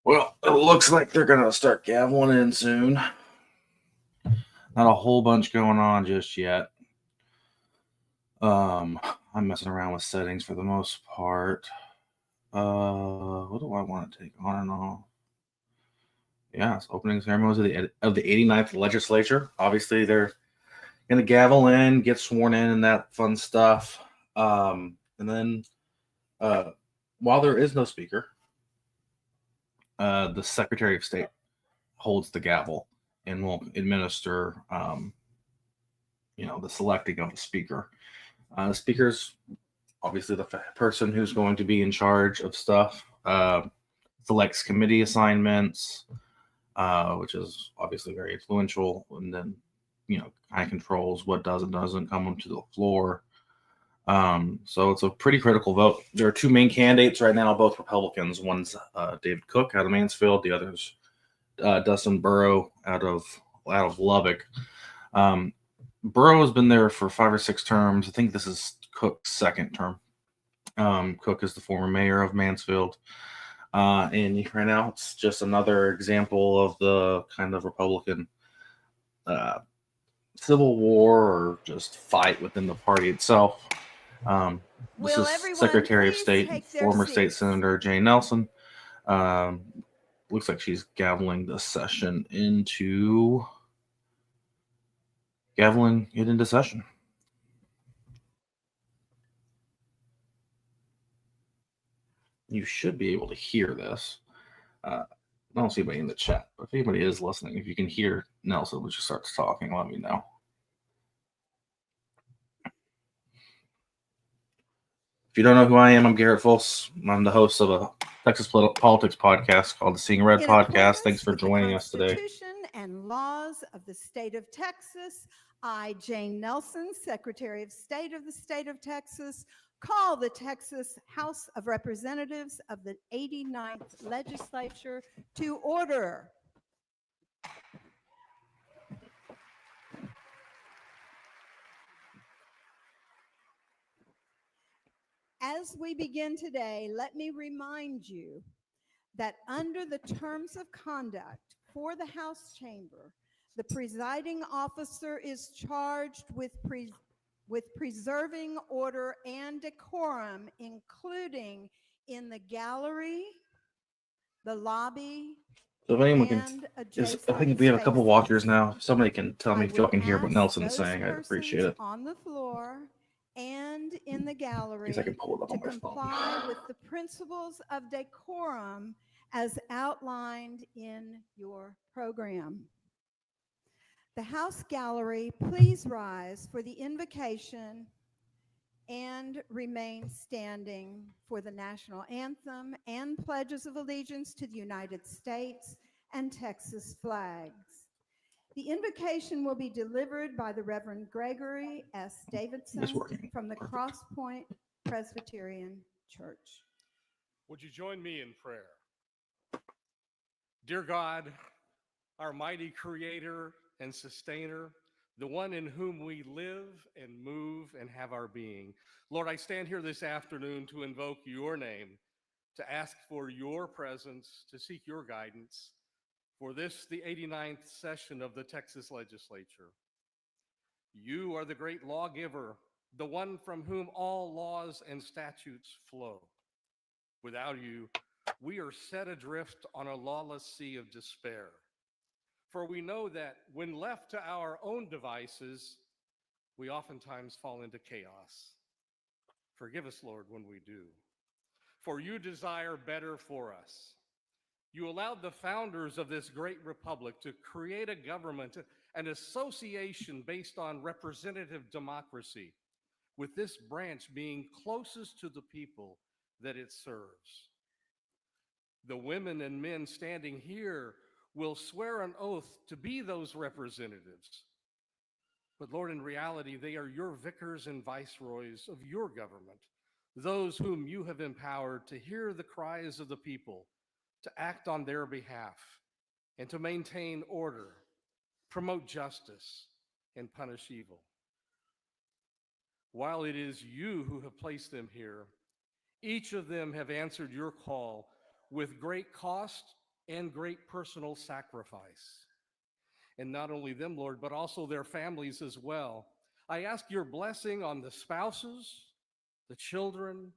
Well, it looks like they're going to start gaveling in soon. Not a whole bunch going on just yet. I'm messing around with settings for the most part. What do I want to take on and off? Yeah, it's opening ceremonies of the 89th legislature. Obviously, they're going to gavel in, get sworn in, and that fun stuff. And then, while there is no speaker, the Secretary of State holds the gavel and will administer, the selecting of the speaker. The speaker's obviously the person who's going to be in charge of stuff. Selects committee assignments, which is obviously very influential, and then kind of controls what does and doesn't come onto the floor. So it's a pretty critical vote. There are two main candidates right now, both Republicans. One's David Cook out of Mansfield. The other's Dustin Burrow out of Lubbock. Burrow has been there for 5 or 6 terms. I think this is Cook's second term. Cook is the former mayor of Mansfield. And right now it's just another example of the kind of Republican civil war or just fight within the party itself. This is Secretary of State, former state senator Jane Nelson. Looks like she's gaveling the session into session. You should be able to hear this. I don't see anybody in the chat, but if anybody is listening, if you can hear Nelson when she starts talking, let me know. If you don't know who I am, I'm Garrett Fultz. I'm the host of a Texas politics podcast called the Seeing Red Podcast. Thanks for joining us today. Constitution and laws of the state of Texas. I, Jane Nelson, Secretary of State of the state of Texas, call the Texas House of Representatives of the 89th Legislature to order. As we begin today, let me remind you that under the terms of conduct for the House chamber, the presiding officer is charged with preserving order and decorum, including in the gallery, the lobby, so if anyone can, I think we have a couple watchers now. If somebody can tell me if y'all can hear what Nelson's saying, I'd appreciate it. On the floor and in the gallery, I can pull it up to on my comply with the principles of decorum as outlined in your program. The House Gallery, please rise for the invocation and remain standing for the national anthem and pledges of allegiance to the United States and Texas flags. The invocation will be delivered by the Reverend Gregory S. Davidson from the Cross Point Presbyterian Church. Would you join me in prayer? Dear God, our mighty creator and sustainer, the one in whom we live and move and have our being. Lord, I stand here this afternoon to invoke your name, to ask for your presence, to seek your guidance for this, the 89th session of the Texas Legislature. You are the great lawgiver, the one from whom all laws and statutes flow. Without you, we are set adrift on a lawless sea of despair. For we know that when left to our own devices, we oftentimes fall into chaos. Forgive us, Lord, when we do. For you desire better for us. You allowed the founders of this great republic to create a government, an association based on representative democracy, with this branch being closest to the people that it serves. The women and men standing here will swear an oath to be those representatives. But Lord, in reality, they are your vicars and viceroys of your government, those whom you have empowered to hear the cries of the people, to act on their behalf, and to maintain order, promote justice, and punish evil. While it is you who have placed them here, each of them have answered your call with great cost and great personal sacrifice. And not only them, Lord, but also their families as well. I ask your blessing on the spouses, the children,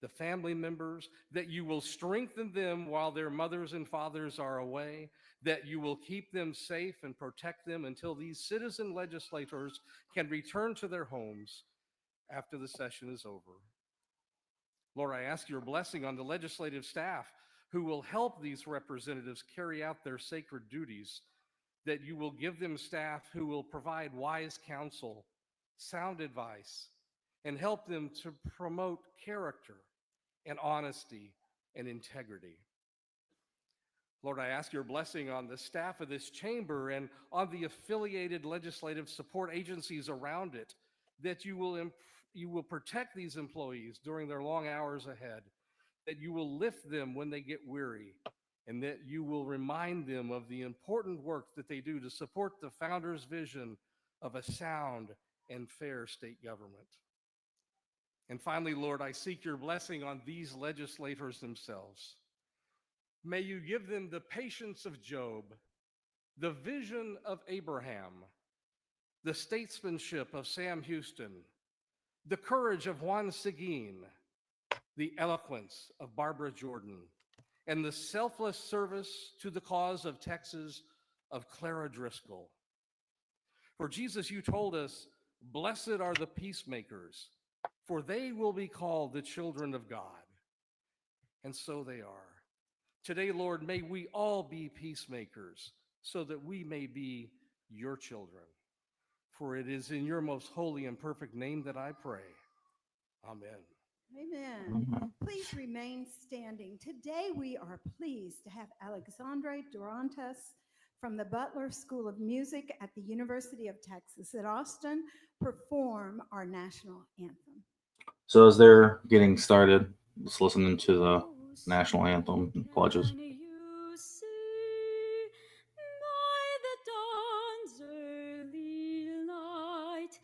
the family members, that you will strengthen them while their mothers and fathers are away, that you will keep them safe and protect them until these citizen legislators can return to their homes after the session is over. Lord, I ask your blessing on the legislative staff who will help these representatives carry out their sacred duties, that you will give them staff who will provide wise counsel, sound advice, and help them to promote character and honesty and integrity. Lord, I ask your blessing on the staff of this chamber and on the affiliated legislative support agencies around it, that you will protect these employees during their long hours ahead, that you will lift them when they get weary, and that you will remind them of the important work that they do to support the founders' vision of a sound and fair state government. And finally, Lord, I seek your blessing on these legislators themselves. May you give them the patience of Job, the vision of Abraham, the statesmanship of Sam Houston, the courage of Juan Seguin, the eloquence of Barbara Jordan, and the selfless service to the cause of Texas of Clara Driscoll. For Jesus, you told us, blessed are the peacemakers, for they will be called the children of God. And so they are. Today, Lord, may we all be peacemakers so that we may be your children. For it is in your most holy and perfect name that I pray. Amen. Amen. Please remain standing. Today we are pleased to have Alexandre Durantes from the Butler School of Music at the University of Texas at Austin perform our national anthem. So as they're getting started, let's listen to the national anthem and pledges. You see by the dawn's early light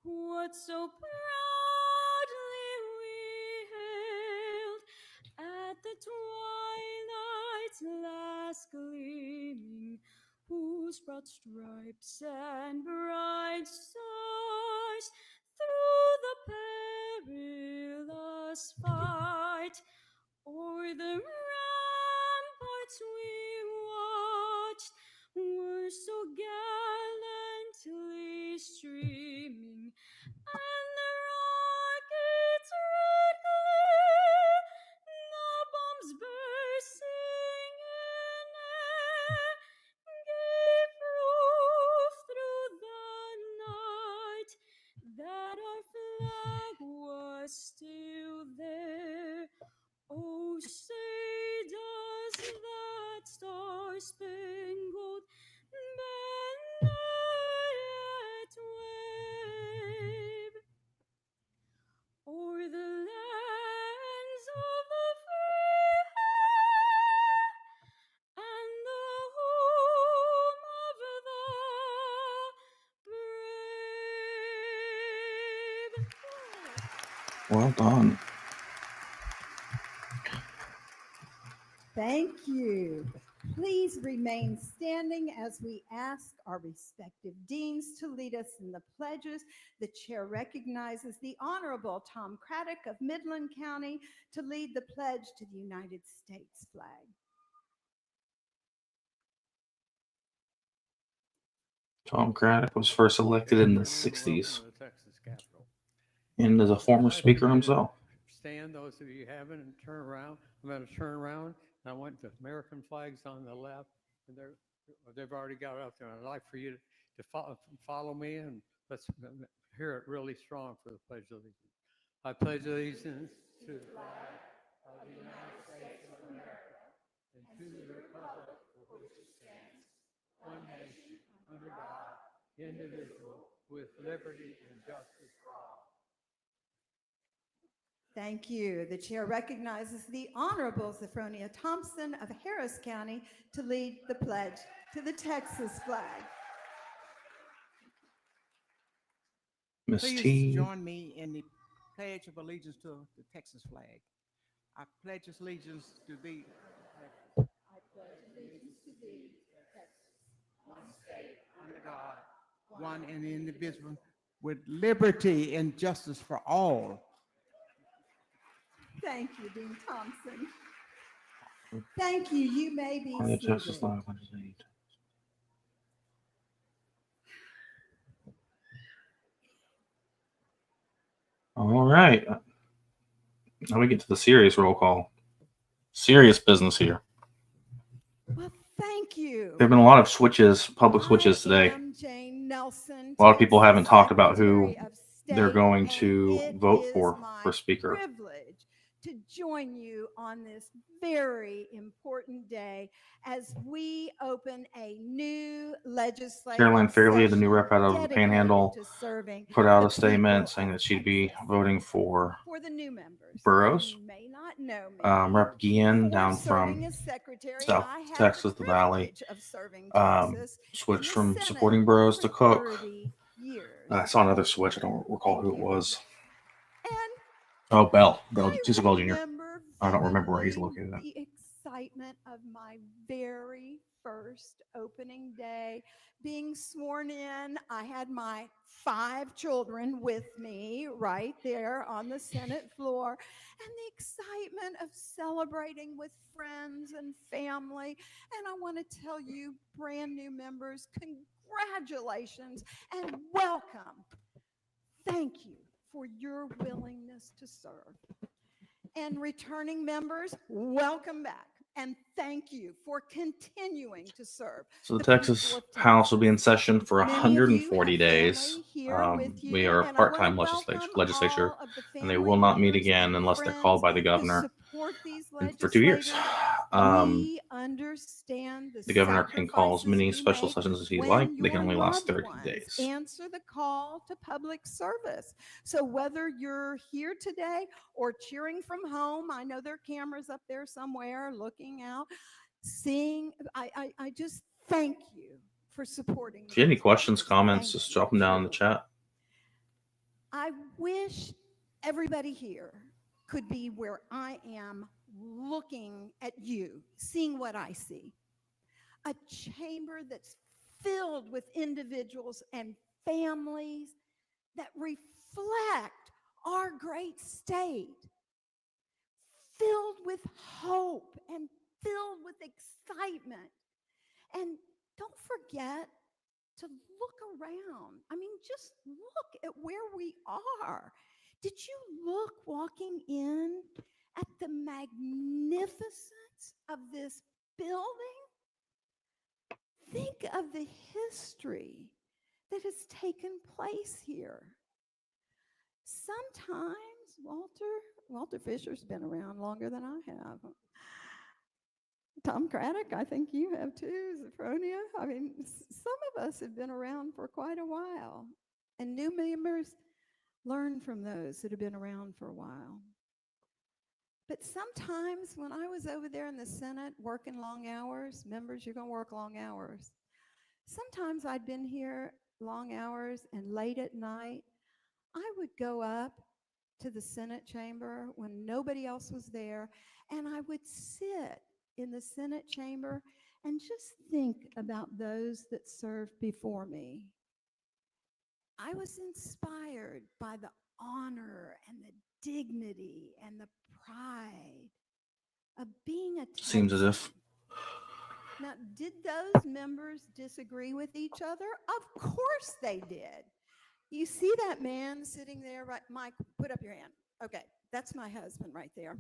what so proudly we hailed at the twilight's last gleaming, whose broad stripes and bright stars through the perilous fight o'er the ramparts we watched were so gallantly streaming, and the rockets' red glare, the bombs bursting in air, gave proof through the night that our flag was still there. Oh, say does that star-spangled banner yet wave o'er the lands of the free and the home of the brave? Well done. Thank you. Please remain standing as we ask our respective deans to lead us in the pledges. The chair recognizes the Honorable Tom Craddock of Midland County to lead the pledge to the United States flag. Tom Craddock was first elected in the Welcome 60s. to the Texas Capitol. and is a former speaker himself. Stand, those of you who haven't, and turn around. I'm going to turn around, and I want the American flags on the left, and they've already got it up there. I'd like for you to follow me, and let's hear it really strong for the Pledge of Allegiance. I pledge allegiance to the flag of the United States of America and to the republic for which it stands, one nation, under God, indivisible, with liberty and justice for all. Thank you. The chair recognizes the Honorable Sophronia Thompson of Harris County to lead the pledge to the Texas flag. Miss Please T. join me in the Pledge of Allegiance to the Texas flag. I pledge allegiance to thee. Under God, one and indivisible, with liberty and justice for all. Thank you, Dean Thompson. Thank you. You may be On the Texas seated. flag, what does it need? All right. Now we get to the serious roll call. Serious business here. Well, thank you. There have been a lot of switches, public switches I today. am Jane Nelson, A lot of people Texas haven't talked about who Secretary of they're State, going and to it vote is for my speaker. privilege to join you on this very important day as we open a new legislative Caroline Fairley, the new rep out of the dedicated Panhandle, to serving put out the a statement people saying of that she'd be Texas. voting for For the new members, Burroughs. you may not know me. Rep Guillen Before down serving from as secretary, South I had Texas, the Valley. privilege of serving Um, Texas in switched the from Senate supporting Burroughs to for Cook. 30 years. I saw another switch. I don't recall who it was. And Oh, Bell. I Cecil Bell Jr. remember I don't remember where he's vividly located at. the excitement of my very first opening day, being sworn in. I had my 5 children with me right there on the Senate floor, and the excitement of celebrating with friends and family. And I want to tell you, brand new members, congratulations and welcome. Thank you for your willingness to serve. And returning members, welcome back. And thank you for continuing to serve. So the the people Texas of House will be in Texas. session for Many of you 140 have days. family here with you, We are a and I wanna part-time welcome legislature, all of the and they family will not meet members again and unless they're friends called by the who governor support these for 2 years. legislators. We understand The governor can call as many sacrifices we special make sessions as he'd when like. They can your only last loved 30 ones days. Answer the call to public service. So whether you're here today or cheering from home, I know there are cameras up there somewhere looking out, seeing, I just thank you for supporting. If you have any these questions, members. comments, Thank just you, drop them down in the truly. chat. I wish everybody here could be where I am, looking at you, seeing what I see. A chamber that's filled with individuals and families that reflect our great state, filled with hope and filled with excitement. And don't forget to look around. I mean, just look at where we are. Did you look walking in at the magnificence of this building? Think of the history that has taken place here. Sometimes, Walter Fisher's been around longer than I have. Tom Craddock, I think you have too, Sophronia. I mean, some of us have been around for quite a while, and new members learn from those that have been around for a while. But sometimes when I was over there in the Senate working long hours, members, you're going to work long hours. Sometimes I'd been here long hours, and late at night, I would go up to the Senate chamber when nobody else was there, and I would sit in the Senate chamber and just think about those that served before me. I was inspired by the honor and the dignity and the pride of being a Seems as if. Texan. Now, did those members disagree with each other? Of course they did. You see that man sitting there, right? Mike, put up your hand. Okay, that's my husband right there.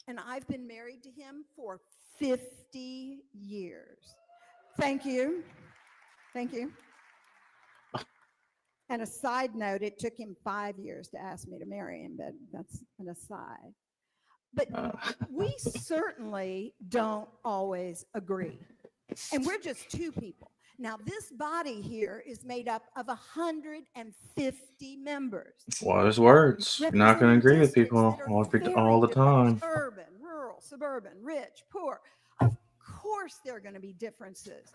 And I've been married to him for 50 years. Thank you. Thank you. And a side note, it took him 5 years to ask me to marry him, but that's an aside. But we certainly don't always agree. And we're just two people. Now, this body here is made up of 150 members. Wise words. You're not going to agree with Districts people that are all the very time. diverse. Urban, rural, suburban, rich, poor. Of course, there are going to be differences.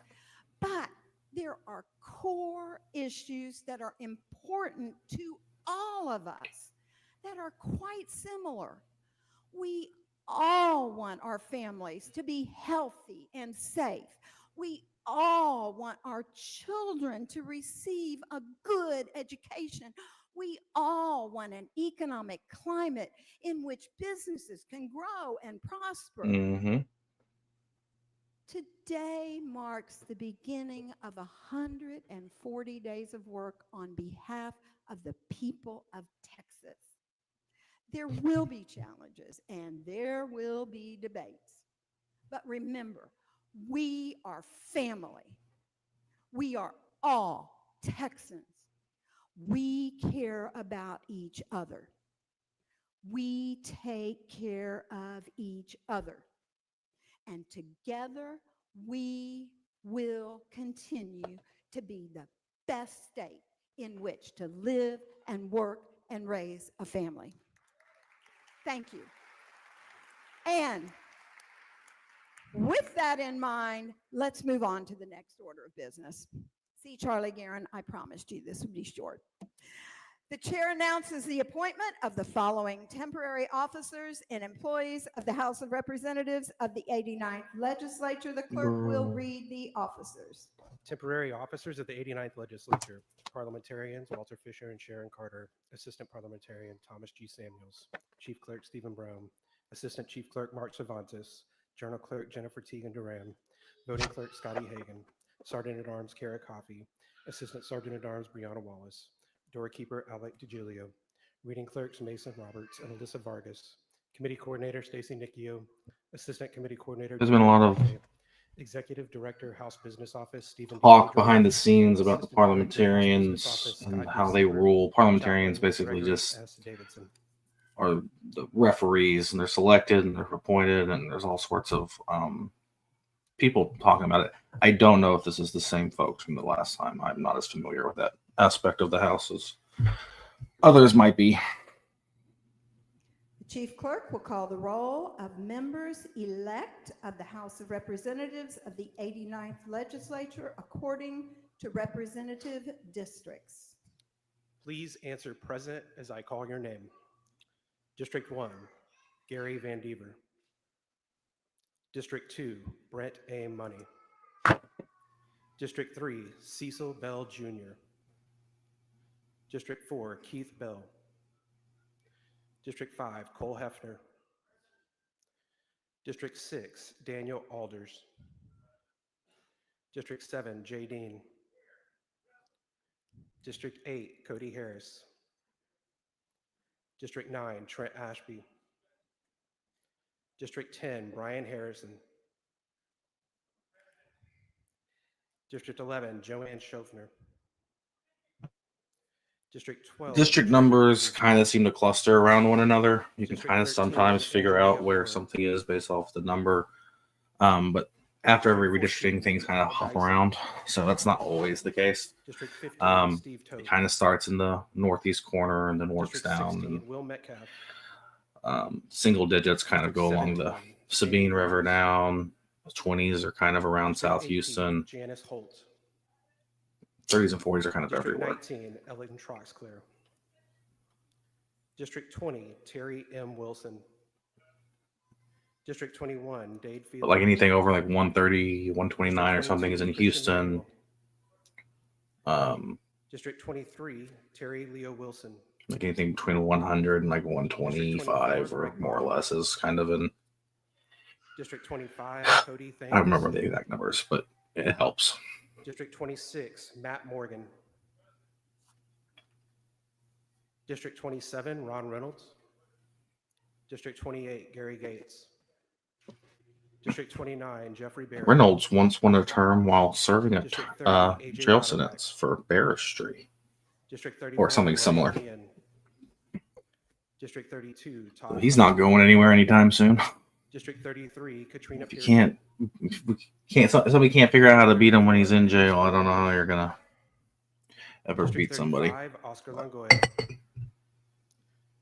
But there are core issues that are important to all of us that are quite similar. We all want our families to be healthy and safe. We all want our children to receive a good education. We all want an economic climate in which businesses can grow and prosper. Mm-hmm. Today marks the beginning of 140 days of work on behalf of the people of Texas. There will be challenges and there will be debates. But remember, we are family. We are all Texans. We care about each other. We take care of each other. And together, we will continue to be the best state in which to live and work and raise a family. Thank you. And with that in mind, let's move on to the next order of business. See, Charlie Guerin, I promised you this would be short. The chair announces the appointment of the following temporary officers and employees of the House of Representatives of the 89th Legislature. The clerk will read the officers. Temporary officers of the 89th Legislature, parliamentarians Walter Fisher and Sharon Carter, Assistant Parliamentarian Thomas G. Samuels, Chief Clerk Stephen Brown, Assistant Chief Clerk Mark Cervantes, Journal Clerk Jennifer Teagan Duran, Voting Clerk Scotty Hagan, Sergeant at Arms Kara Coffey, Assistant Sergeant at Arms Brianna Wallace, Doorkeeper Alec DeGiulio, Reading Clerks Mason Roberts and Alyssa Vargas, Committee Coordinator Stacy Nicchio, Assistant Committee Coordinator There's been a lot of Executive Director House Business Office Stephen talk DeAndre, behind the scenes about the Assistant Director, House parliamentarians Business Office, and Scott how B. they Stewart, rule. Parliamentarians Chaplain basically Gregory just S. Davidson. are the referees, and they're selected and they're appointed, and there's all sorts of people talking about it. I don't know if this is the same folks from the last time. I'm not as familiar with that aspect of the House as others might be. The chief clerk will call the roll of members-elect of the House of Representatives of the 89th Legislature according to representative districts. Please answer present as I call your name. District 1, Gary Van Dever. District 2, Brent A. Money. District 3, Cecil Bell Jr. District 4, Keith Bell. District 5, Cole Hefner. District 6, Daniel Alders. District 7, Jay Dean. District 8, Cody Harris. District 9, Trent Ashby. District 10, Brian Harrison. District 11, Joanne Schofner. District 12. District numbers kind of seem to cluster around one another. You can District kind of 13, sometimes figure Andrea out where Ford. something is based off the number. But after every redistricting, things kind of hop around. So that's not always the case. District 15, Steve Toth. It kind of starts in the northeast corner and then works District down. 16, Will Metcalf. And single digits kind of District go along the 17, Sabine Daniel River Rose. down. 20s are kind of around District South 18, Houston. Janice Holt. 30s and 40s are kind of District everywhere. 19, Ellen Troxclair. District 20, Terry M. Wilson. District 21, Dade Field. But like anything over like 130, 129 or District something is in 22, Christian Houston. Manuel. District 23, Terry Leo Wilson. Like anything between 100 and like 125 or like more or less is kind of in. District 25, Cody Thanks. I don't remember the exact numbers, but it helps. District 26, Matt Morgan. District 27, Ron Reynolds. District 28, Gary Gates. District 29, Jeffrey Barry. Reynolds once won a term while serving a District 30, AJ jail Lauderback. sentence for barristry. District 31, something Roy similar. Ian. District 32, Todd. He's not going anywhere anytime soon. District 33, Katrina If you Pearson. somebody can't figure out how to beat him when he's in jail, I don't know how you're gonna ever District beat somebody. 35, Oscar Longoya.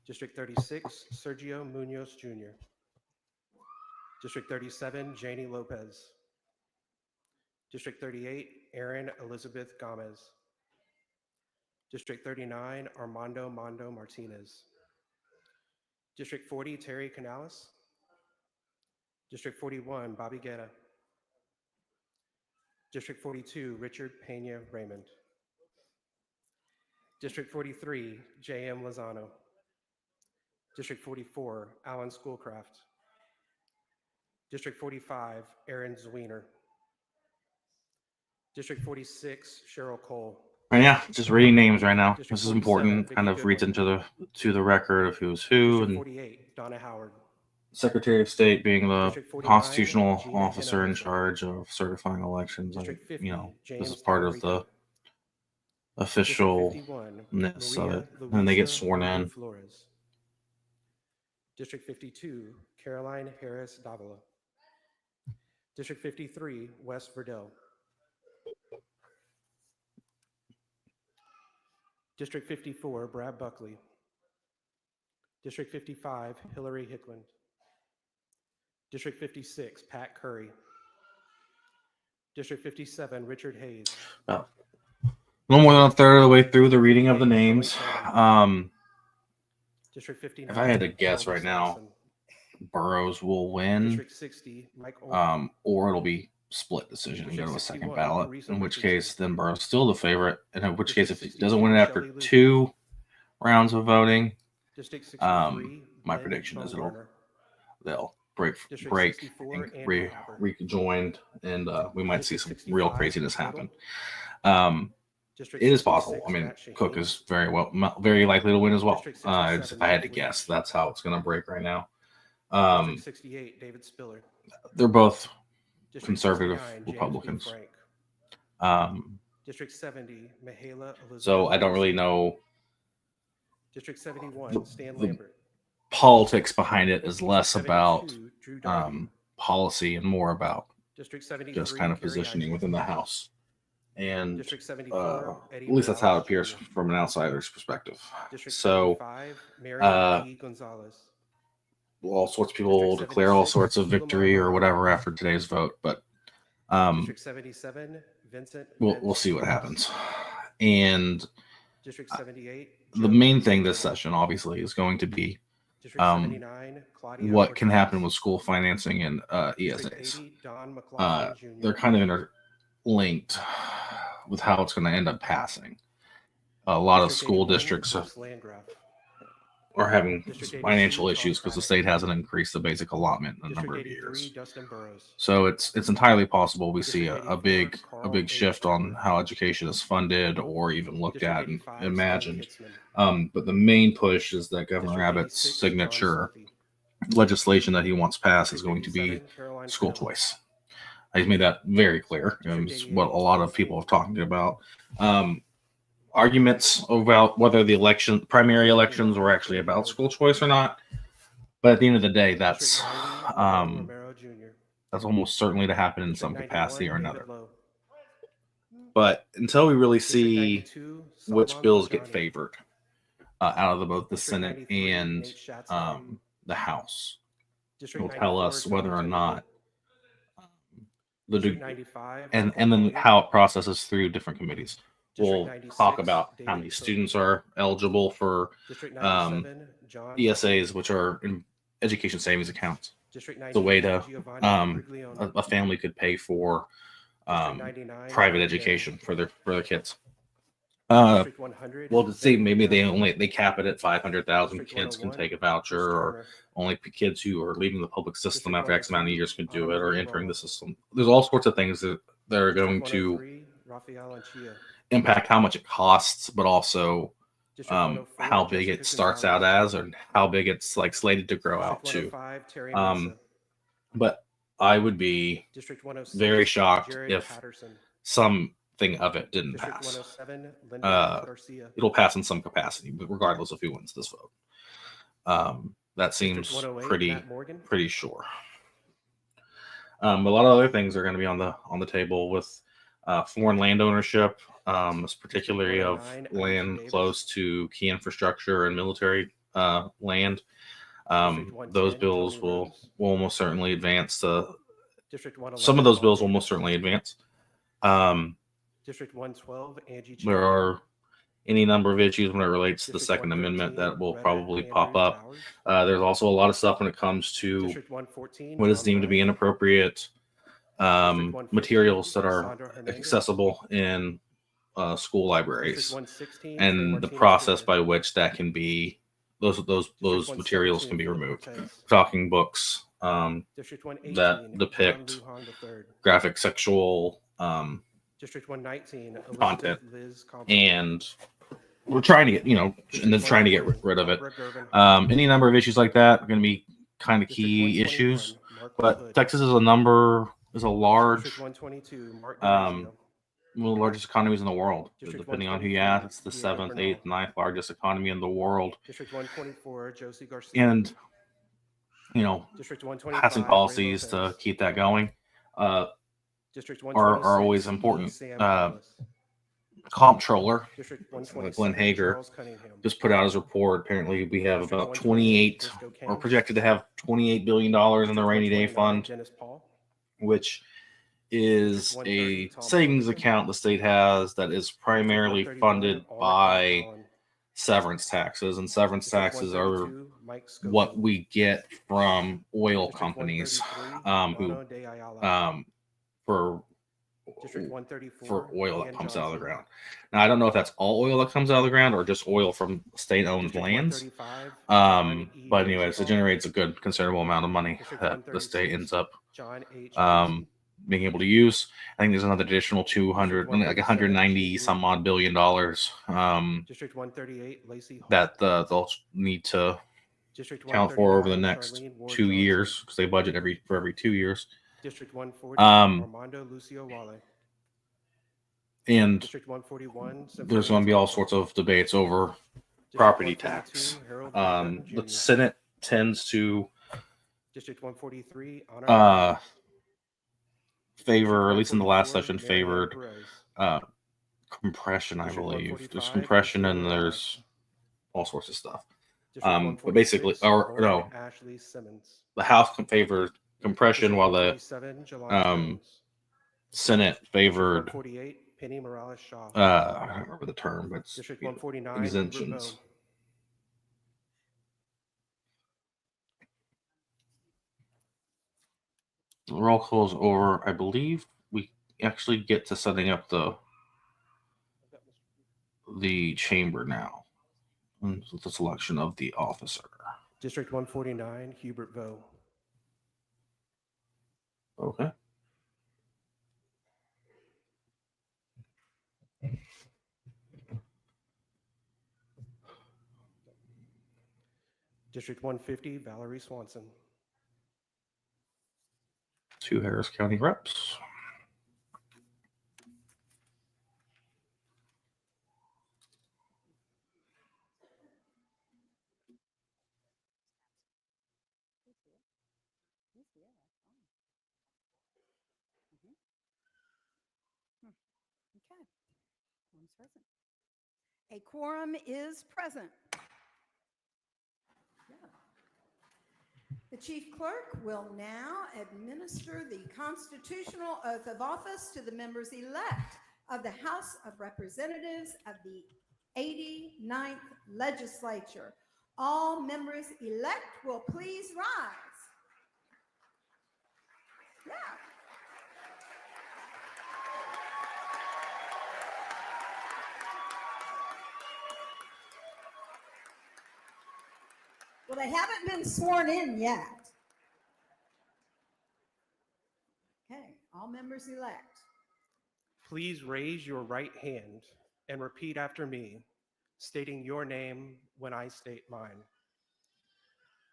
District 36, Sergio Munoz Jr. District 37, Janie Lopez. District 38, Erin Elizabeth Gomez. District 39, Armando Mondo Martinez. District 40, Terry Canales. District 41, Bobby Guerra. District 42, Richard Pena Raymond. District 43, J.M. Lozano. District 44, Alan Schoolcraft. District 45, Aaron Zwiener. District 46, Cheryl Cole. And yeah, just reading names right now. District This is 47, important. Vicky Kind of reads Goodwin. into the record of who's who, District and 48, Donna Howard. Secretary of State being the District 49, constitutional Gina officer in Hinojosa. charge of certifying elections. District 50, This is James part of the District officialness 51, of Maria it, and they get Luisa sworn in. Flores. District 52, Caroline Harris Davila. District 53, Wes Verdell. District 54, Brad Buckley. District 55, Hillary Hickland. District 56, Pat Curry. District 57, Richard Hayes. A little more than a third of the way through the reading of the names. District 59. If I had to guess Elvis right now, Nelson. Burrows will win, District 60, Mike Olson. or it'll be split decision and go to a District second 61, ballot. Teresa In which Richardson. case, then Burrow's still the favorite. And in which case, District if he doesn't win it 62, after Shelley Lujan. 2 rounds of voting, District 63, my Glenn prediction is it'll Baumgartner. they'll break District break 64, and Andrew Hopper. rejoined, and we might see some District real 65, craziness total. happen. District It is possible. 66, I mean, Matt Shaheen. Cook is very likely to win as well. District If I 67, had to Dave guess, Williams. that's how it's going to break right now. District 68, David Spiller. They're both District conservative 69, James B. Republicans. Frank. District 70, Mihaela Elizabeth. So I don't really know District 71, the- Stan the Lambert. politics behind it is less District about 72, Drew Darby. policy and more about District 73, just kind of Gary positioning Eisen. within the House. And District 74, Eddie at least that's how it Morales appears Jr. from an outsider's perspective. District So 75, Mary E. Gonzalez. all sorts of people will District declare all 76, sorts of Sheila victory or Marmara. whatever after today's vote, but District 77, Vincent. we'll see what happens. And District 78, the Joe main thing this Guzman. session obviously is going to be District um, 79, Claudia what can happen Ortiz. with school financing and District ESAs. 80, Don McLaughlin Jr. They're kind of interlinked with how it's going to end up passing. A lot of District school 81, districts Bruce Landgraf. are having District 82, financial Tom issues because the Craddock. state hasn't increased the basic allotment in a District number of 83, years. Dustin Burrows. So it's entirely possible we see District a 84, big Carl shift H. on how education is funded or even looked District at and 85, Sandy imagined. Kitzman. But the main push is that Governor District Abbott's 86, John signature Slothy. legislation that he wants passed is District going to be 87, Caroline school Fennell. choice. He's made that very clear. District It's 88, what a lot of people have talked about. Arguments about whether the primary elections were actually about school choice or not. But at the end of the day, that's District 90, Ramon Romero Jr. that's almost certainly to happen in some District capacity or 91, another. David Lowe. But until we really District see 92, which Solomon bills get Marjani. favored out of both the District Senate 93, and Nate Schatz. the House, District will tell 94, us John whether or Timberlake. not the District de- 95, and Michael then Williams. how it processes through different committees. District We'll 96, talk about how David many Cook. students are eligible for District um, 97, John ESAs, which are in education savings accounts. District the way 98, to, Giovanni um, Briglione. A family could pay for District 99, private John education Jay. for their kids. District 100, Well, to see, Ben maybe Jones. they cap it at 500,000 District kids can 101, take a Chris voucher, or Turner. only kids who are leaving the public system District after X amount of 103, years can do Autumn it, or Lee entering Ball. the system. There's all sorts of things that are going District to 103, Rafael Anchia. impact how much it costs, but also District 104, how big Jessica it starts out Gonzalez. as, or how big it's like slated to grow out District to. 105, Terry Um, Mesa. But I would be District 106, very shocked Jared if Patterson. something of it didn't District pass. 107, Linda Uh, Garcia. It'll pass in some capacity, but regardless of who wins this vote. That District seems 108, pretty Matt Morgan. pretty sure. But a lot of other things are going to be on the table with foreign land ownership, particularly of 109, land Davis. close to key infrastructure and military land. District Those 110, bills Tony will Rose. almost certainly advance. District 111, Some of those bills will Monte most Rivera. certainly advance. Um, District 112, Angie there Chandler. are any number of issues when it relates to the District Second Amendment that 113, will Retta probably pop Andrews up. Bowers. There's also a lot of stuff when it comes to District 114, what is John deemed to be Bryant. inappropriate District 115, materials that are Sandra Hernandez. accessible in school District libraries, 116, Trey and the Martinez process Jr. by which that can be those District materials 117, can be Philip removed. Cortez. Talking books District 118, that depict John Lujan III. graphic sexual District 119, Elizabeth content, Liz Compton. and we're trying to get and then District trying to get 120, rid of it. Barbara Gervin. Any number of issues like that are going to be kind of District key 121, issues. Mark But Hood. Texas is a large, District 122, Mark um, DiMaggio. one of the largest economies in the world. District Depending on who you 123, ask, it's the Diego 7th, Bernal. 8th, 9th largest economy in the world. District 124, Josie Garcia. And District 125, passing Ray policies to Lopez. keep that going District are 126, always E. important. Sam Douglas. Comptroller District Glenn 127, Hager Charles Cunningham. just put out his report. Apparently, we have District about 128, 28, Briscoe or Campbell. projected to have $28 billion in the District rainy day 129, fund, Dennis Paul. which is District a 130, Tom savings Ferguson. account the state has that is primarily District 131, funded Alma by Allen. severance taxes, and severance District taxes are 132, Mike Schofield. what we get from oil District companies 133, who Mano de Ayala. for District 134, for oil that Ian comes out of the Johnson. ground. Now I don't know if that's all oil that comes out of the ground or just oil from state-owned District lands. 135, John E. But anyways, it Rosenthal. generates a good considerable amount of money District that the state 136, ends up John H. being able to use. I think there's another additional 200, like 190 some odd $billion District 138, Lacey Hall. that they'll need to District count for over the 139, next Charlene Ward 2 Johnson. years because they budget for every 2 years. District 140, Um, Armando Lucio Wale. And District 141, there's going to be all sorts of debates over District property 142, tax. Harold B. Burton The Jr. Senate tends to District 143, Honor. favor, or at least in the last 144, session, Mary Ann favored Perez. compression, I District believe. There's 145, compression and Christina there's all sorts of stuff. District But basically, 146, or Lauren no, Ashley Simmons. the House favored compression District while the 147, Jelani Jones. Senate District favored, 148, Penny Morales Shaw. I don't remember the term, but it's District 149, exemptions. Hubert Bowe. The roll call is over. I believe we actually get to setting up the chamber now. And the selection of the officer. District 149, Hubert Bowe. Okay. District 150, Valerie Swanson. 2 Harris County reps. Okay. Quorum's present. A quorum is present. Yeah. The chief clerk will now administer the constitutional oath of office to the members elect of the House of Representatives of the 89th Legislature. All members elect will please rise. Yeah. Well, they haven't been sworn in yet. Okay, all members elect. Please raise your right hand and repeat after me. stating your name when I state mine.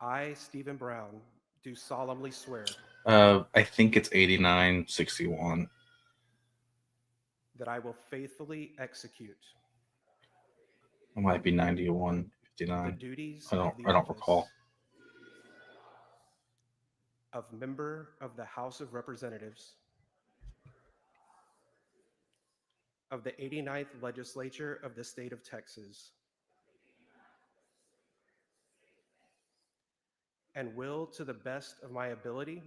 I, Stephen Brown, do solemnly swear I think it's 8961. that I will faithfully execute It might be the 9159. duties I of don't the recall. office of member of the House of Representatives of the 89th Legislature of the State of Texas, and will, to the best of my ability,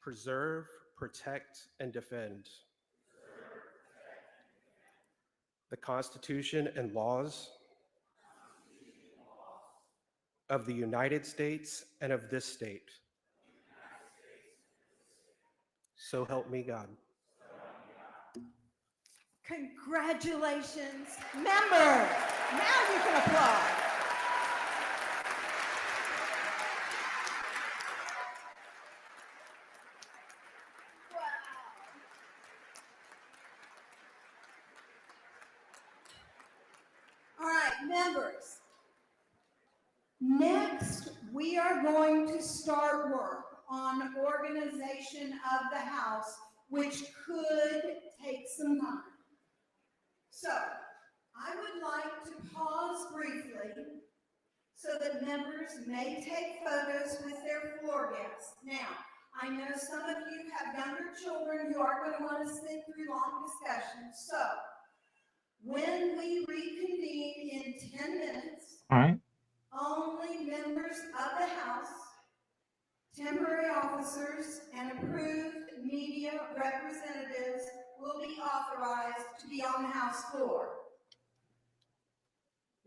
preserve, protect, and defend the Constitution and laws of the United States and of this state. So help me God. Congratulations, members. Now you can applaud. All right, members. Next, we are going to start work on organization of the House, which could take some time. So, I would like to pause briefly so that members may take photos with their floor guests. Now, I know some of you have younger children who are going to want to sit through long discussions. So, when we reconvene in 10 minutes, All right. only members of the House, temporary officers, and approved media representatives will be authorized to be on the House floor.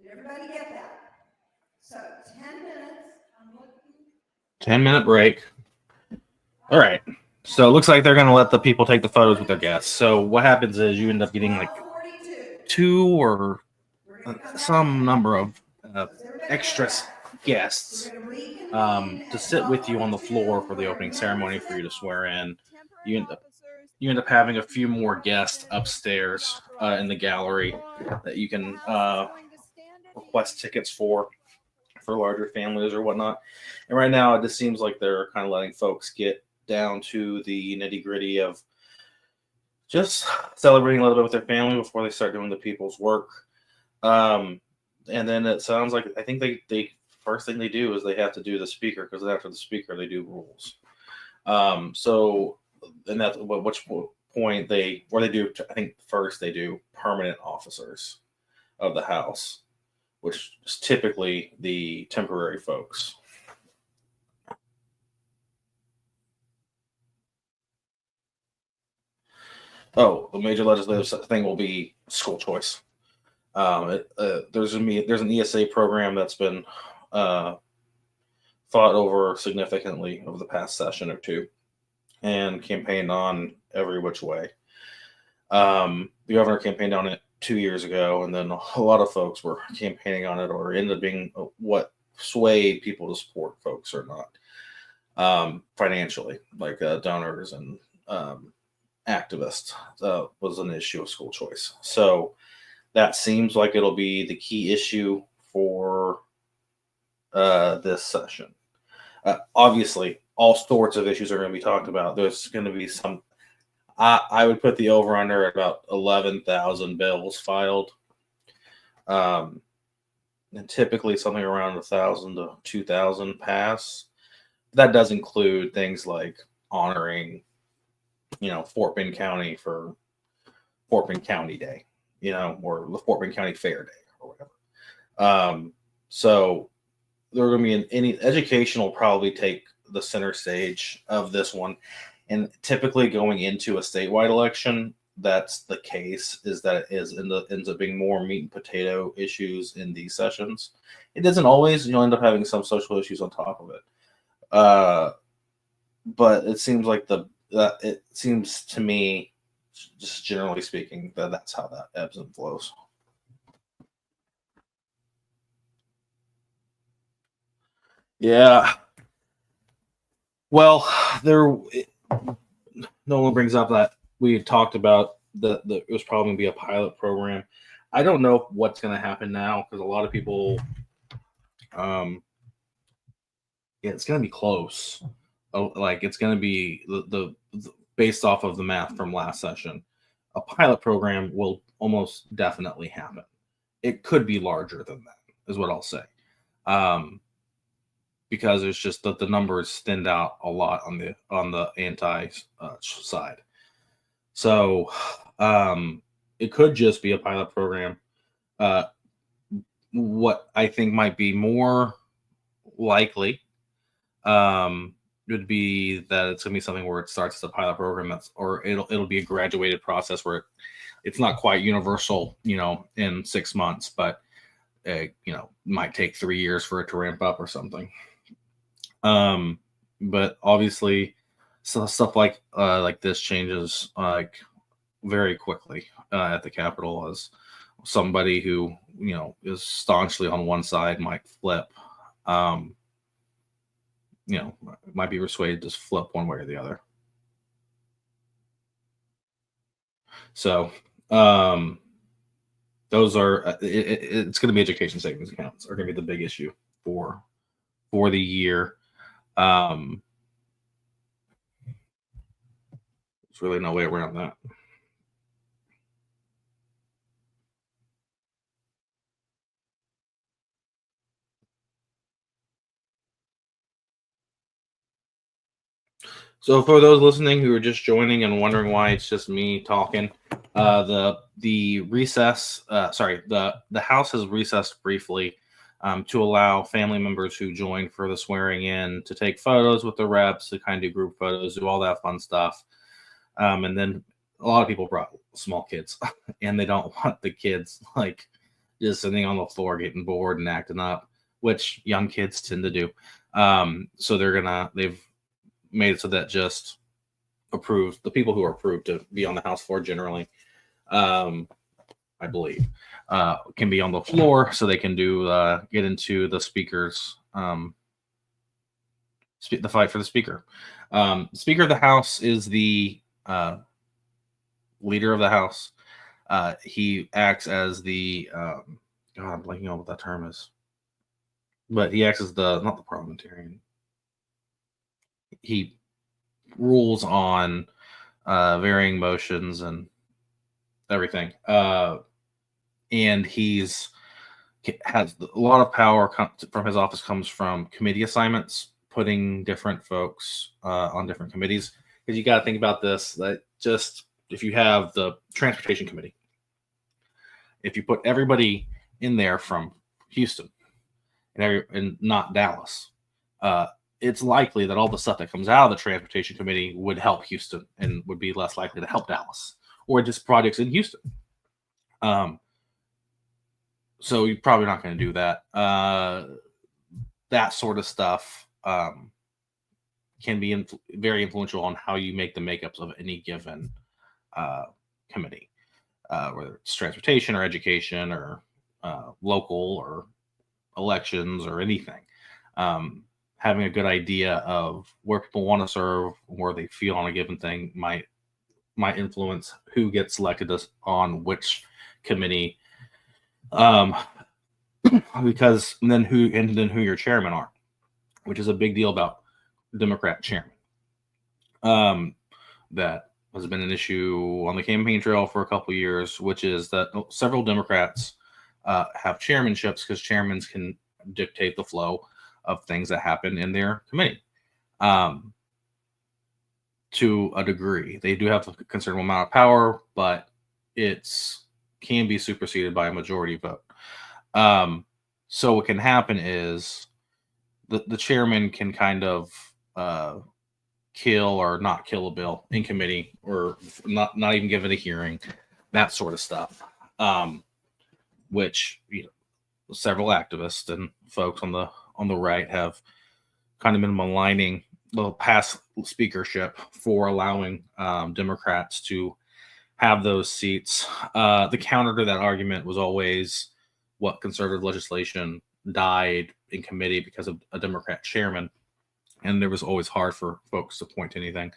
Did everybody get that? So 10 minutes. I'm looking. 10-minute break. All right. So it looks like they're going to let the people take the photos with their guests. So what happens is you end up getting like 12:42. 2 or We're gonna come back some in. number of Does everybody extra get that? guests We're gonna reconvene to at sit with you on the 12:42, floor for the where opening members ceremony of for the you to swear in. temporary You end up officers, having a few more guests upstairs in the gallery that you can request tickets for larger families or whatnot. And right now, it just seems like they're kind of letting folks get down to the nitty gritty of just celebrating a little bit with their family before they start doing the people's work. And then it sounds like, I think they first thing they do is they have to do the speaker, because after the speaker, they do rules. So, and that's which point they do, I think first they do permanent officers of the House, which is typically the temporary folks. Oh, the major legislative thing will be school choice. There's an ESA program that's been fought over significantly over the past session or two, and campaigned on every which way. The governor campaigned on it 2 years ago, and then a lot of folks were campaigning on it, or ended up being what swayed people to support folks or not, financially, like donors and activists, was an issue of school choice. So that seems like it'll be the key issue for this session. Obviously, all sorts of issues are going to be talked about. There's going to be some. I would put the over under at about 11,000 bills filed, and typically something around 1,000 to 2,000 pass. That does include things like honoring, Fort Bend County for Fort Bend County Day, or the Fort Bend County Fair Day or whatever. So there are going to be any education will probably take the center stage of this one. And typically going into a statewide election, that's the case, is that it ends up being more meat and potato issues in these sessions. It doesn't always, you'll end up having some social issues on top of it. But it seems like it seems to me, just generally speaking, that's how that ebbs and flows. Yeah. Well, Nolan brings up that we talked about it was probably going to be a pilot program. I don't know what's going to happen now because a lot of people, it's going to be close. Like it's going to be the based off of the math from last session. A pilot program will almost definitely happen. It could be larger than that, is what I'll say. Because it's just that the numbers thinned out a lot on the anti side. So it could just be a pilot program. What I think might be more likely would be that it's gonna be something where it starts as a pilot program or it'll be a graduated process where it's not quite universal, in 6 months, but might take 3 years for it to ramp up or something. But obviously, stuff like this changes like very quickly at the Capitol, as somebody who is staunchly on one side might flip. Might be persuaded to flip one way or the other. So, those are it's going to be education savings accounts are going to be the big issue for the year. There's really no way around that. So for those listening who are just joining and wondering why it's just me talking, the House has recessed briefly to allow family members who join for the swearing in to take photos with the reps, to kind of do group photos, do all that fun stuff. And then a lot of people brought small kids and they don't want the kids like just sitting on the floor getting bored and acting up, which young kids tend to do. So they've made it so that just the people who are approved to be on the House floor generally, I believe, can be on the floor so they can get into the speaker's the fight for the speaker. Speaker of the House is the leader of the House. He acts as the I'm blanking on what that term is, but he acts as not the parliamentarian. He rules on varying motions and everything. And has a lot of power from his office comes from committee assignments, putting different folks on different committees. Because you got to think about this, that just if you have the transportation committee, if you put everybody in there from Houston and not Dallas, it's likely that all the stuff that comes out of the transportation committee would help Houston and would be less likely to help Dallas or just projects in Houston. So you're probably not going to do that. That sort of stuff can be very influential on how you make the makeups of any given committee, whether it's transportation or education or local or elections or anything. Having a good idea of where people want to serve, where they feel on a given thing might influence who gets selected on which committee. Because then who your chairmen are, which is a big deal about Democrat chairman. That has been an issue on the campaign trail for a couple of years, which is that several Democrats have chairmanships because chairmen can dictate the flow of things that happen in their committee. To a degree, they do have a considerable amount of power, but can be superseded by a majority vote. So what can happen is the chairman can kind of kill or not kill a bill in committee, or not even give it a hearing, that sort of stuff. Which several activists and folks on the right have kind of been maligning the past speakership for allowing Democrats to have those seats. The counter to that argument was always what conservative legislation died in committee because of a Democrat chairman. And it was always hard for folks to point to anything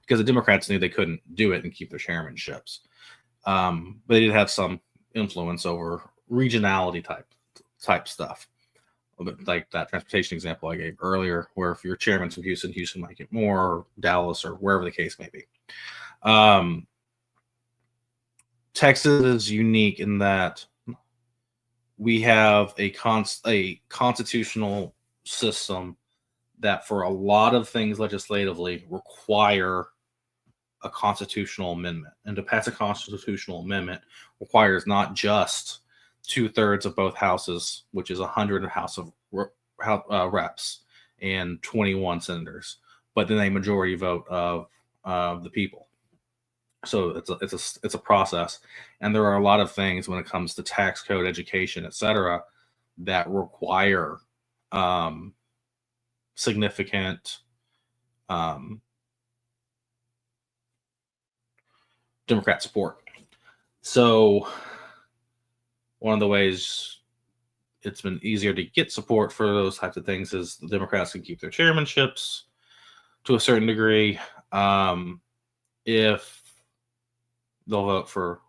because the Democrats knew they couldn't do it and keep their chairmanships. But they did have some influence over regionality type stuff. A bit like that transportation example I gave earlier, where if your chairman's from Houston, Houston might get more, or Dallas, or wherever the case may be. Texas is unique in that we have a constitutional system that, for a lot of things legislatively, require a constitutional amendment. And to pass a constitutional amendment requires not just 2/3 of both houses, which is 100 House of Reps and 21 senators, but then a majority vote of the people. So it's a process, and there are a lot of things when it comes to tax code, education, etc., that require significant Democrat support. So one of the ways it's been easier to get support for those types of things is the Democrats can keep their chairmanships to a certain degree. If they'll vote for,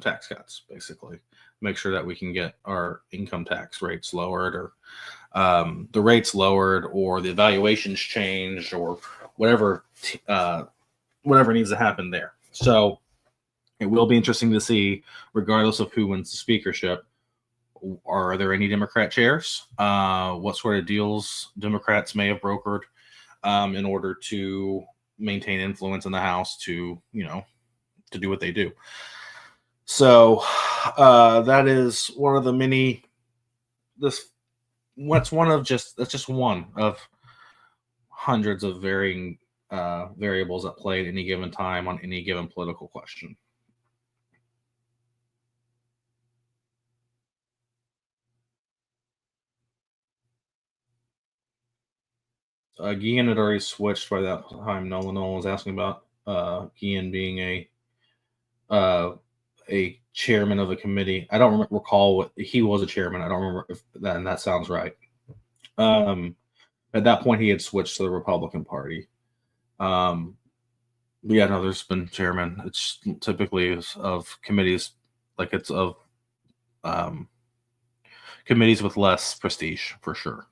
tax cuts, basically make sure that we can get our income tax rates lowered, or the rates lowered, or the evaluations changed, or whatever needs to happen there. So it will be interesting to see, regardless of who wins the speakership, are there any Democrat chairs? What sort of deals Democrats may have brokered in order to maintain influence in the House to do what they do. So that is one of the many. That's just one of hundreds of varying variables at play at any given time on any given political question. Guillen had already switched by that time. Nolan was asking about Guillen being a chairman of the committee. I don't recall what he was a chairman. I don't remember if that sounds right. At that point, he had switched to the Republican Party. But yeah, no, there's been chairman. It's typically of committees, like it's of committees with less prestige for sure.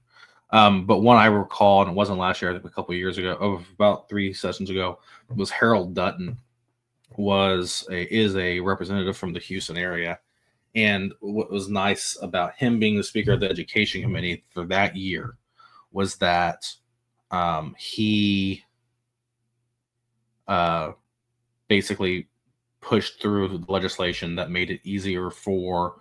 But one I recall, and it wasn't last year, I think a couple of years ago, about 3 sessions ago, was Harold Dutton. Is a representative from the Houston area, and what was nice about him being the speaker of the Education Committee for that year was that he basically pushed through the legislation that made it easier for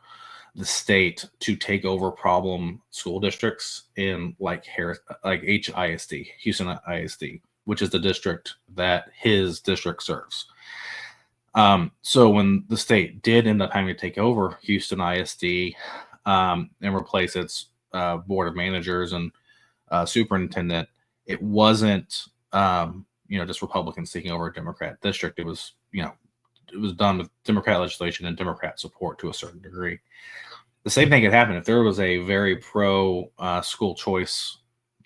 the state to take over problem school districts in like HISD, Houston ISD, which is the district that his district serves. So when the state did end up having to take over Houston ISD and replace its board of managers and superintendent, it wasn't just Republicans taking over a Democrat district. It was done with Democrat legislation and Democrat support to a certain degree. The same thing could happen if there was a very pro school choice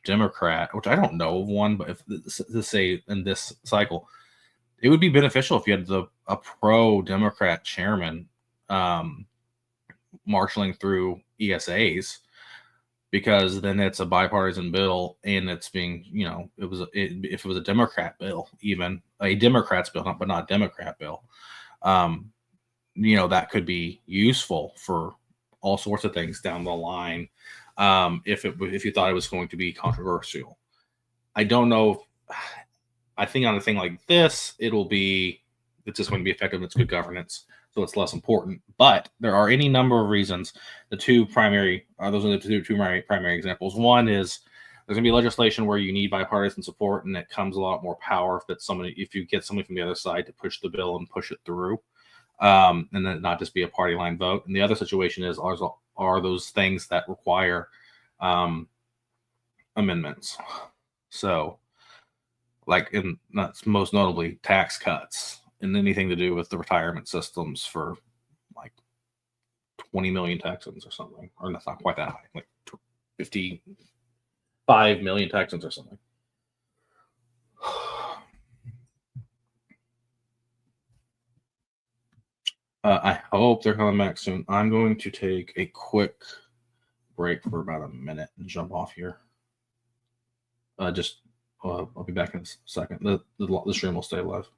Democrat, which I don't know of one, but if let's say in this cycle, it would be beneficial if you had a pro Democrat chairman marshaling through ESAs, because then it's a bipartisan bill, and it's being, if it was a Democrat bill, even a Democrat's bill, but not a Democrat bill, that could be useful for all sorts of things down the line. If you thought it was going to be controversial, I don't know. I think on a thing like this, it's just going to be effective. It's good governance, so it's less important. But there are any number of reasons. Those are the two primary examples. One is there's going to be legislation where you need bipartisan support, and it comes a lot more power if you get somebody from the other side to push the bill and push it through, and then not just be a party line vote. And the other situation are those things that require amendments. So, most notably tax cuts and anything to do with the retirement systems for like 20 million Texans or something, or that's not quite that high, like 55 million Texans or something. I hope they're coming back soon. I'm going to take a quick break for about a minute and jump off here. I'll be back in a second. The stream will stay live.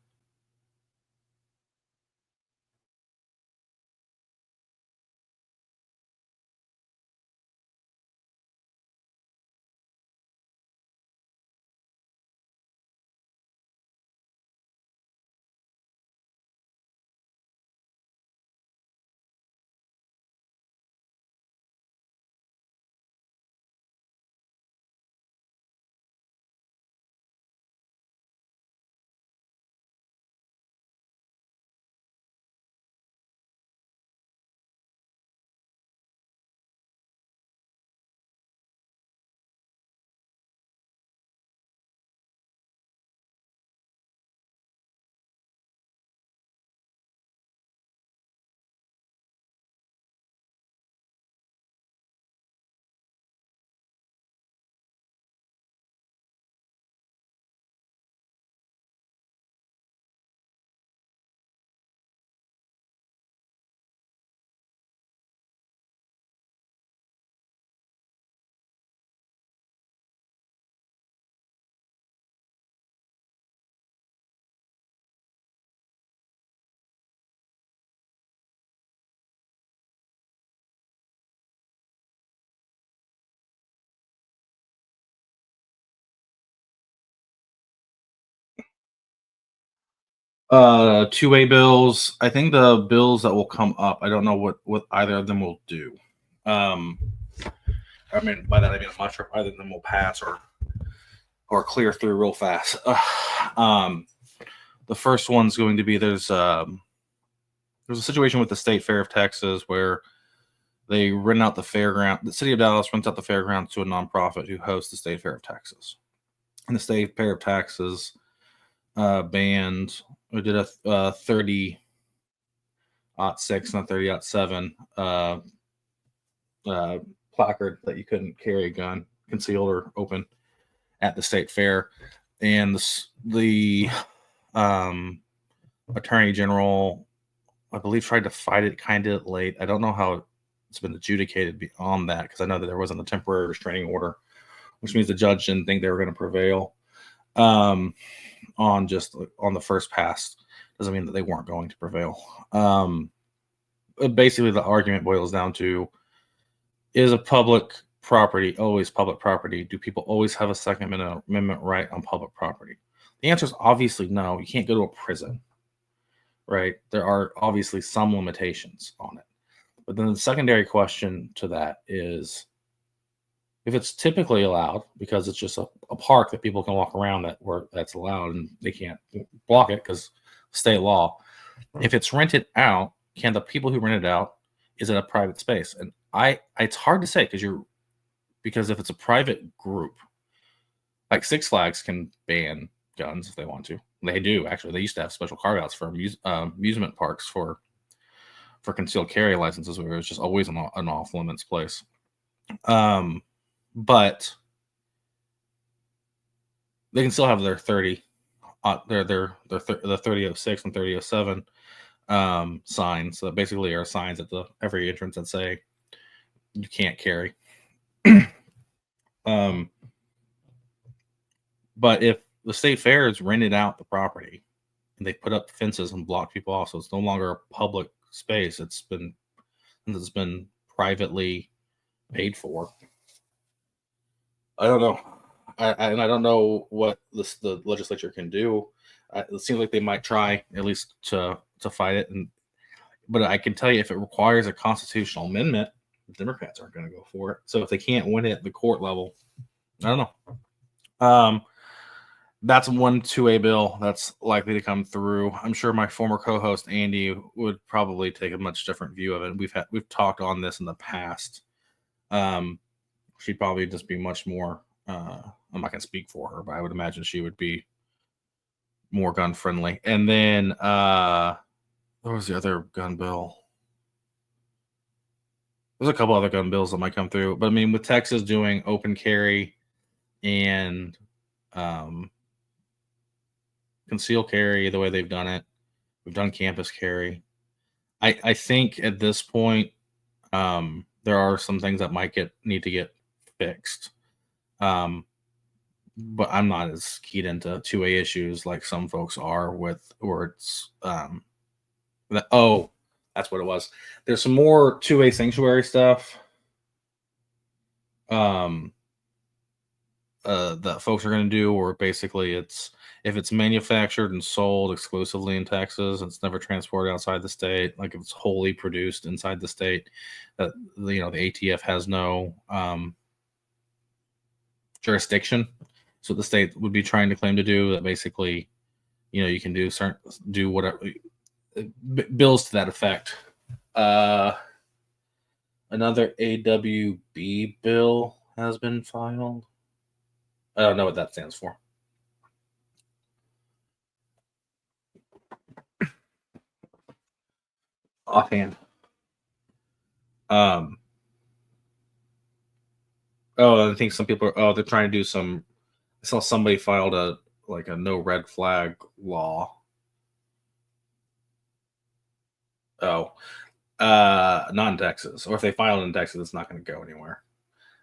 Two-way bills. I think the bills that will come up, I don't know what either of them will do. I mean, by that I mean I'm not sure if either of them will pass or clear through real fast. The first one's going to be there's a situation with the State Fair of Texas where they rent out the fairground. The city of Dallas rents out the fairgrounds to a nonprofit who hosts the State Fair of Texas. And the State Fair of Texas banned. We did a 30-06 and a 30-07 placard that you couldn't carry a gun concealed or open at the state fair, and the attorney general, I believe, tried to fight it kind of late. I don't know how it's been adjudicated beyond that because I know that there wasn't a temporary restraining order, which means the judge didn't think they were going to prevail on the first pass. Doesn't mean that they weren't going to prevail. Basically, the argument boils down to: is a public property always public property? Do people always have a Second Amendment right on public property? The answer is obviously no. You can't go to a prison, right? There are obviously some limitations on it. But then the secondary question to that is, if it's typically allowed because it's just a park that people can walk around that's allowed and they can't block it because state law. If it's rented out, can the people who rent it out, is it a private space? And it's hard to say because if it's a private group, like Six Flags can ban guns if they want to. They do actually. They used to have special carve outs for amusement parks for concealed carry licenses, where it was just always an off limits place. But they can still have their 30, the 30-06 and 30-07 signs. So basically are signs at every entrance that say you can't carry. But if the state fair has rented out the property and they put up fences and block people off, so it's no longer a public space, it's been privately paid for. I don't know. I don't know what the legislature can do. It seems like they might try at least to fight it, but I can tell you if it requires a constitutional amendment, the Democrats aren't going to go for it. So if they can't win it at the court level, I don't know. That's one 2A bill that's likely to come through. I'm sure my former co-host Andy would probably take a much different view of it. We've talked on this in the past. She'd probably just be much more. I'm not going to speak for her, but I would imagine she would be more gun friendly. And then what was the other gun bill? There's a couple other gun bills that might come through, but I mean, with Texas doing open carry and conceal carry the way they've done it, we've done campus carry. I think at this point, there are some things that need to get fixed. But I'm not as keyed into 2A issues like some folks are with, where it's that's what it was. There's some more 2A sanctuary stuff that folks are going to do, or basically it's if it's manufactured and sold exclusively in Texas, it's never transported outside the state. Like if it's wholly produced inside the state, that the ATF has no jurisdiction. So the state would be trying to claim to do that. Basically, you can do whatever bills to that effect. Another AWB bill has been filed. I don't know what that stands for. Offhand. I think some people are, they're trying to do some. I saw somebody filed a no red flag law. Not in Texas. Or if they file it in Texas, it's not going to go anywhere.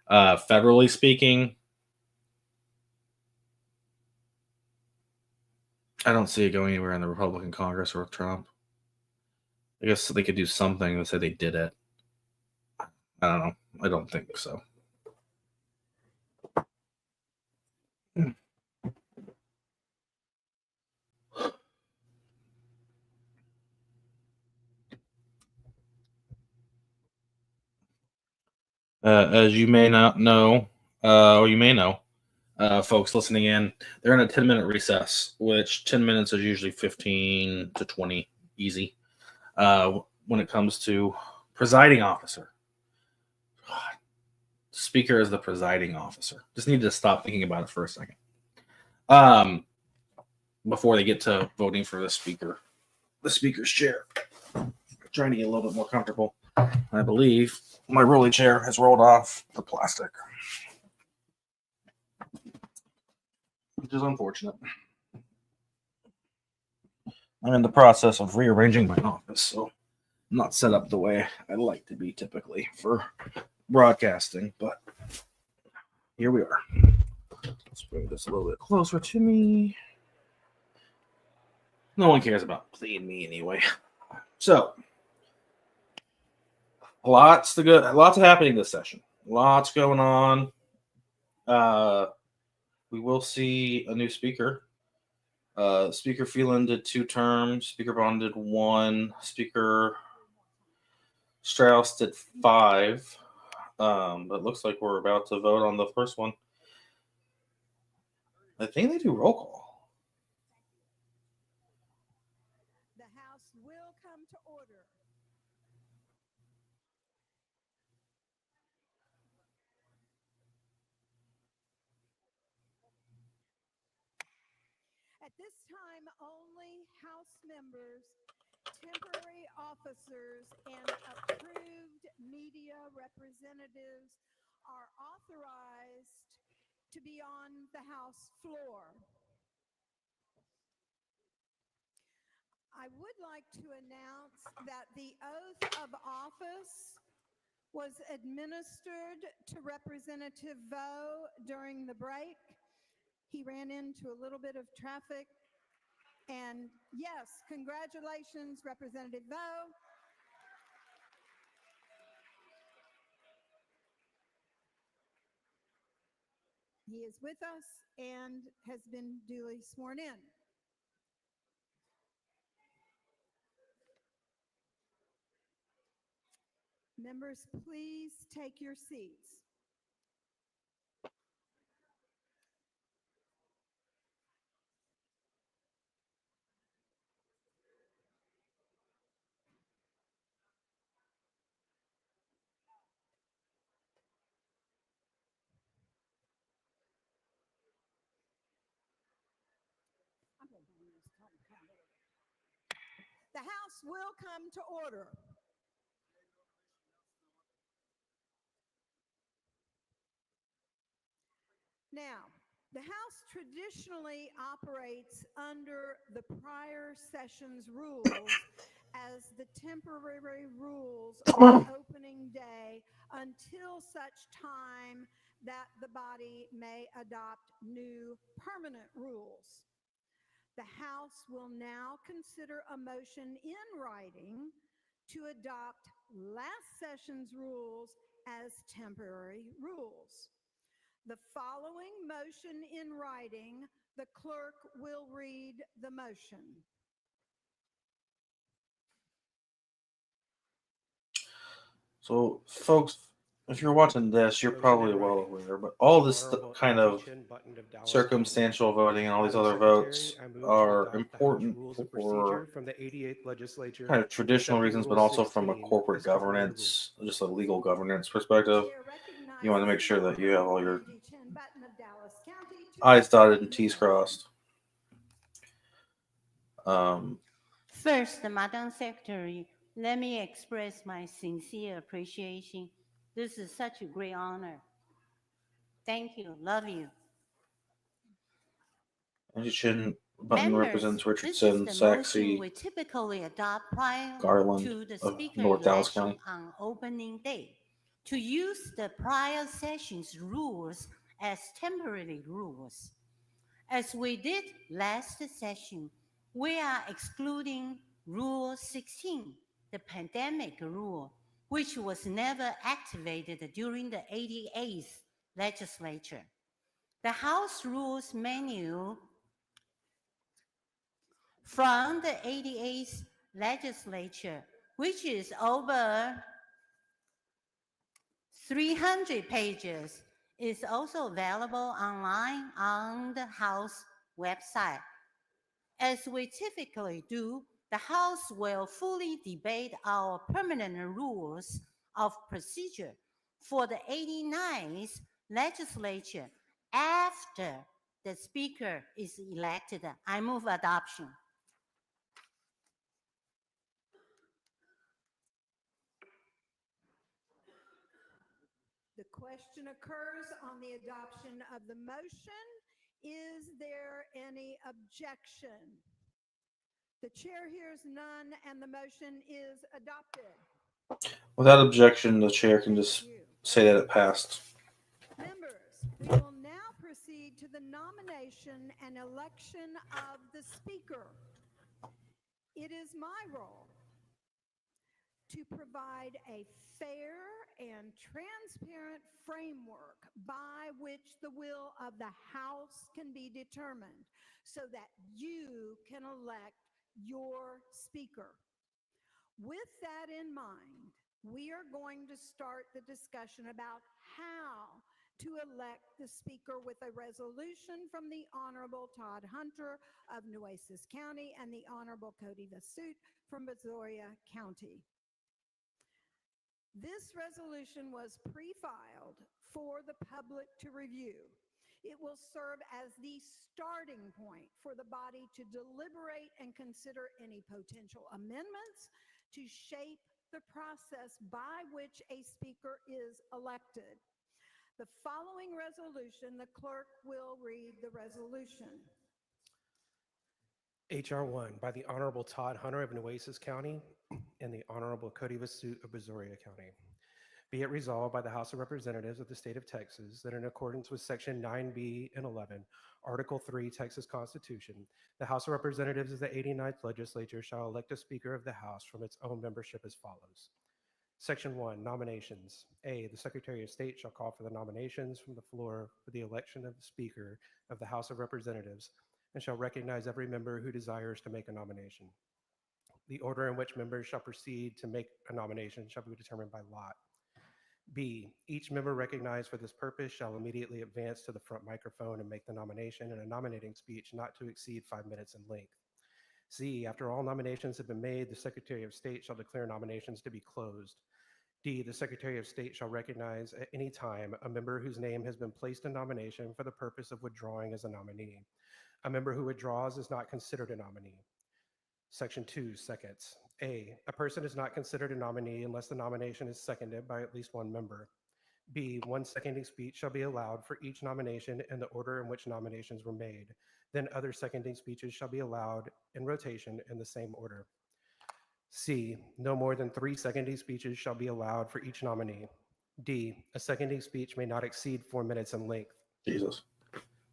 Federally speaking, I don't see it going anywhere in the Republican Congress or with Trump. I guess they could do something to say they did it. I don't know. I don't think so. As you may not know, or you may know, folks listening in, they're in a 10-minute recess, which 10 minutes is usually 15 to 20 easy. When it comes to presiding officer. God. Speaker is the presiding officer. Just need to stop thinking about it for a second. Before they get to voting for the speaker's chair. I'm trying to get a little bit more comfortable. I believe my rolling chair has rolled off the plastic, which is unfortunate. I'm in the process of rearranging my office, so I'm not set up the way I like to be typically for broadcasting, but here we are. Let's bring this a little bit closer to me. No one cares about seeing me anyway. So, lots happening this session. Lots going on. We will see a new speaker. Speaker Phelan did 2 terms. Speaker Bond did 1. Speaker Strauss did 5. But it looks like we're about to vote on the first one. I think they do roll call. The House will come to order. At this time, only House members, temporary officers, and approved media representatives are authorized to be on the House floor. I would like to announce that the oath of office was administered to Representative Vo during the break. He ran into a little bit of traffic. And yes, congratulations, Representative Vo. He is with us and has been duly sworn in. Members, please take your seats. The House will come to order. Now, the House traditionally operates under the prior session's rules as the temporary rules on opening day until such time that the body may adopt new permanent rules. The House will now consider a motion in writing to adopt last session's rules as temporary rules. The following motion in writing, the clerk will read the motion. So, folks, if you're watching this, you're Motion probably in well writing. aware, but all The this Honorable kind L.T. of Chin Button of Dallas circumstantial voting and all these Madam other Secretary, votes I move to are adopt the House important Rules of for Procedure from the 88th Legislature, kind of traditional accepting reasons, but Rule also from a 16 corporate as temporary governance, just a legal governance perspective. Chair recognizes You want to make the sure that you have all your Honorable Angie Chin Button of Dallas County to I's dotted explain and the T's motion. crossed. First, Madam Secretary, let me express my sincere appreciation. This is such a great honor. Thank you. Love you. Angie Chin Button Members, represents this is Richardson, the motion Saxe, we typically adopt prior Garland to the of speaker North Dallas election County. on opening day. To use the prior session's rules as temporary rules. As we did last session, we are excluding Rule 16, the pandemic rule, which was never activated during the 88th legislature. The House Rules Manual from the 88th legislature, which is over 300 pages, is also available online on the House website. As we typically do, the House will fully debate our permanent rules of procedure for the 89th legislature after the Speaker is elected. I move adoption. The question occurs on the adoption of the motion. Is there any objection? The chair hears none and the motion is adopted. Without objection, the chair can Thank just you. say that it passed. Members, we will now proceed to the nomination and election of the speaker. It is my role to provide a fair and transparent framework by which the will of the House can be determined so that you can elect your speaker. With that in mind, we are going to start the discussion about how to elect the speaker with a resolution from the Honorable Todd Hunter of Nueces County and the Honorable Cody Vasut from Brazoria County. This resolution was pre-filed for the public to review. It will serve as the starting point for the body to deliberate and consider any potential amendments to shape the process by which a speaker is elected. The following resolution, the clerk will read the resolution. H.R. 1 by the Honorable Todd Hunter of Nueces County and the Honorable Cody Vasut of Brazoria County. Be it resolved by the House of Representatives of the State of Texas that in accordance with Section 9B and 11, Article 3 Texas Constitution, the House of Representatives of the 89th Legislature shall elect a Speaker of the House from its own membership as follows. Section 1, Nominations. A, the Secretary of State shall call for the nominations from the floor for the election of the Speaker of the House of Representatives and shall recognize every member who desires to make a nomination. The order in which members shall proceed to make a nomination shall be determined by lot. B, each member recognized for this purpose shall immediately advance to the front microphone and make the nomination in a nominating speech not to exceed 5 minutes in length. C, after all nominations have been made, the Secretary of State shall declare nominations to be closed. D, the Secretary of State shall recognize at any time a member whose name has been placed in nomination for the purpose of withdrawing as a nominee. A member who withdraws is not considered a nominee. Section 2, seconds. A person is not considered a nominee unless the nomination is seconded by at least one member. B, one seconding speech shall be allowed for each nomination in the order in which nominations were made. Then other seconding speeches shall be allowed in rotation in the same order. C, no more than 3 seconding speeches shall be allowed for each nominee. D, a seconding speech may not exceed 4 minutes in length. Jesus.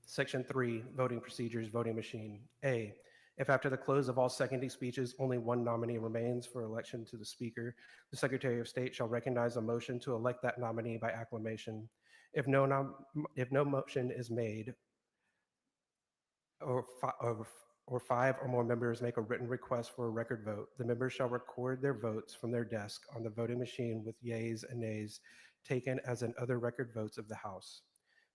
Section 3, voting procedures, voting machine. A, if after the close of all seconding speeches, only one nominee remains for election to the Speaker, the Secretary of State shall recognize a motion to elect that nominee by acclamation. If no motion is made, or 5 or more members make a written request for a record vote, the members shall record their votes from their desk on the voting machine with yeas and nays taken as in other record votes of the House.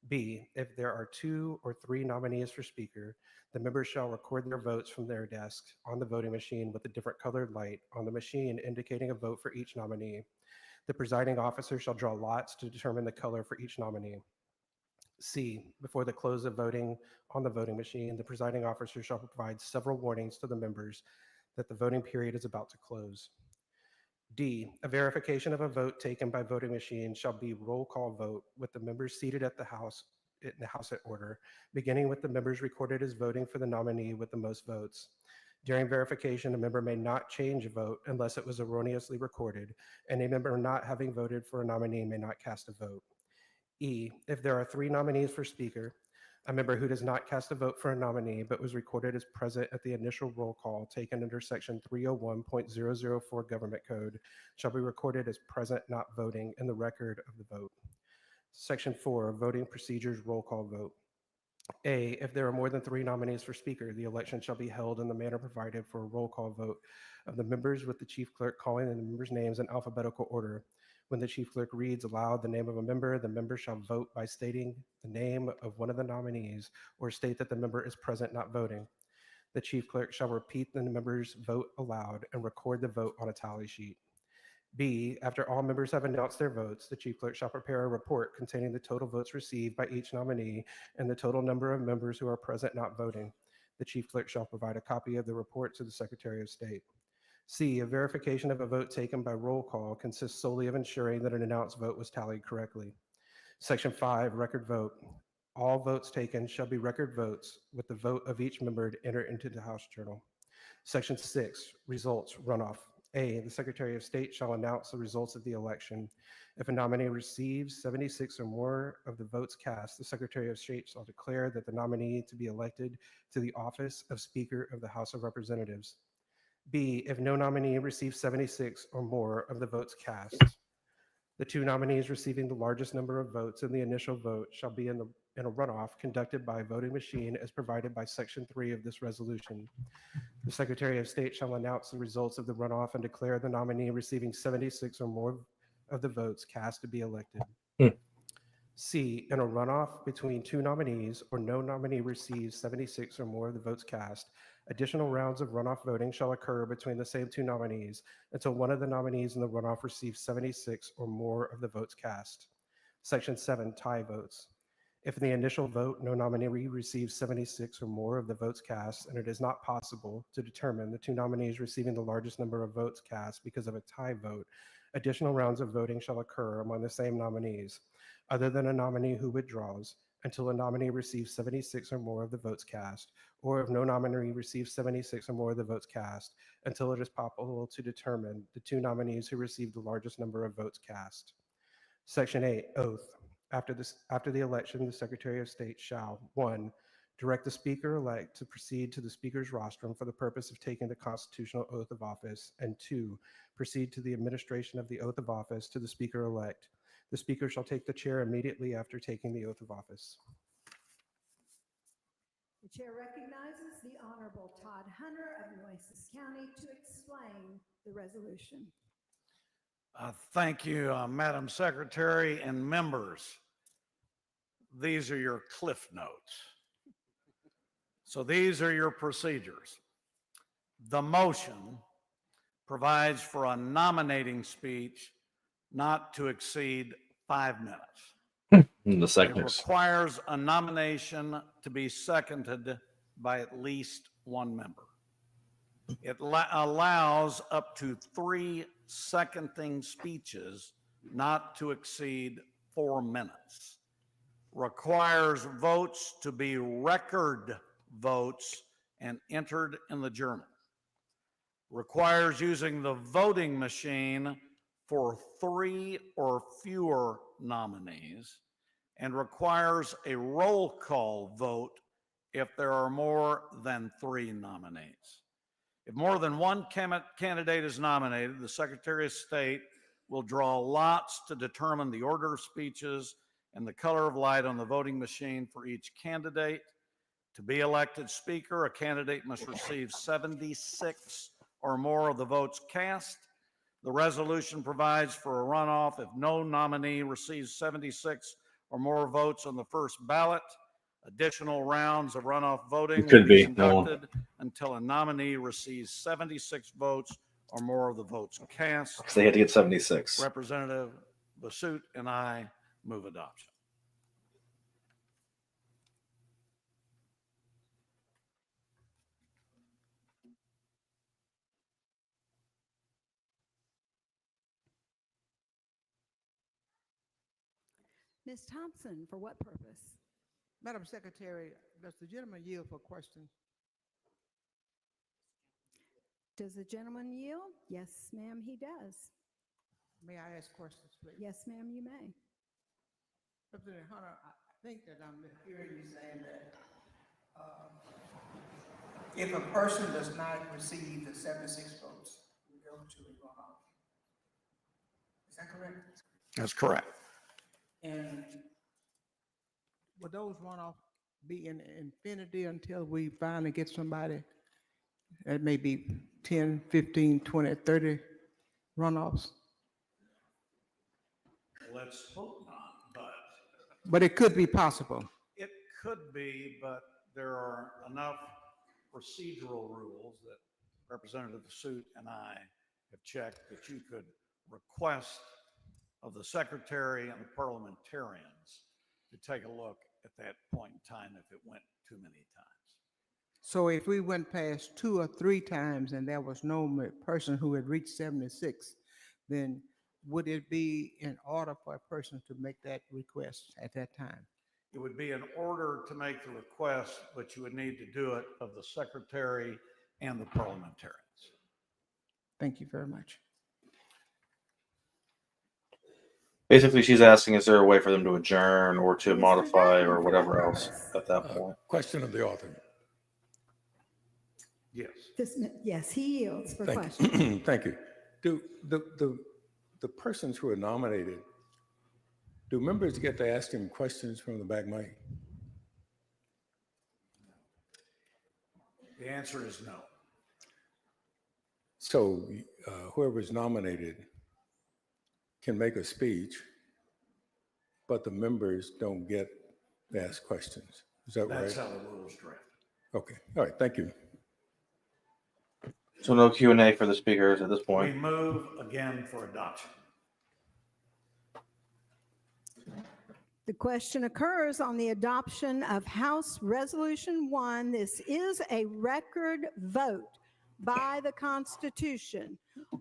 B, if there are 2 or 3 nominees for Speaker, the members shall record their votes from their desk on the voting machine with a different colored light on the machine indicating a vote for each nominee. The presiding officer shall draw lots to determine the color for each nominee. C, before the close of voting on the voting machine, the presiding officer shall provide several warnings to the members that the voting period is about to close. D, a verification of a vote taken by voting machine shall be roll call vote with the members seated at the House in the House at order, beginning with the members recorded as voting for the nominee with the most votes. During verification, a member may not change a vote unless it was erroneously recorded, and a member not having voted for a nominee may not cast a vote. E, if there are 3 nominees for Speaker, a member who does not cast a vote for a nominee but was recorded as present at the initial roll call taken under Section 301.004 Government Code shall be recorded as present not voting in the record of the vote. Section 4, voting procedures, roll call vote. A, if there are more than 3 nominees for Speaker, the election shall be held in the manner provided for a roll call vote of the members, with the Chief Clerk calling the members' names in alphabetical order. When the Chief Clerk reads aloud the name of a member, the member shall vote by stating the name of one of the nominees or state that the member is present not voting. The Chief Clerk shall repeat the member's vote aloud and record the vote on a tally sheet. B, after all members have announced their votes, the Chief Clerk shall prepare a report containing the total votes received by each nominee and the total number of members who are present not voting. The Chief Clerk shall provide a copy of the report to the Secretary of State. C, a verification of a vote taken by roll call consists solely of ensuring that an announced vote was tallied correctly. Section 5, record vote. All votes taken shall be record votes with the vote of each member to enter into the House Journal. Section 6, results, runoff. A, the Secretary of State shall announce the results of the election. If a nominee receives 76 or more of the votes cast, the Secretary of State shall declare that the nominee to be elected to the office of Speaker of the House of Representatives. B, if no nominee receives 76 or more of the votes cast, the 2 nominees receiving the largest number of votes in the initial vote shall be in a runoff conducted by a voting machine as provided by Section 3 of this resolution. The Secretary of State shall announce the results of the runoff and declare the nominee receiving 76 or more of the votes cast to be elected. C, in a runoff between 2 nominees or no nominee receives 76 or more of the votes cast, additional rounds of runoff voting shall occur between the same 2 nominees until one of the nominees in the runoff receives 76 or more of the votes cast. Section 7, tie votes. If in the initial vote no nominee receives 76 or more of the votes cast, and it is not possible to determine the 2 nominees receiving the largest number of votes cast because of a tie vote, additional rounds of voting shall occur among the same nominees, other than a nominee who withdraws, until a nominee receives 76 or more of the votes cast, or if no nominee receives 76 or more of the votes cast, until it is possible to determine the 2 nominees who received the largest number of votes cast. Section 8, oath. After the election, the Secretary of State shall, 1, direct the Speaker-elect to proceed to the Speaker's rostrum for the purpose of taking the constitutional oath of office, and 2, proceed to the administration of the oath of office to the Speaker-elect. The Speaker shall take the chair immediately after taking the oath of office. The chair recognizes the Honorable Todd Hunter of Nueces County to explain the resolution. Thank you, Madam Secretary and members. These are your cliff notes. So these are your procedures. The motion provides for a nominating speech not to exceed 5 minutes. The It second. requires a nomination to be seconded by at least 1 member. It allows up to 3 seconding speeches not to exceed 4 minutes. Requires votes to be record votes and entered in the journal. requires using the voting machine for 3 or fewer nominees, and requires a roll call vote if there are more than 3 nominees. If more than one candidate is nominated, the Secretary of State will draw lots to determine the order of speeches and the color of light on the voting machine for each candidate. To be elected Speaker, a candidate must receive 76 or more of the votes cast. The resolution provides for a runoff if no nominee receives 76 or more votes on the first ballot. Additional rounds of runoff voting It could will be be, no one- conducted until a nominee receives 76 votes or more of the votes cast. 'Cause they had to get 76. Representative Basut and I move adoption. Ms. Thompson, for what purpose? Madam Secretary, does the gentleman yield for questions? Does the gentleman yield? Yes, ma'am, he does. May I ask questions, please? Yes, ma'am, you may. Representative Hunter, I think that I'm hearing you saying that if a person does not receive the 76 votes, we go to a runoff. Is that correct? That's correct. And will those runoff be in infinity until we finally get somebody? That may be 10, 15, 20, 30 runoffs, Let's hope not, but but it could be possible. it could be, but there are enough procedural rules that Representative Basut and I have checked that you could request of the secretary and the parliamentarians to take a look at that point in time if it went too many times. So if we went past 2 or 3 times and there was no person who had reached 76, then would it be in order for a person to make that request at that time? It would be in order to make the request, but you would need to do it of the secretary and the parliamentarians. Thank you very much. Basically, she's asking, is there a way for them to adjourn or to Mr. modify Dutton, or for whatever what else purpose? at that point? Question of the author. Yes. Yes, he yields for Thank questions. you. Thank you. Do the persons who are nominated, do members get to ask them questions from the back mic? The answer is no. So whoever's nominated can make a speech, but the members don't get to ask questions. Is that right? That's how the rules draft. Okay. All right. Thank you. So no Q&A for the speakers at this We point. move again for adoption. The question occurs on the adoption of House Resolution 1. This is a record vote by the Constitution.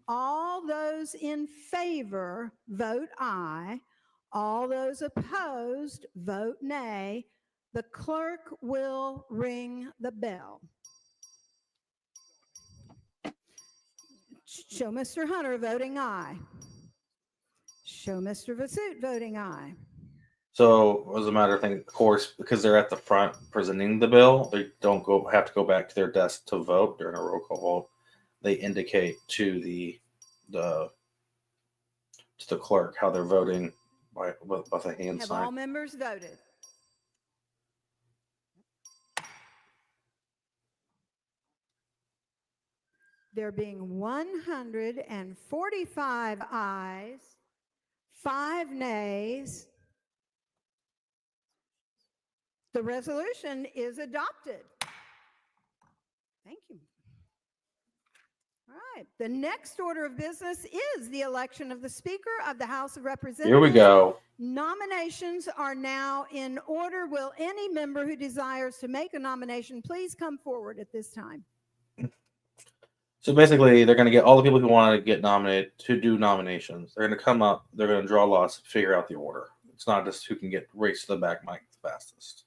All those in favor vote aye. All those opposed vote nay. The clerk will ring the bell. Show Mr. Hunter voting aye. Show Mr. Vasut voting aye. So as a matter of thing, of course, because they're at the front presenting the bill, they don't have to go back to their desk to vote during a roll call vote. They indicate to the clerk how they're voting with a hand Have all sign. members voted? There being 145 ayes, 5 nays. The resolution is adopted. Thank you. All right. The next order of business is the election of the Speaker of the House of Representatives. Here we go. Nominations are now in order. Will any member who desires to make a nomination please come forward at this time? So basically, they're going to get all the people who want to get nominated to do nominations. They're going to come up. They're going to draw lots, figure out the order. It's not just who can get race to the back mic the fastest.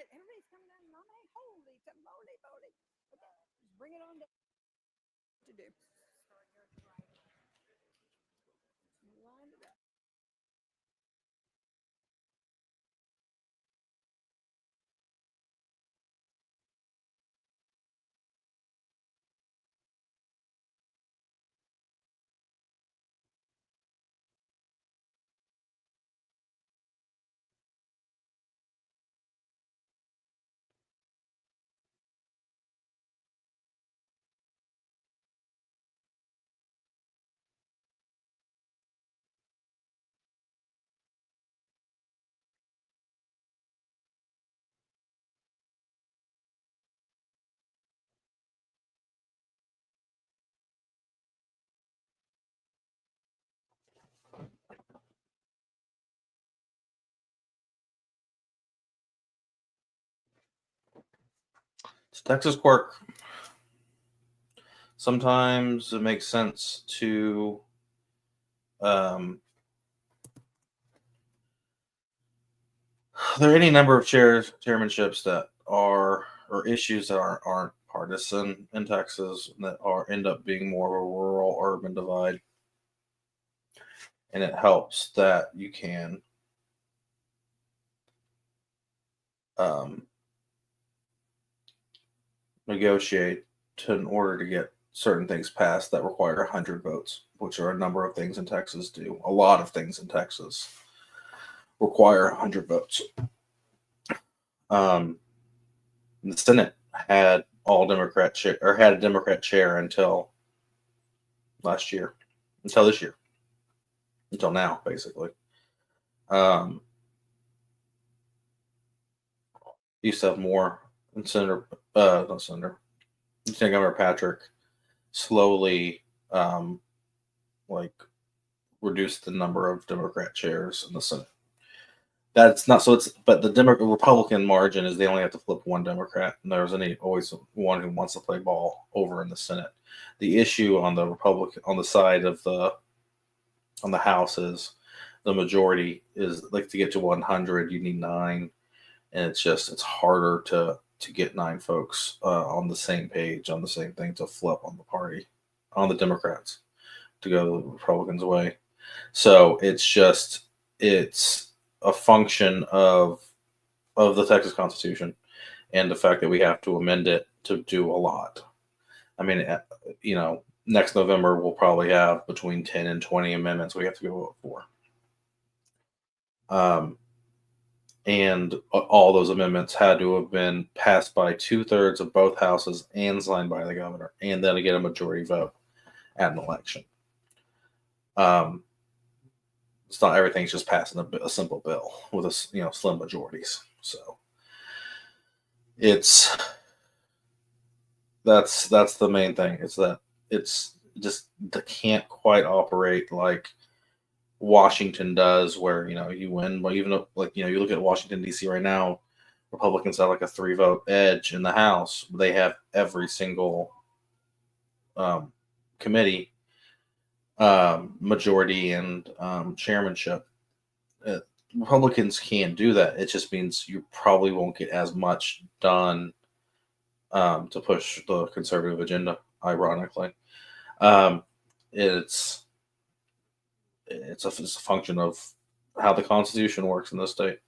minute. Everybody's coming down to nominate. Holy moly, moly. Okay, let's bring it on down. To do. Line it up. It's Texas quirk. Sometimes it makes sense to there are any number of chairmanships that are or issues that aren't partisan in Texas that end up being more of a rural urban divide, and it helps that you can um, negotiate in order to get certain things passed that require 100 votes, which are a number of things in Texas do. A lot of things in Texas require 100 votes. The Senate had all Democrat chair or had a Democrat chair until last year, until this year, until now, basically. Um, used to have more, and not Senator, Lieutenant Governor Patrick slowly, like reduced the number of Democrat chairs in the Senate. That's not so. But the Republican margin is they only have to flip one Democrat, and there's always one who wants to play ball over in the Senate. The issue on the Republican on the side of on the House is the majority is like to get to 100, you need 9, and it's harder to get 9 folks on the same page on the same thing to flip on the party on the Democrats to go the Republicans' way. So it's a function of the Texas Constitution and the fact that we have to amend it to do a lot. I mean, next November we'll probably have between 10 and 20 amendments we have to go vote for. And all those amendments had to have been passed by 2/3 of both houses and signed by the governor, and then get a majority vote at an election. It's not everything's just passing a simple bill with slim majorities. So that's the main thing. It's that it's just they can't quite operate like Washington does, where you win. But even though, you look at Washington D.C. right now, Republicans have like a 3-vote edge in the House. They have every single committee majority and chairmanship. Republicans can't do that. It just means you probably won't get as much done to push the conservative agenda. Ironically, it's a function of how the Constitution works in this state.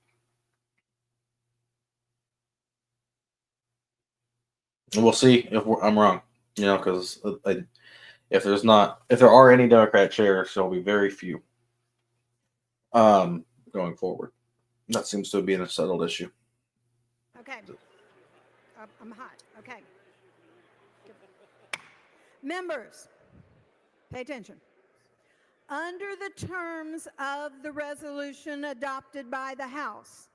And we'll see if I'm wrong. Because if there are any Democrat chairs, there'll be very few going forward. That seems to be a settled issue. Okay. I'm hot. Okay. Members, pay attention. Under the terms of the resolution adopted by the House,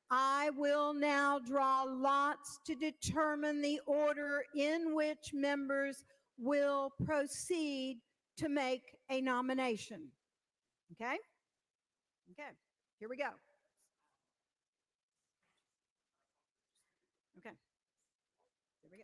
I will now draw lots to determine the order in which members will proceed to make a nomination. Okay? Okay, here we go. Okay. Here we go.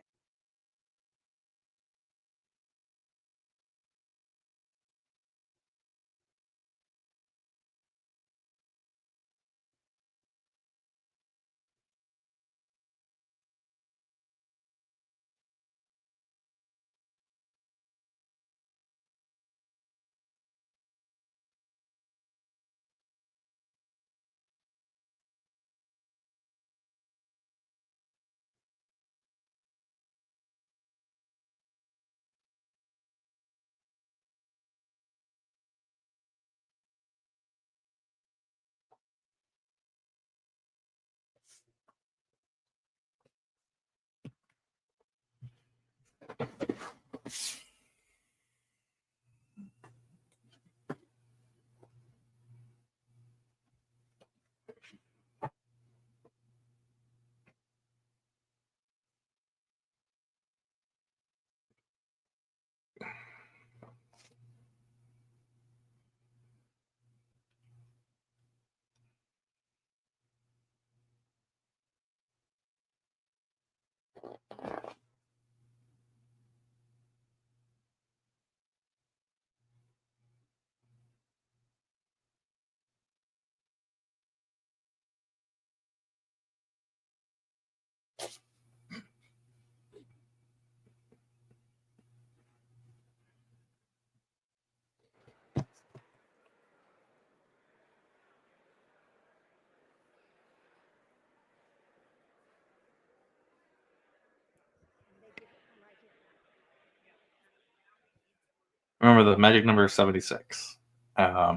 Remember, the magic number is 76. I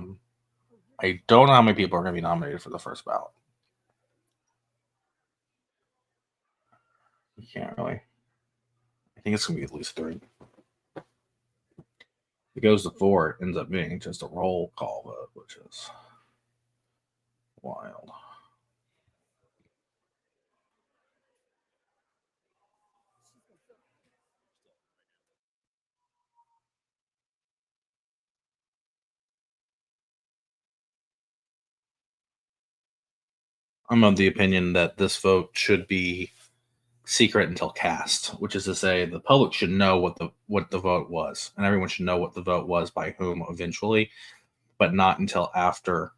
don't know how many people are going to be nominated for the first ballot. You can't really. I think it's going to be at least 3. If it goes to 4, it ends up being just a roll call vote, which is wild. I'm of the opinion that this vote should be secret until cast, which is to say the public should know what the vote was, and everyone should know what the vote was by whom eventually, but not until after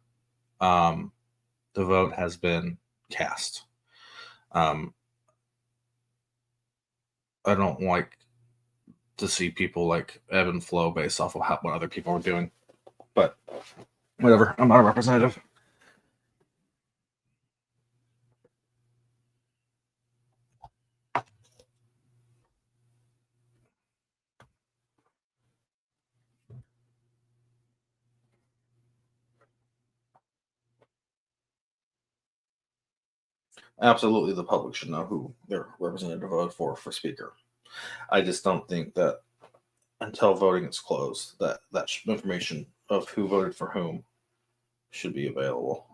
the vote has been cast. I don't like to see people like ebb and flow based off of what other people are doing, but whatever. I'm not a representative. Absolutely, the public should know who their representative voted for speaker. I just don't think that until voting is closed, that information of who voted for whom should be available.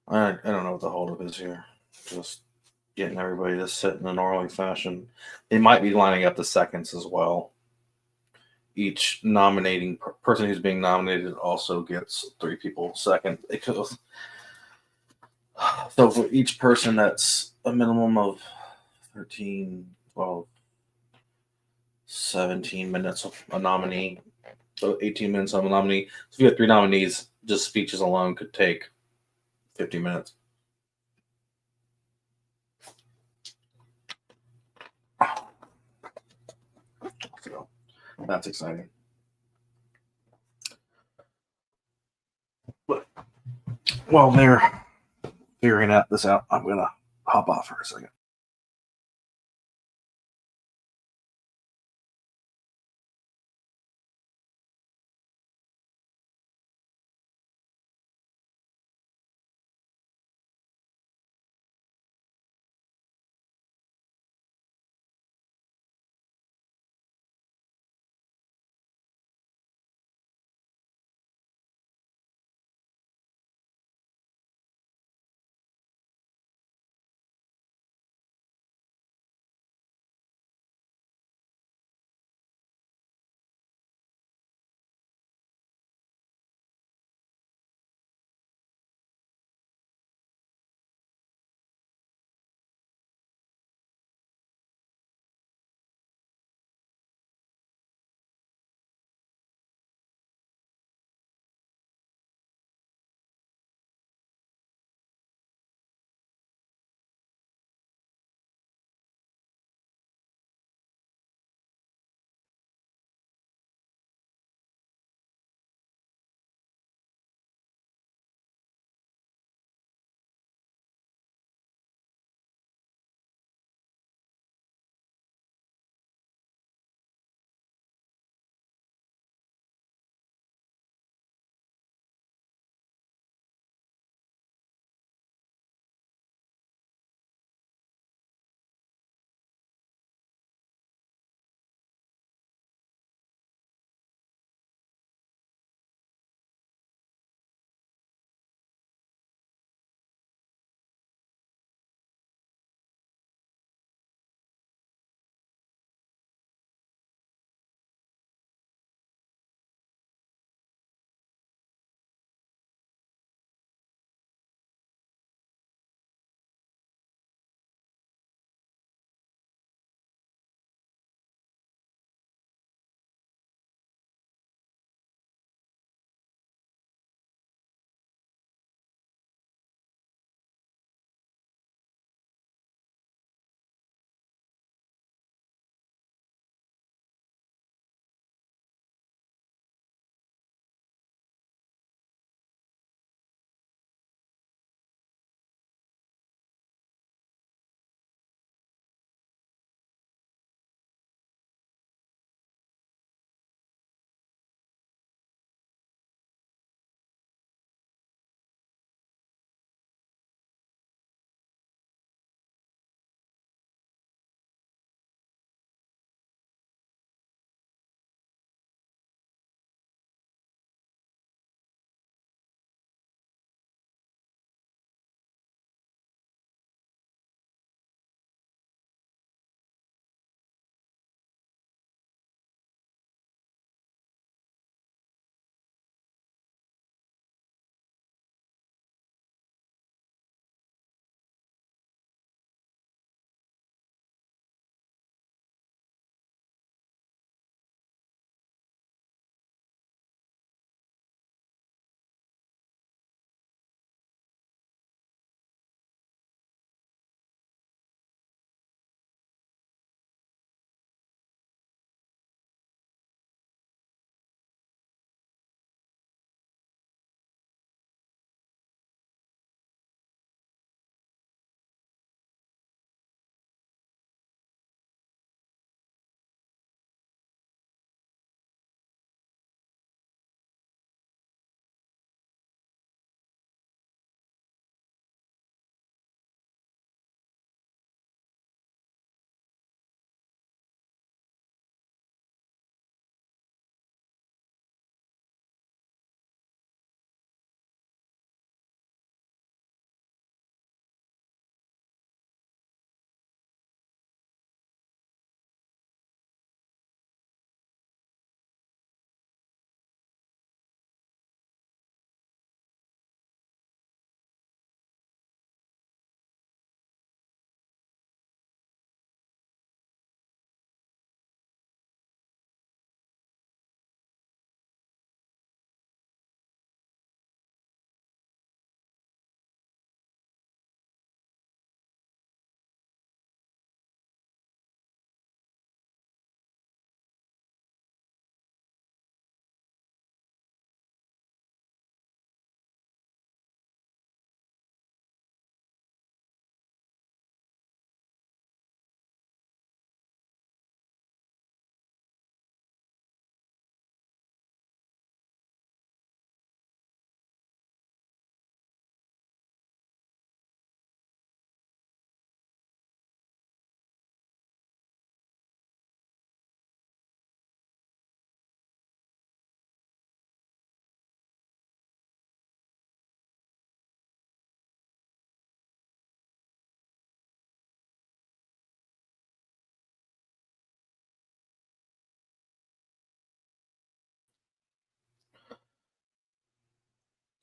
I don't know what the holdup is here. Just getting everybody to sit in an orderly fashion. They might be lining up the seconds as well. Each nominating person who's being nominated also gets 3 people second. It goes. So for each person, that's a minimum of 13, 12, 17 minutes of a nominee. So 18 minutes of a nominee. So if you have 3 nominees, just speeches alone could take 50 minutes. So that's exciting. But while they're figuring this out, I'm going to hop off for a second.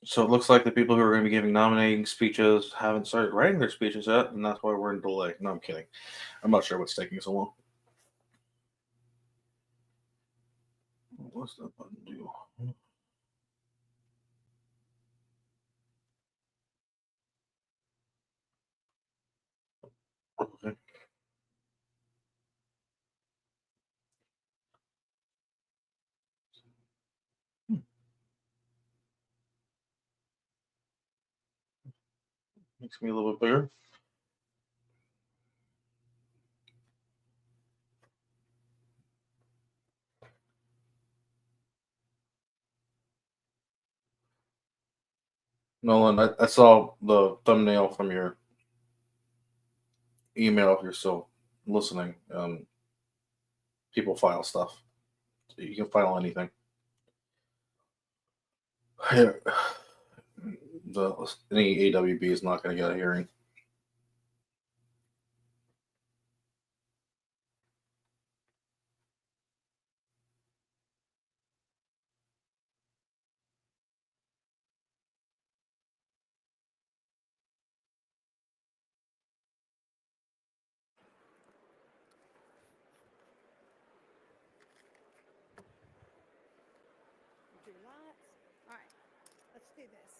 So it looks like the people who are going to be giving nominating speeches haven't started writing their speeches yet, and that's why we're in delay. No, I'm kidding. I'm not sure what's taking so long. What's that button do? Okay. Makes me a little bit bigger. Nolan, I saw the thumbnail from your email if you're still listening. People file stuff. You can file anything. Any AWB is not going to get a hearing. Do lots. All right, let's do this.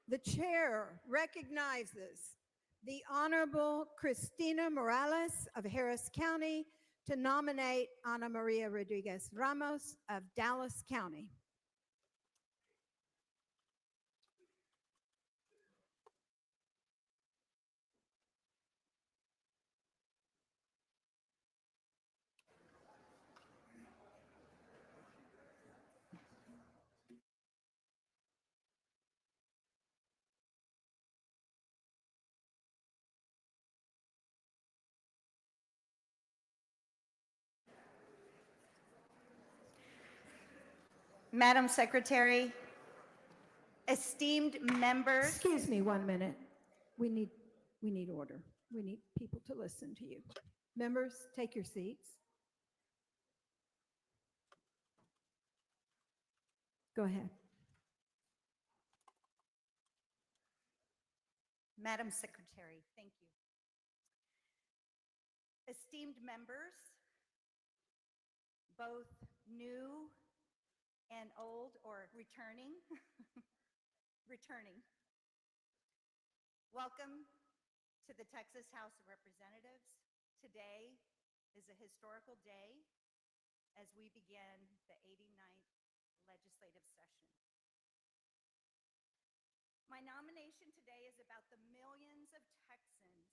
The chair recognizes the Honorable Christina Morales of Harris County to nominate Ana Maria Rodriguez Ramos of Dallas County. Madam Secretary, esteemed members. Excuse me 1 minute. We need order. We need people to listen to you. Members, take your seats. Go ahead. Madam Secretary, thank you. Esteemed members, both new and old or returning, welcome to the Texas House of Representatives. Today is a historical day as we begin the 89th legislative session. My nomination today is about the millions of Texans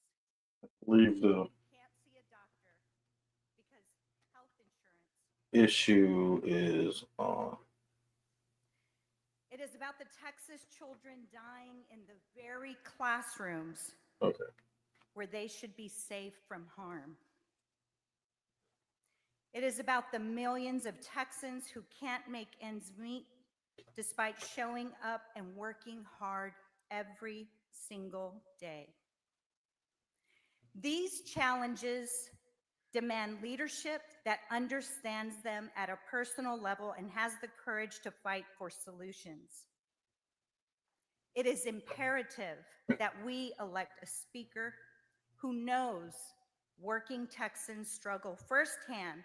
Leave the who can't see a doctor because health insurance. issue is on. It is about the Texas children dying in the very classrooms Okay. where they should be safe from harm. It is about the millions of Texans who can't make ends meet despite showing up and working hard every single day. These challenges demand leadership that understands them at a personal level and has the courage to fight for solutions. It is imperative that we elect a speaker who knows working Texans struggle firsthand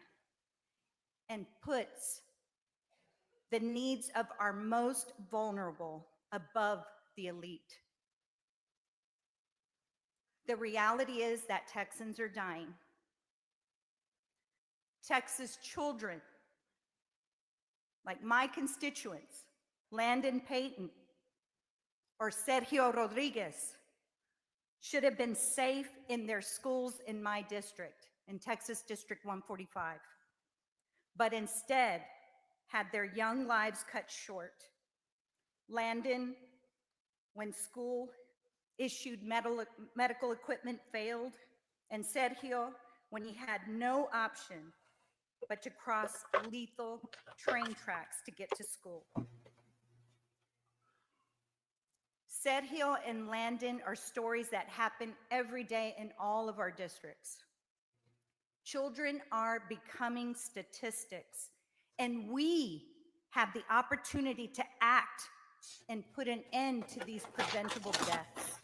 and puts the needs of our most vulnerable above the elite. The reality is that Texans are dying. Texas children, like my constituents, Landon Payton or Sergio Rodriguez, should have been safe in their schools in my district, in Texas District 145, but instead had their young lives cut short. Landon, when school issued medical equipment, failed, and Sergio, when he had no option but to cross lethal train tracks to get to school. Sergio and Landon are stories that happen every day in all of our districts. Children are becoming statistics, and we have the opportunity to act and put an end to these preventable deaths.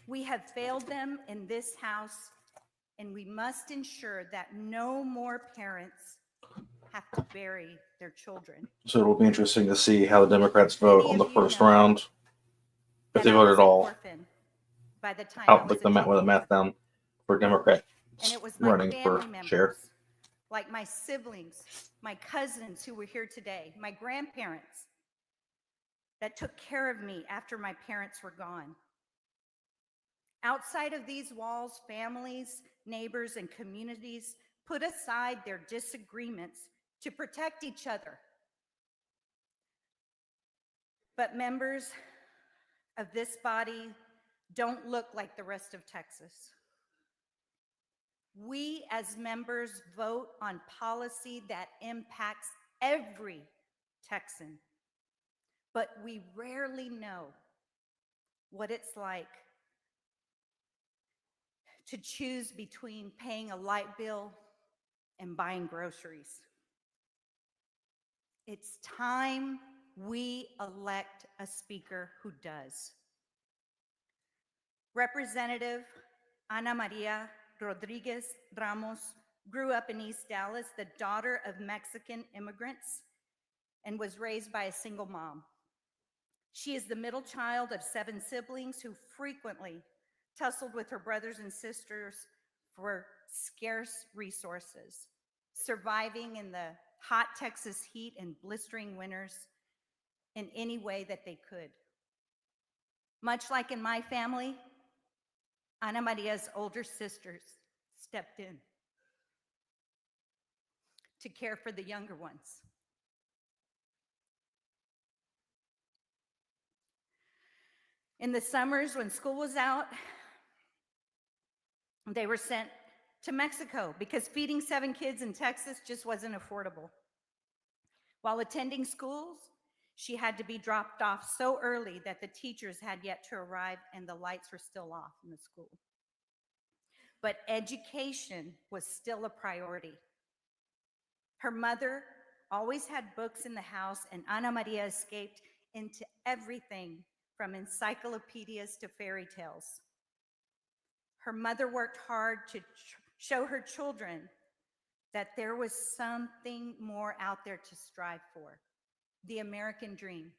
We have failed them in this House, and we must ensure that no more parents have to bury their children. So it'll be interesting to see how the Democrats vote Many on the of you first know round. If that they I vote was at an all, orphan by the time I out was like a the math with the teenager. math down for Democrats And it was my running for family members, chair. like my siblings, my cousins who were here today, my grandparents, that took care of me after my parents were gone. Outside of these walls, families, neighbors, and communities put aside their disagreements to protect each other. But members of this body don't look like the rest of Texas. We as members vote on policy that impacts every Texan, but we rarely know what it's like to choose between paying a light bill and buying groceries. It's time we elect a speaker who does. Representative Ana Maria Rodriguez Ramos grew up in East Dallas, the daughter of Mexican immigrants, and was raised by a single mom. She is the middle child of 7 siblings who frequently tussled with her brothers and sisters for scarce resources, surviving in the hot Texas heat and blistering winters in any way that they could. Much like in my family, Ana Maria's older sisters stepped in to care for the younger ones. In the summers when school was out, they were sent to Mexico because feeding 7 kids in Texas just wasn't affordable. While attending schools, she had to be dropped off so early that the teachers had yet to arrive and the lights were still off in the school. But education was still a priority. Her mother always had books in the house, and Ana Maria escaped into everything from encyclopedias to fairy tales. Her mother worked hard to show her children that there was something more out there to strive for, the American dream.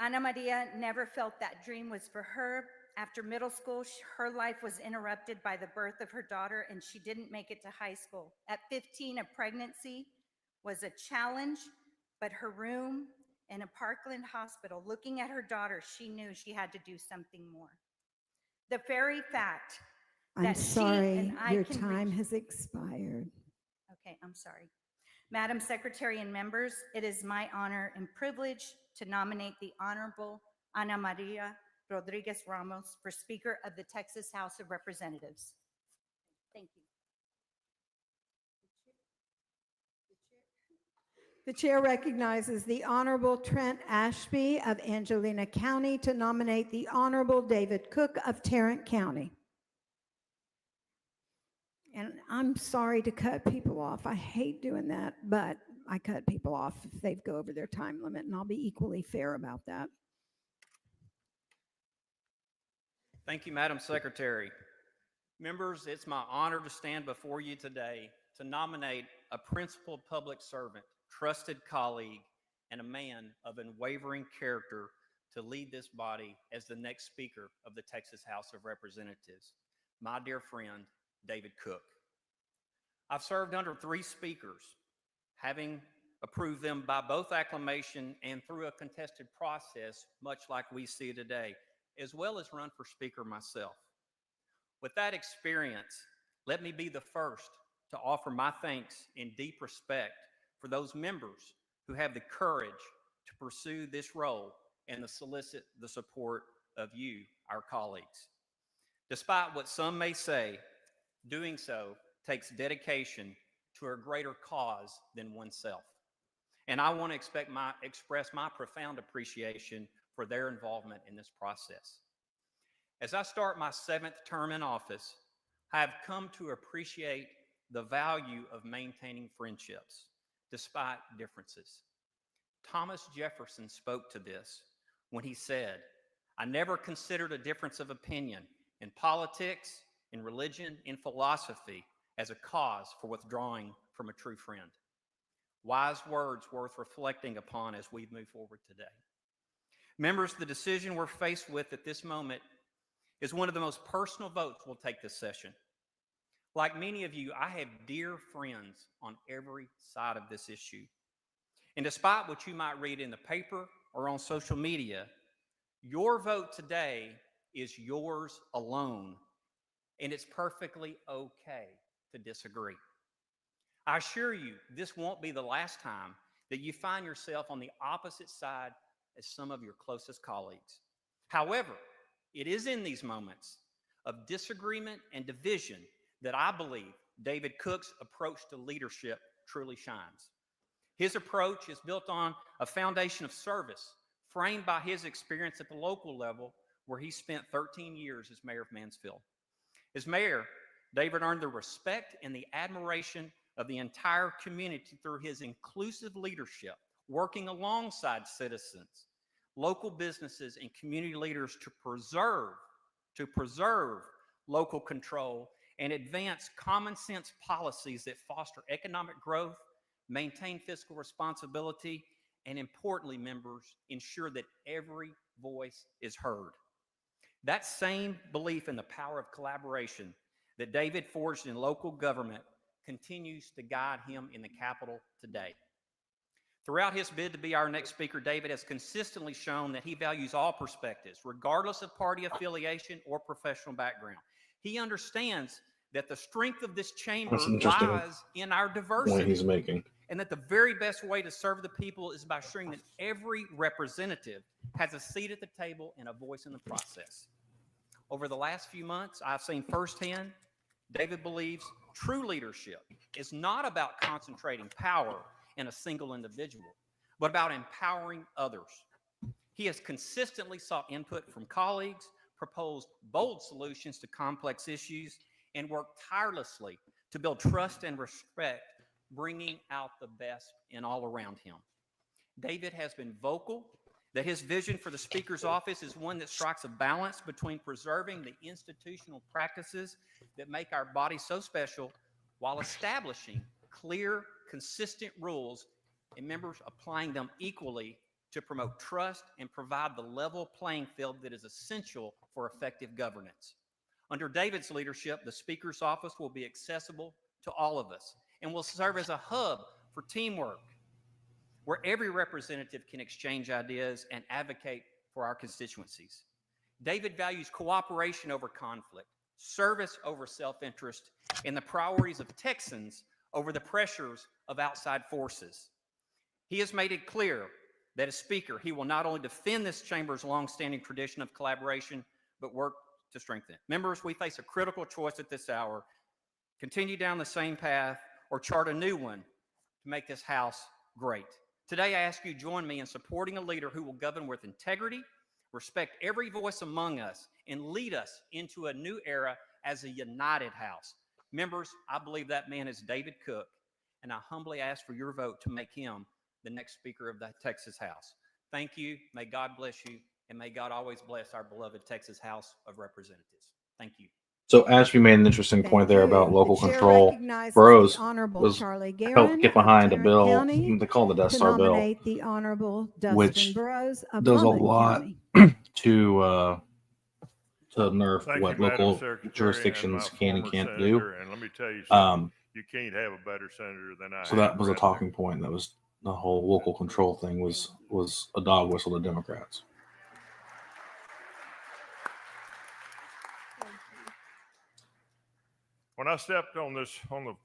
Ana Maria never felt that dream was for her. After middle school, her life was interrupted by the birth of her daughter, and she didn't make it to high school. At 15, a pregnancy was a challenge, but her room in a Parkland hospital, looking at her daughter, she knew she had to do something more. The very fact I'm that she sorry, and I your can time reach- has expired. Okay, I'm sorry. Madam Secretary and members, it is my honor and privilege to nominate the Honorable Ana Maria Rodriguez Ramos for Speaker of the Texas House of Representatives. Thank you. The chair recognizes the Honorable Trent Ashby of Angelina County to nominate the Honorable David Cook of Tarrant County. And I'm sorry to cut people off. I hate doing that, but I cut people off if they go over their time limit, and I'll be equally fair about that. Thank you, Madam Secretary. Members, it's my honor to stand before you today to nominate a principled public servant, trusted colleague, and a man of unwavering character to lead this body as the next Speaker of the Texas House of Representatives, my dear friend, David Cook. I've served under 3 speakers, having approved them by both acclamation and through a contested process, much like we see today, as well as run for Speaker myself. With that experience, let me be the first to offer my thanks and deep respect for those members who have the courage to pursue this role and to solicit the support of you, our colleagues. Despite what some may say, doing so takes dedication to a greater cause than oneself. And I want to express my profound appreciation for their involvement in this process. As I start my 7th term in office, I have come to appreciate the value of maintaining friendships despite differences. Thomas Jefferson spoke to this when he said, "I never considered a difference of opinion in politics, in religion, in philosophy as a cause for withdrawing from a true friend." Wise words worth reflecting upon as we move forward today. Members, the decision we're faced with at this moment is one of the most personal votes we'll take this session. Like many of you, I have dear friends on every side of this issue. And despite what you might read in the paper or on social media, your vote today is yours alone, and it's perfectly okay to disagree. I assure you, this won't be the last time that you find yourself on the opposite side as some of your closest colleagues. However, it is in these moments of disagreement and division that I believe David Cook's approach to leadership truly shines. His approach is built on a foundation of service framed by his experience at the local level, where he spent 13 years as mayor of Mansfield. As mayor, David earned the respect and the admiration of the entire community through his inclusive leadership, working alongside citizens, local businesses, and community leaders to preserve local control and advance common sense policies that foster economic growth, maintain fiscal responsibility, and importantly, members, ensure that every voice is heard. That same belief in the power of collaboration that David forged in local government continues to guide him in the Capitol today. Throughout his bid to be our next speaker, David has consistently shown that he values all perspectives, regardless of party affiliation or professional background. He understands that the strength of this chamber That's an interesting lies in our point diversity, he's making. and that the very best way to serve the people is by ensuring that every representative has a seat at the table and a voice in the process. Over the last few months, I've seen firsthand David believes true leadership is not about concentrating power in a single individual, but about empowering others. He has consistently sought input from colleagues, proposed bold solutions to complex issues, and worked tirelessly to build trust and respect, bringing out the best in all around him. David has been vocal that his vision for the Speaker's office is one that strikes a balance between preserving the institutional practices that make our body so special while establishing clear, consistent rules and members applying them equally to promote trust and provide the level playing field that is essential for effective governance. Under David's leadership, the Speaker's office will be accessible to all of us and will serve as a hub for teamwork, where every representative can exchange ideas and advocate for our constituencies. David values cooperation over conflict, service over self-interest, and the priorities of Texans over the pressures of outside forces. He has made it clear that as Speaker, he will not only defend this chamber's longstanding tradition of collaboration, but work to strengthen it. Members, we face a critical choice at this hour: continue down the same path or chart a new one to make this House great. Today, I ask you to join me in supporting a leader who will govern with integrity, respect every voice among us, and lead us into a new era as a united House. Members, I believe that man is David Cook, and I humbly ask for your vote to make him the next Speaker of the Texas House. Thank you. May God bless you, and may God always bless our beloved Texas House of Representatives. Thank you. So Ashby made an interesting point there about local control. Burroughs was Charlie helped Guerin get of behind a Tarrant bill County they call the Death to Star bill, nominate the Honorable Dustin which Burrows of does a Loveland lot County. to nerf Thank what you, Madam local Secretary, jurisdictions and my can and former can't senator, do. And let me tell you something, Um, you can't have a better senator than I so have, that was a Brett. talking point. That was the whole local control thing was a dog whistle to Democrats. When I stepped on the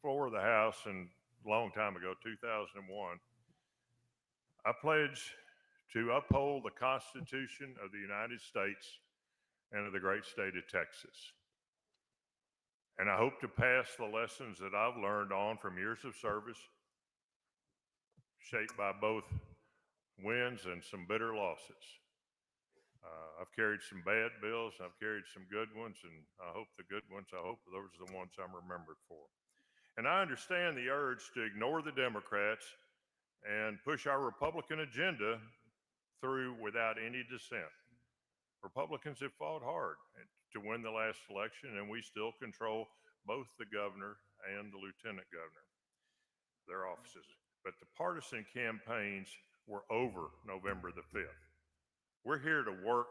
floor of the House and a long time ago, 2001, I pledged to uphold the Constitution of the United States and of the great state of Texas. And I hope to pass the lessons that I've learned on from years of service, shaped by both wins and some bitter losses. I've carried some bad bills, I've carried some good ones, and I hope those are the ones I'm remembered for. And I understand the urge to ignore the Democrats and push our Republican agenda through without any dissent. Republicans have fought hard to win the last election, and we still control both the governor and the lieutenant governor, their offices. But the partisan campaigns were over November the 5th. We're here to work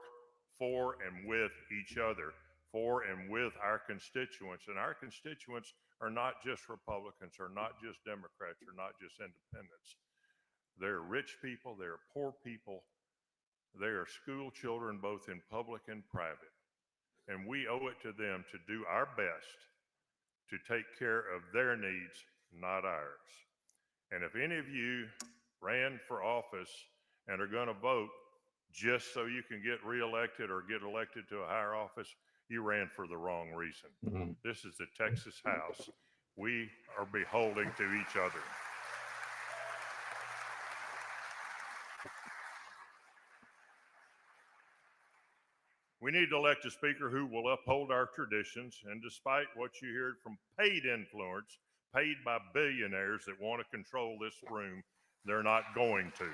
for and with each other, for and with our constituents. And our constituents are not just Republicans, or not just Democrats, or not just independents. They're rich people, they're poor people, they are school children, both in public and private. And we owe it to them to do our best to take care of their needs, not ours. And if any of you ran for office and are going to vote just so you can get reelected or get elected to a higher office, you ran for the wrong reason. Mhm. This is the Texas House. We are beholden to each other. We need to elect a speaker who will uphold our traditions, and despite what you hear from paid influence, paid by billionaires that want to control this room, they're not going to.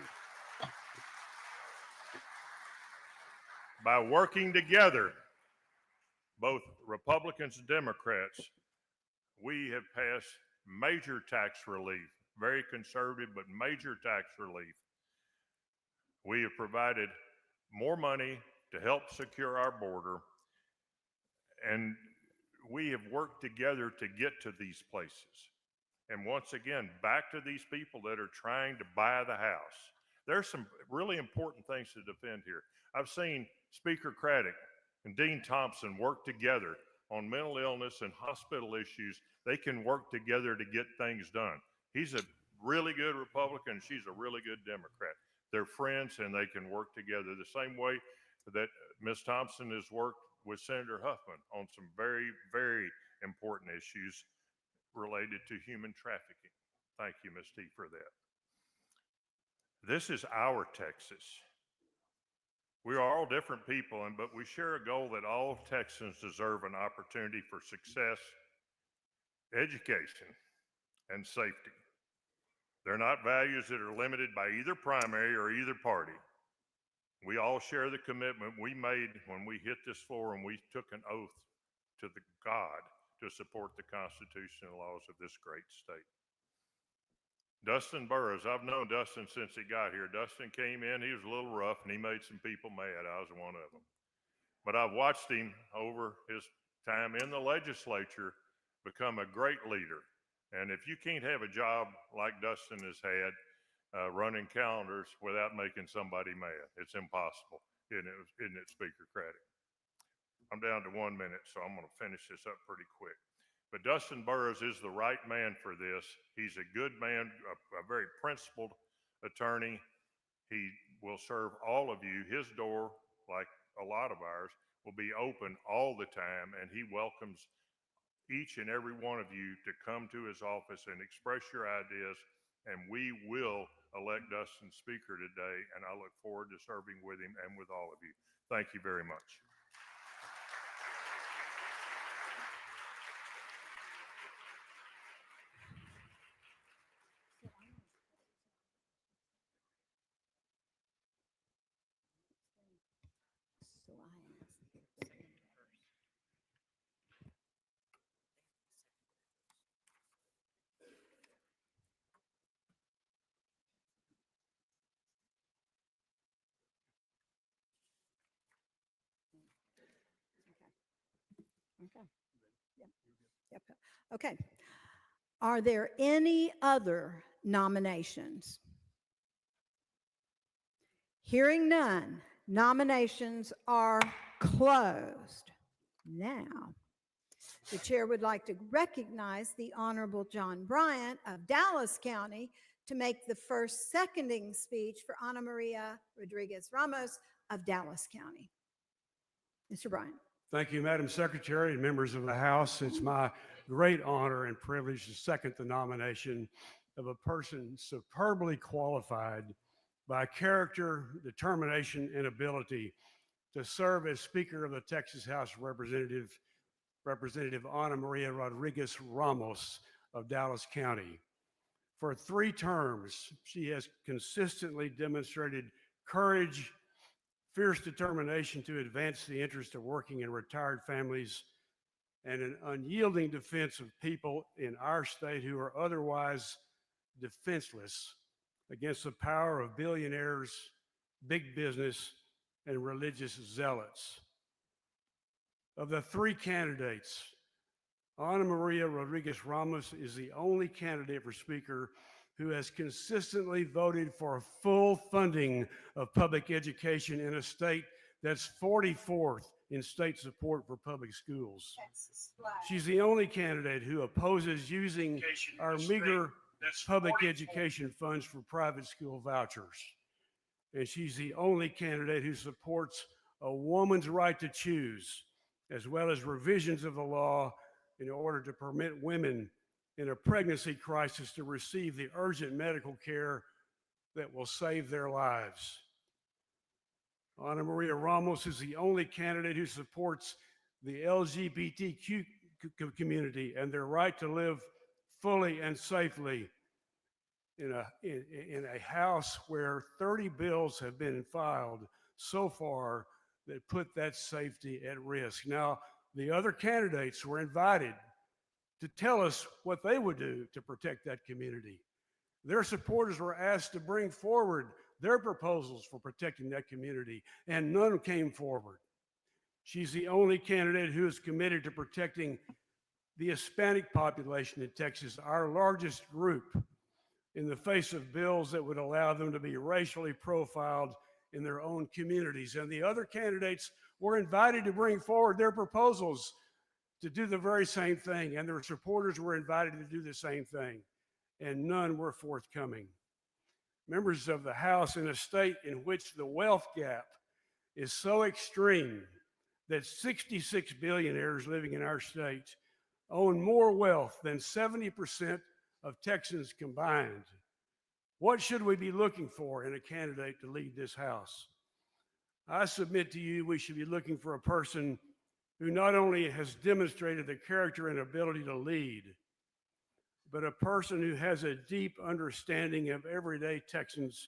By working together, both Republicans and Democrats, we have passed major tax relief, very conservative, but major tax relief. We have provided more money to help secure our border, and we have worked together to get to these places. And once again, back to these people that are trying to buy the house. There's some really important things to defend here. I've seen Speaker Craddock and Dean Thompson work together on mental illness and hospital issues. They can work together to get things done. He's a really good Republican, she's a really good Democrat. They're friends and they can work together the same way that Ms. Thompson has worked with Senator Huffman on some very, very important issues related to human trafficking. Thank you, Ms. T, for that. This is our Texas. We are all different people, but we share a goal that all Texans deserve an opportunity for success, education, and safety. They're not values that are limited by either primary or either party. We all share the commitment we made when we hit this floor and we took an oath to the God to support the Constitution and laws of this great state. Dustin Burrows, I've known Dustin since he got here. Dustin came in, he was a little rough and he made some people mad. I was one of them. But I've watched him over his time in the legislature become a great leader. And if you can't have a job like Dustin has had, running calendars without making somebody mad, it's impossible, isn't it, Speaker Craddock? I'm down to 1 minute, so I'm going to finish this up pretty quick. But Dustin Burrows is the right man for this. He's a good man, a very principled attorney. He will serve all of you. His door, like a lot of ours, will be open all the time, and he welcomes each and every one of you to come to his office and express your ideas, and we will elect Dustin Speaker today, and I look forward to serving with him and with all of you. Thank you very much. So I asked. Okay. Yep. Yep. Okay. Are there any other nominations? Hearing none, nominations are closed. Now, the chair would like to recognize the Honorable John Bryant of Dallas County to make the first seconding speech for Ana Maria Rodriguez Ramos of Dallas County. Mr. Bryant. Thank you, Madam Secretary and members of the House. It's my great honor and privilege to second the nomination of a person superbly qualified by character, determination, and ability to serve as Speaker of the Texas House of Representatives, Representative Ana Maria Rodriguez Ramos of Dallas County. For 3 terms, she has consistently demonstrated courage, fierce determination to advance the interests of working and retired families, and an unyielding defense of people in our state who are otherwise defenseless against the power of billionaires, big business, and religious zealots. Of the 3 candidates, Ana Maria Rodriguez Ramos is the only candidate for Speaker who has consistently voted for full funding of public education in a state that's 44th in state support for public schools. She's the only candidate who opposes using our meager public education funds for private school vouchers. And she's the only candidate who supports a woman's right to choose, as well as revisions of the law in order to permit women in a pregnancy crisis to receive the urgent medical care that will save their lives. Ana Maria Ramos is the only candidate who supports the LGBTQ community and their right to live fully and safely in a house where 30 bills have been filed so far that put that safety at risk. Now, the other candidates were invited to tell us what they would do to protect that community. Their supporters were asked to bring forward their proposals for protecting that community, and none came forward. She's the only candidate who is committed to protecting the Hispanic population in Texas, our largest group, in the face of bills that would allow them to be racially profiled in their own communities. And the other candidates were invited to bring forward their proposals to do the very same thing, and their supporters were invited to do the same thing, and none were forthcoming. Members of the House, in a state in which the wealth gap is so extreme that 66 billionaires living in our state own more wealth than 70% of Texans combined, what should we be looking for in a candidate to lead this House? I submit to you we should be looking for a person who not only has demonstrated the character and ability to lead, but a person who has a deep understanding of everyday Texans'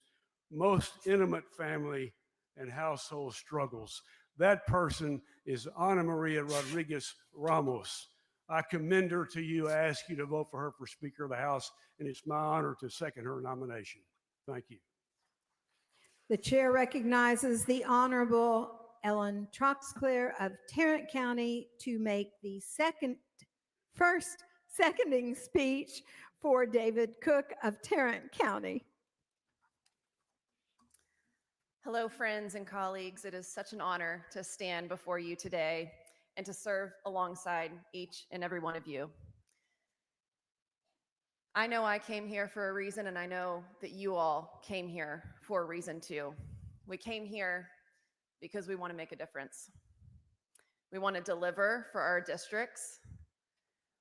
most intimate family and household struggles. That person is Ana Maria Rodriguez Ramos. I commend her to you. I ask you to vote for her for Speaker of the House, and it's my honor to second her nomination. Thank you. The chair recognizes the Honorable Ellen Troxclair of Tarrant County to make the first seconding speech for David Cook of Tarrant County. Hello, friends and colleagues. It is such an honor to stand before you today and to serve alongside each and every one of you. I know I came here for a reason, and I know that you all came here for a reason too. We came here because we want to make a difference. We want to deliver for our districts.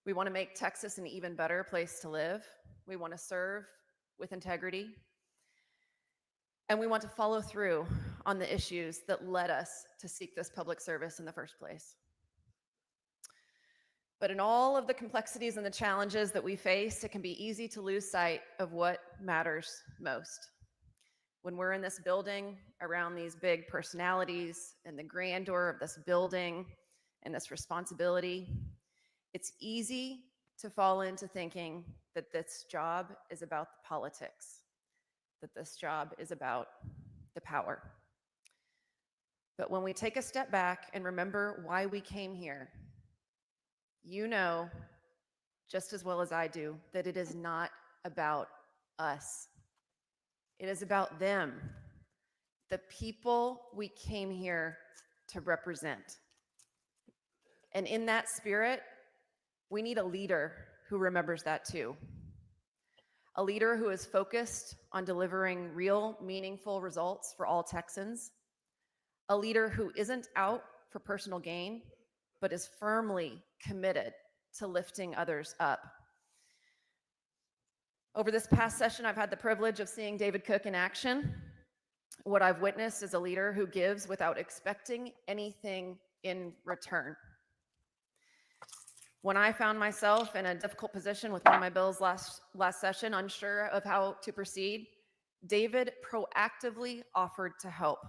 We want to make Texas an even better place to live. We want to serve with integrity. And we want to follow through on the issues that led us to seek this public service in the first place. But in all of the complexities and the challenges that we face, it can be easy to lose sight of what matters most. When we're in this building around these big personalities and the grandeur of this building and this responsibility, it's easy to fall into thinking that this job is about the politics, that this job is about the power. But when we take a step back and remember why we came here, you know just as well as I do that it is not about us. It is about them, the people we came here to represent. And in that spirit, we need a leader who remembers that too. A leader who is focused on delivering real, meaningful results for all Texans. A leader who isn't out for personal gain, but is firmly committed to lifting others up. Over this past session, I've had the privilege of seeing David Cook in action. What I've witnessed is a leader who gives without expecting anything in return. When I found myself in a difficult position with one of my bills last session, unsure of how to proceed, David proactively offered to help.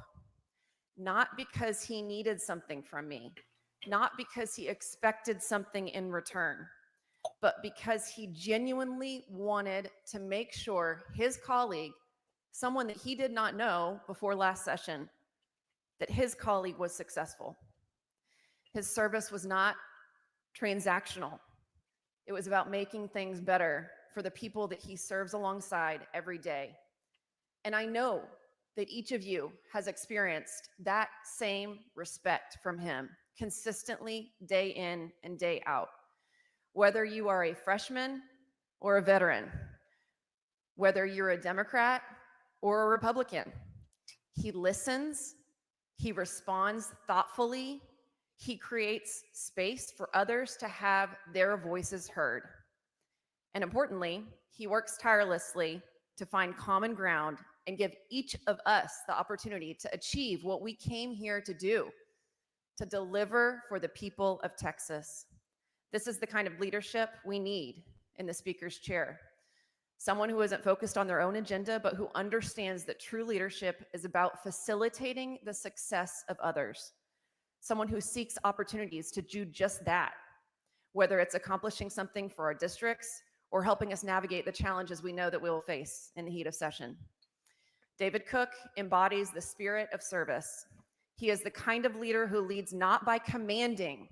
Not because he needed something from me, not because he expected something in return, but because he genuinely wanted to make sure his colleague, someone that he did not know before last session, that his colleague was successful. His service was not transactional. It was about making things better for the people that he serves alongside every day. And I know that each of you has experienced that same respect from him consistently, day in and day out. Whether you are a freshman or a veteran, whether you're a Democrat or a Republican, he listens, he responds thoughtfully, he creates space for others to have their voices heard. And importantly, he works tirelessly to find common ground and give each of us the opportunity to achieve what we came here to do, to deliver for the people of Texas. This is the kind of leadership we need in the speaker's chair. Someone who isn't focused on their own agenda, but who understands that true leadership is about facilitating the success of others. Someone who seeks opportunities to do just that, whether it's accomplishing something for our districts or helping us navigate the challenges we know that we will face in the heat of session. David Cook embodies the spirit of service. He is the kind of leader who leads not by commanding,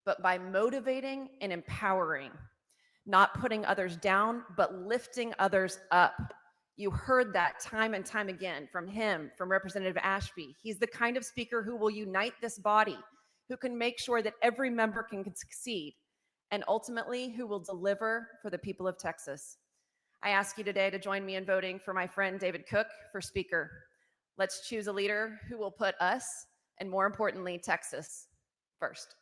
but by motivating and empowering, not putting others down, but lifting others up. You heard that time and time again from him, from Representative Ashby. He's the kind of speaker who will unite this body, who can make sure that every member can succeed, and ultimately who will deliver for the people of Texas. I ask you today to join me in voting for my friend David Cook for Speaker. Let's choose a leader who will put us, and more importantly, Texas, first.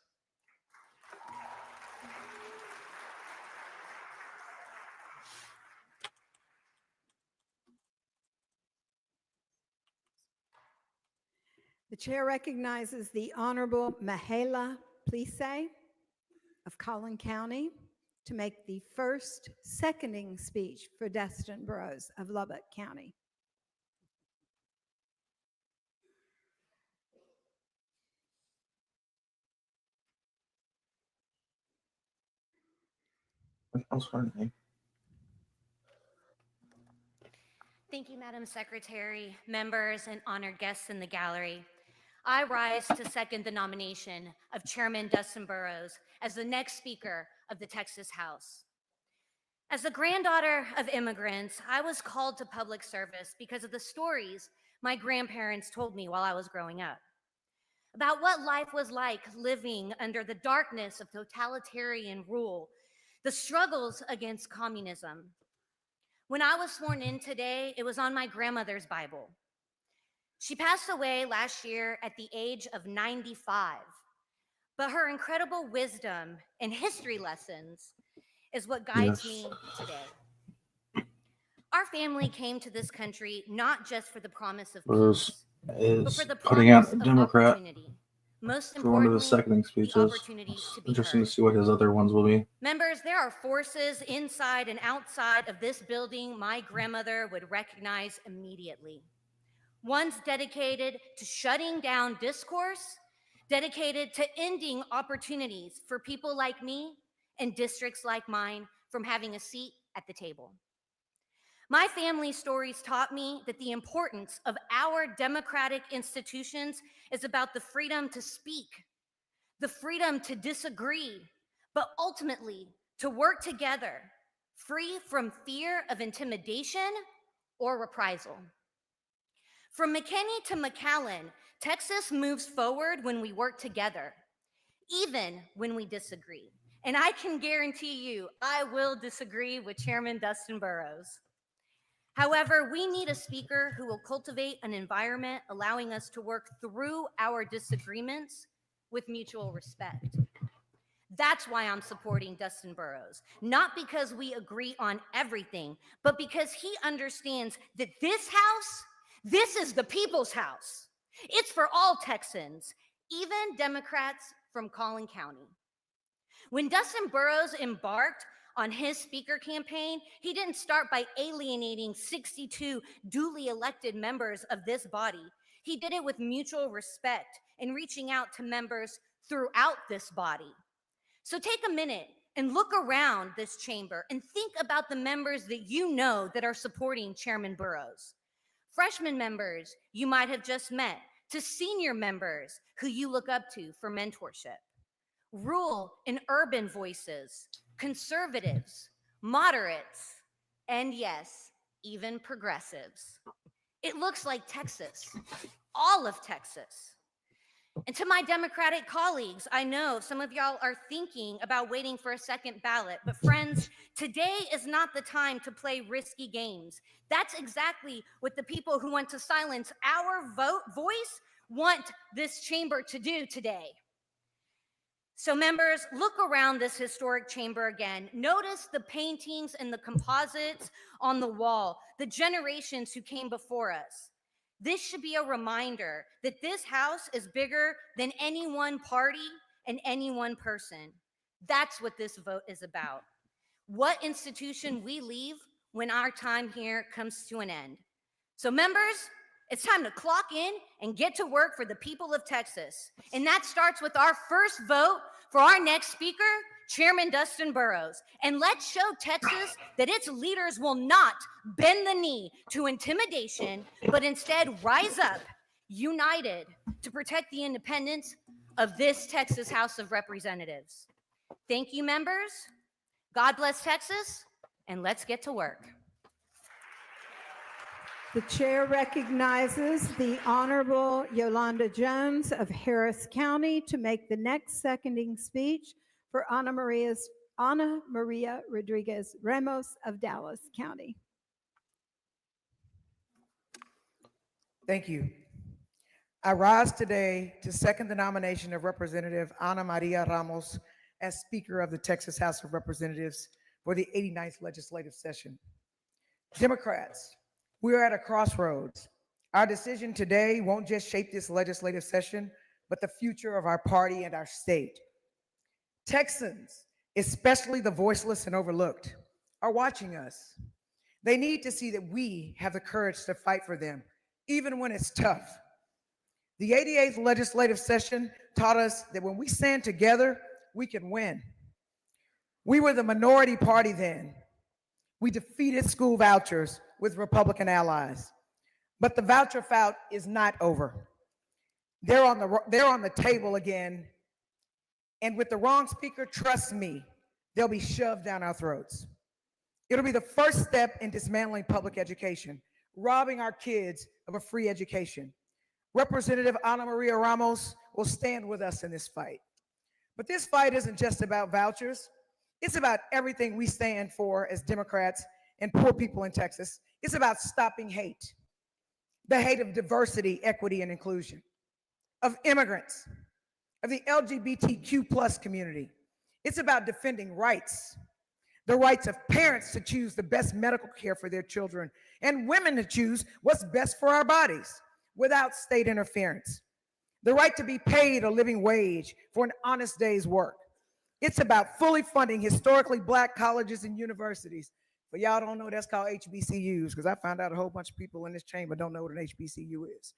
The chair recognizes the Honorable Mahela Plise of Collin County to make the first seconding speech for Destin Burrows of Lubbock County. What's her name? Thank you, Madam Secretary, members, and honored guests in the gallery. I rise to second the nomination of Chairman Destin Burrows as the next Speaker of the Texas House. As the granddaughter of immigrants, I was called to public service because of the stories my grandparents told me while I was growing up about what life was like living under the darkness of totalitarian rule, the struggles against communism. When I was sworn in today, it was on my grandmother's Bible. She passed away last year at the age of 95, but her incredible wisdom and history lessons is what guides me today. Our family came to this country not just for the promise of peace, but for the putting out promise a of Democrat opportunity. Most for one of the importantly, seconding the speeches. opportunity It's to be interesting heard. to see what his other ones will be. Members, there are forces inside and outside of this building my grandmother would recognize immediately. Ones dedicated to shutting down discourse, dedicated to ending opportunities for people like me and districts like mine from having a seat at the table. My family stories taught me that the importance of our democratic institutions is about the freedom to speak, the freedom to disagree, but ultimately to work together, free from fear of intimidation or reprisal. From McKinney to McAllen, Texas moves forward when we work together, even when we disagree. And I can guarantee you, I will disagree with Chairman Destin Burrows. However, we need a speaker who will cultivate an environment allowing us to work through our disagreements with mutual respect. That's why I'm supporting Dustin Burrows. Not because we agree on everything, but because he understands that this house, this is the people's house. It's for all Texans, even Democrats from Collin County. When Dustin Burrows embarked on his speaker campaign, he didn't start by alienating 62 duly elected members of this body. He did it with mutual respect and reaching out to members throughout this body. So take a minute and look around this chamber and think about the members that you know that are supporting Chairman Burrows. Freshman members you might have just met, to senior members who you look up to for mentorship. Rural and urban voices, conservatives, moderates, and yes, even progressives. It looks like Texas, all of Texas. And to my Democratic colleagues, I know some of y'all are thinking about waiting for a second ballot, but friends, today is not the time to play risky games. That's exactly what the people who want to silence our voice want this chamber to do today. So members, look around this historic chamber again. Notice the paintings and the composites on the wall, the generations who came before us. This should be a reminder that this house is bigger than any one party and any one person. That's what this vote is about. What institution we leave when our time here comes to an end. So members, it's time to clock in and get to work for the people of Texas. And that starts with our first vote for our next speaker, Chairman Dustin Burrows. And let's show Texas that its leaders will not bend the knee to intimidation, but instead rise up, united, to protect the independence of this Texas House of Representatives. Thank you, members. God bless Texas, and let's get to work. The chair recognizes the Honorable Yolanda Jones of Harris County to make the next seconding speech for Ana Maria Rodriguez Ramos of Dallas County. Thank you. I rise today to second the nomination of Representative Ana Maria Ramos as Speaker of the Texas House of Representatives for the 89th legislative session. Democrats, we are at a crossroads. Our decision today won't just shape this legislative session, but the future of our party and our state. Texans, especially the voiceless and overlooked, are watching us. They need to see that we have the courage to fight for them, even when it's tough. The 88th legislative session taught us that when we stand together, we can win. We were the minority party then. We defeated school vouchers with Republican allies. But the voucher fight is not over. They're on the table again. And with the wrong speaker, trust me, they'll be shoved down our throats. It'll be the first step in dismantling public education, robbing our kids of a free education. Representative Ana Maria Ramos will stand with us in this fight. But this fight isn't just about vouchers. It's about everything we stand for as Democrats and poor people in Texas. It's about stopping hate, the hate of diversity, equity, and inclusion, of immigrants, of the LGBTQ+ community. It's about defending rights, the rights of parents to choose the best medical care for their children, and women to choose what's best for our bodies without state interference, the right to be paid a living wage for an honest day's work. It's about fully funding historically Black colleges and universities. But y'all don't know, that's called HBCUs, because I found out a whole bunch of people in this chamber don't know what an HBCU is.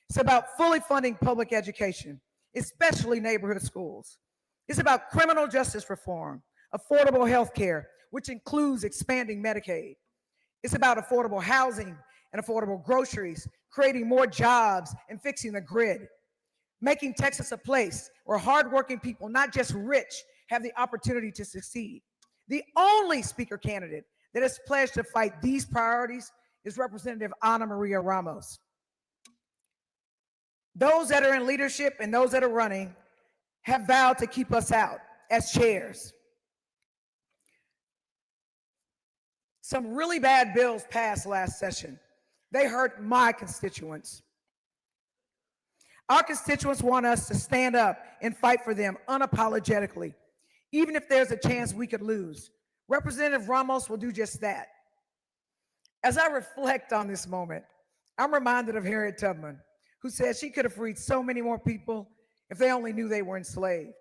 It's about fully funding public education, especially neighborhood schools. It's about criminal justice reform, affordable health care, which includes expanding Medicaid. It's about affordable housing and affordable groceries, creating more jobs and fixing the grid, making Texas a place where hardworking people, not just rich, have the opportunity to succeed. The only speaker candidate that has pledged to fight these priorities is Representative Ana Maria Ramos. Those that are in leadership and those that are running have vowed to keep us out as chairs. Some really bad bills passed last session. They hurt my constituents. Our constituents want us to stand up and fight for them unapologetically, even if there's a chance we could lose. Representative Ramos will do just that. As I reflect on this moment, I'm reminded of Harriet Tubman, who said she could have freed so many more people if they only knew they were enslaved.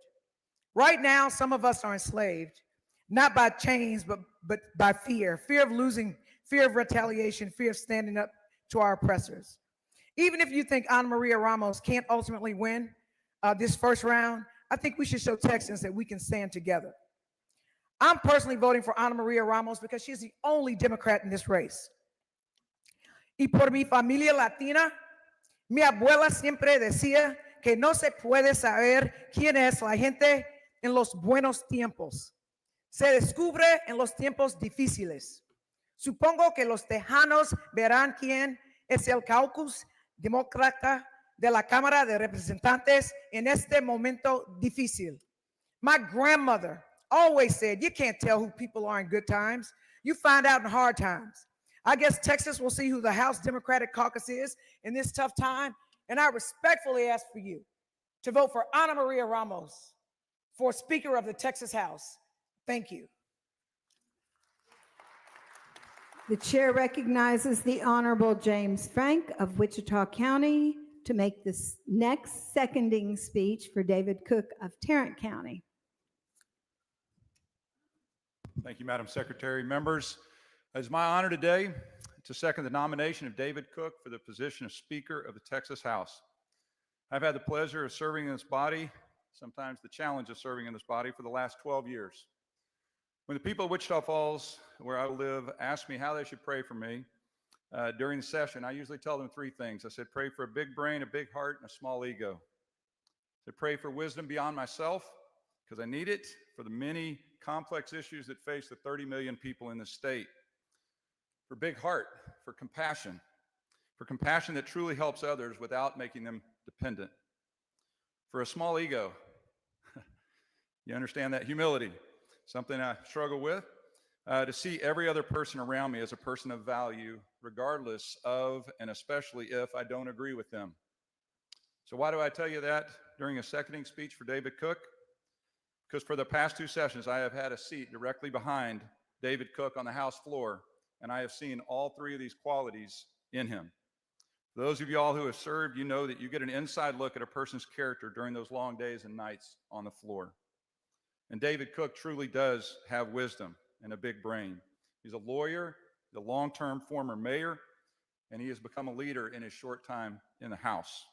Right now, some of us are enslaved, not by chains, but by fear of losing, fear of retaliation, fear of standing up to our oppressors. Even if you think Ana Maria Ramos can't ultimately win this first round, I think we should show Texans that we can stand together. I'm personally voting for Ana Maria Ramos because she's the only Democrat in this race. Y por mi familia latina, mi abuela siempre decía que no se puede saber quién es la gente en los buenos tiempos. Se descubre en los tiempos difíciles. Supongo que los tejanos verán quién es el caucus demócrata de la Cámara de Representantes en este momento difícil. My grandmother always said, you can't tell who people are in good times. You find out in hard times. I guess Texas will see who the House Democratic Caucus is in this tough time. And I respectfully ask for you to vote for Ana Maria Ramos for Speaker of the Texas House. Thank you. The chair recognizes the Honorable James Frank of Wichita County to make this next seconding speech for David Cook of Tarrant County. Thank you, Madam Secretary. Members, it's my honor today to second the nomination of David Cook for the position of Speaker of the Texas House. I've had the pleasure of serving in this body, sometimes the challenge of serving in this body, for the last 12 years. When the people of Wichita Falls, where I live, ask me how they should pray for me during the session, I usually tell them three things. I said, pray for a big brain, a big heart, and a small ego. I said, pray for wisdom beyond myself, because I need it for the many complex issues that face the 30 million people in the state. For big heart, for compassion that truly helps others without making them dependent. For a small ego, you understand that? Humility, something I struggle with, to see every other person around me as a person of value, regardless of and especially if I don't agree with them. So why do I tell you that during a seconding speech for David Cook? Because for the past two sessions, I have had a seat directly behind David Cook on the House floor, and I have seen all three of these qualities in him. For those of you all who have served, you know that you get an inside look at a person's character during those long days and nights on the floor. And David Cook truly does have wisdom and a big brain. He's a lawyer, the long-term former mayor, and he has become a leader in his short time in the House.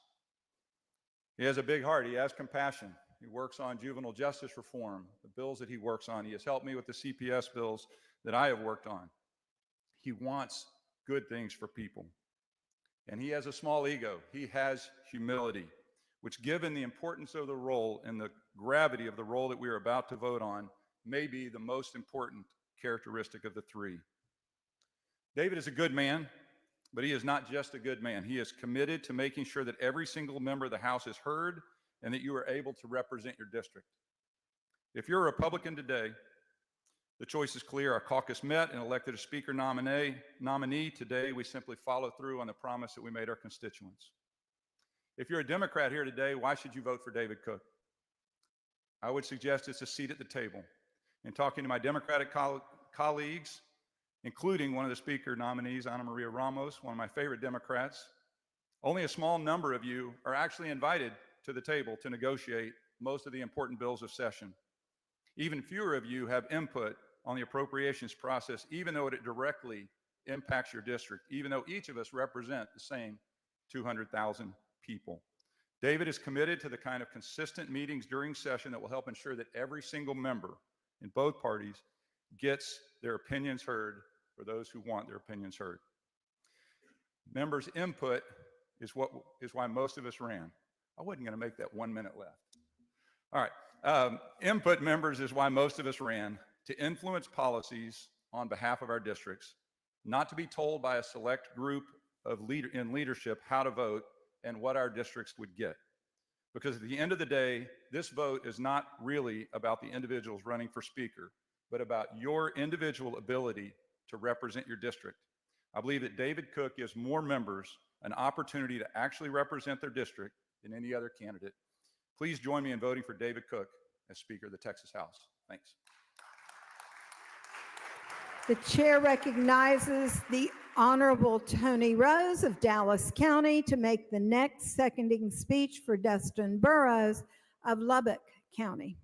He has a big heart. He has compassion. He works on juvenile justice reform, the bills that he works on. He has helped me with the CPS bills that I have worked on. He wants good things for people. And he has a small ego. He has humility, which, given the importance of the role and the gravity of the role that we are about to vote on, may be the most important characteristic of the three. David is a good man, but he is not just a good man. He is committed to making sure that every single member of the House is heard and that you are able to represent your district. If you're a Republican today, the choice is clear. Our caucus met and elected a speaker nominee. Today, we simply follow through on the promise that we made our constituents. If you're a Democrat here today, why should you vote for David Cook? I would suggest it's a seat at the table. In talking to my Democratic colleagues, including one of the speaker nominees, Ana Maria Ramos, one of my favorite Democrats, only a small number of you are actually invited to the table to negotiate most of the important bills of session. Even fewer of you have input on the appropriations process, even though it directly impacts your district, even though each of us represent the same 200,000 people. David is committed to the kind of consistent meetings during session that will help ensure that every single member in both parties gets their opinions heard for those who want their opinions heard. Members' input is why most of us ran. I wasn't going to make that 1 minute left. All right. Input, members, is why most of us ran, to influence policies on behalf of our districts, not to be told by a select group in leadership how to vote and what our districts would get. Because at the end of the day, this vote is not really about the individuals running for speaker, but about your individual ability to represent your district. I believe that David Cook gives more members an opportunity to actually represent their district than any other candidate. Please join me in voting for David Cook as Speaker of the Texas House. Thanks. The chair recognizes the Honorable Tony Rose of Dallas County to make the next seconding speech for Dustin Burrows of Lubbock County.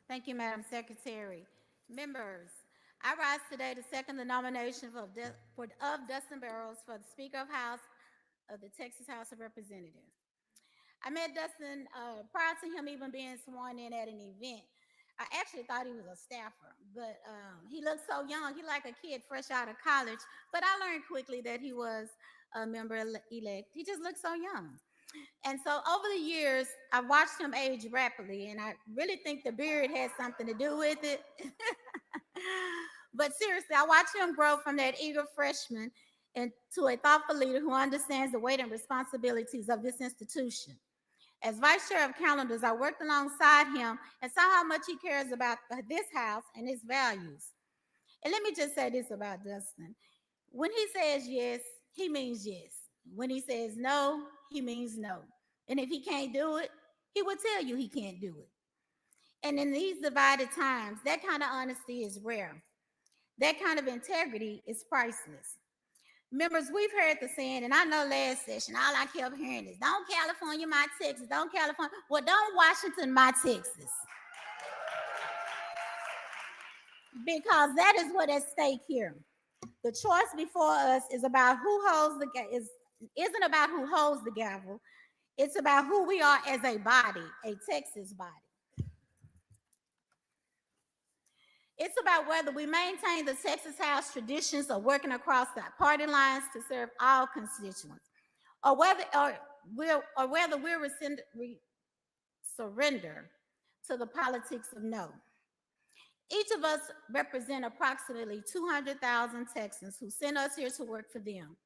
Thank you, Madam Secretary. Members, I rise today to second the nomination of Dustin Burrows for the Speaker of House of the Texas House of Representatives. I met Dustin prior to him even being sworn in at an event. I actually thought he was a staffer, but he looked so young. He like a kid fresh out of college, but I learned quickly that he was a member-elect. He just looked so young. And so over the years, I've watched him age rapidly, and I really think the beard has something to do with it. But seriously, I watched him grow from that eager freshman into a thoughtful leader who understands the weight and responsibilities of this institution. As vice chair of calendars, I worked alongside him and saw how much he cares about this house and its values. And let me just say this about Dustin. When he says yes, he means yes. When he says no, he means no. And if he can't do it, he will tell you he can't do it. And in these divided times, that kind of honesty is rare. That kind of integrity is priceless. Members, we've heard the saying, and I know last session, all I kept hearing is, don't California my Texas, don't California. Well, don't Washington my Texas. Because that is what at stake here. The choice before us is about who holds the isn't about who holds the gavel. It's about who we are as a body, a Texas body. It's about whether we maintain the Texas House traditions of working across the party lines to serve all constituents, or whether we're surrender to the politics of no. Each of us represent approximately 200,000 Texans who sent us here to work for them,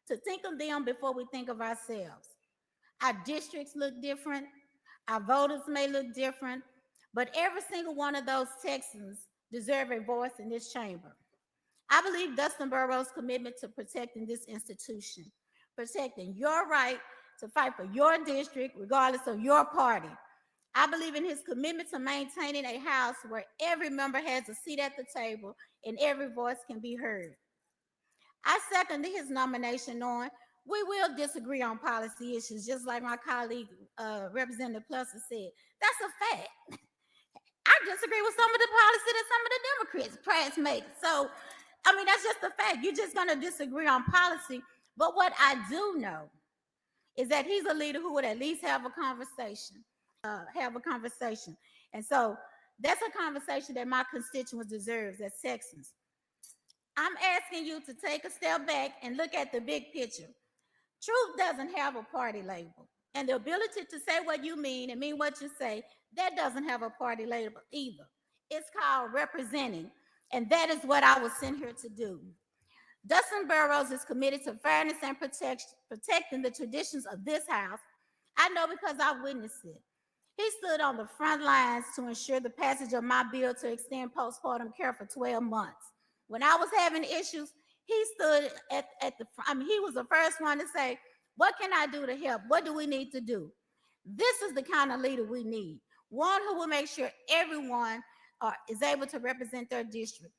to think of them before we think of ourselves. Our districts look different, our voters may look different, but every single one of those Texans deserve a voice in this chamber. I believe Dustin Burrows' commitment to protecting this institution, protecting your right to fight for your district, regardless of your party. I believe in his commitment to maintaining a house where every member has a seat at the table and every voice can be heard. I second his nomination, knowing we will disagree on policy issues, just like my colleague, Representative Plesser said. That's a fact. I disagree with some of the policy that some of the Democrats make. So, I mean, that's just a fact. You're just going to disagree on policy. But what I do know is that he's a leader who would at least have a conversation. And so that's a conversation that my constituents deserve as Texans. I'm asking you to take a step back and look at the big picture. Truth doesn't have a party label. And the ability to say what you mean and mean what you say, that doesn't have a party label either. It's called representing. And that is what I was sent here to do. Dustin Burrows is committed to fairness and protecting the traditions of this house. I know because I witnessed it. He stood on the front lines to ensure the passage of my bill to extend postpartum care for 12 months. When I was having issues, he stood at the front. I mean, he was the first one to say, what can I do to help? What do we need to do? This is the kind of leader we need. One who will make sure everyone is able to represent their district.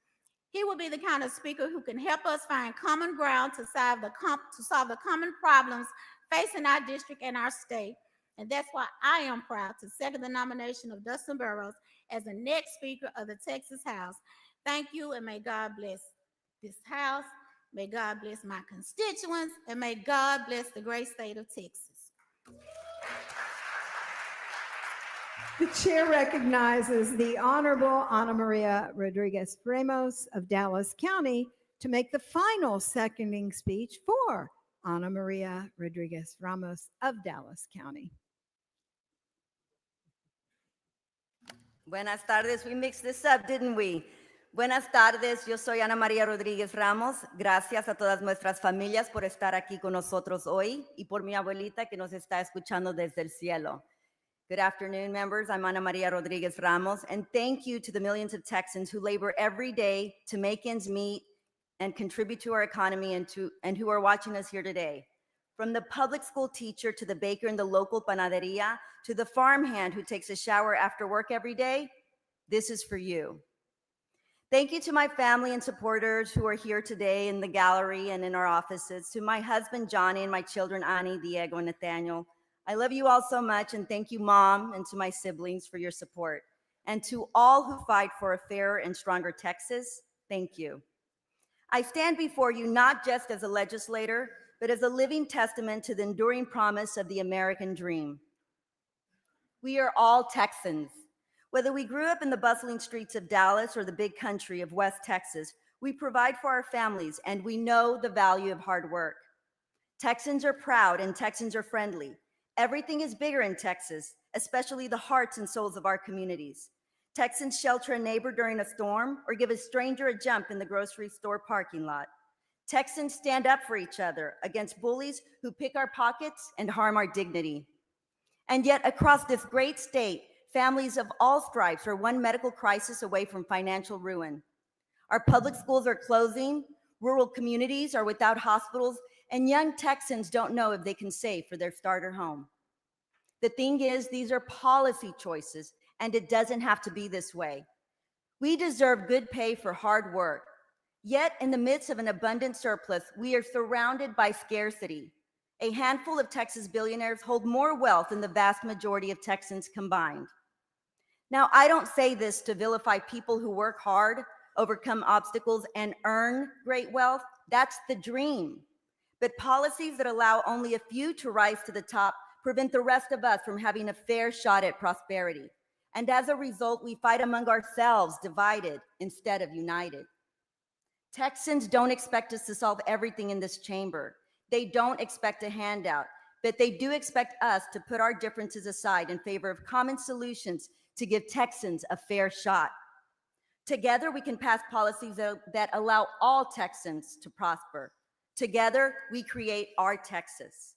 He will be the kind of speaker who can help us find common ground to solve the common problems facing our district and our state. And that's why I am proud to second the nomination of Dustin Burrows as the next Speaker of the Texas House. Thank you, and may God bless this House. May God bless my constituents, and may God bless the great state of Texas. The chair recognizes the Honorable Ana Maria Rodriguez Ramos of Dallas County to make the final seconding speech for Ana Maria Rodriguez Ramos of Dallas County. Buenas tardes. We mixed this up, didn't we? Buenas tardes. Yo soy Ana María Rodríguez Ramos. Gracias a todas nuestras familias por estar aquí con nosotros hoy y por mi abuelita que nos está escuchando desde el cielo. Good afternoon, members. I'm Ana Maria Rodriguez Ramos, and thank you to the millions of Texans who labor every day to make ends meet and contribute to our economy and who are watching us here today. From the public school teacher to the baker in the local panaderia to the farmhand who takes a shower after work every day, this is for you. Thank you to my family and supporters who are here today in the gallery and in our offices, to my husband, Johnny, and my children, Annie, Diego, and Nathaniel. I love you all so much, and thank you, Mom, and to my siblings for your support. And to all who fight for a fairer and stronger Texas, thank you. I stand before you not just as a legislator, but as a living testament to the enduring promise of the American dream. We are all Texans. Whether we grew up in the bustling streets of Dallas or the big country of West Texas, we provide for our families and we know the value of hard work. Texans are proud and Texans are friendly. Everything is bigger in Texas, especially the hearts and souls of our communities. Texans shelter a neighbor during a storm or give a stranger a jump in the grocery store parking lot. Texans stand up for each other against bullies who pick our pockets and harm our dignity. And yet across this great state, families of all stripes are one medical crisis away from financial ruin. Our public schools are closing, rural communities are without hospitals, and young Texans don't know if they can save for their starter home. The thing is, these are policy choices, and it doesn't have to be this way. We deserve good pay for hard work. Yet, in the midst of an abundant surplus, we are surrounded by scarcity. A handful of Texas billionaires hold more wealth than the vast majority of Texans combined. Now, I don't say this to vilify people who work hard, overcome obstacles, and earn great wealth. That's the dream. But policies that allow only a few to rise to the top prevent the rest of us from having a fair shot at prosperity. And as a result, we fight among ourselves, divided instead of united. Texans don't expect us to solve everything in this chamber. They don't expect a handout, but they do expect us to put our differences aside in favor of common solutions to give Texans a fair shot. Together, we can pass policies that allow all Texans to prosper. Together, we create our Texas.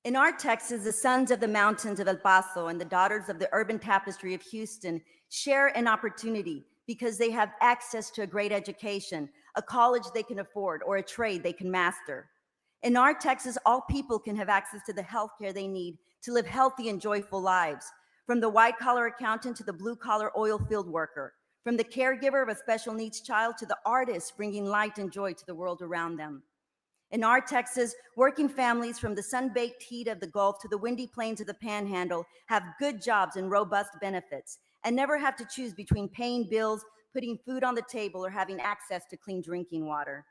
In our Texas, the sons of the mountains of El Paso and the daughters of the urban tapestry of Houston share an opportunity because they have access to a great education, a college they can afford, or a trade they can master. In our Texas, all people can have access to the healthcare they need to live healthy and joyful lives, from the white-collar accountant to the blue-collar oil field worker, from the caregiver of a special needs child to the artist bringing light and joy to the world around them. In our Texas, working families from the sun-baked heat of the Gulf to the windy plains of the Panhandle have good jobs and robust benefits and never have to choose between paying bills, putting food on the table, or having access to clean drinking water.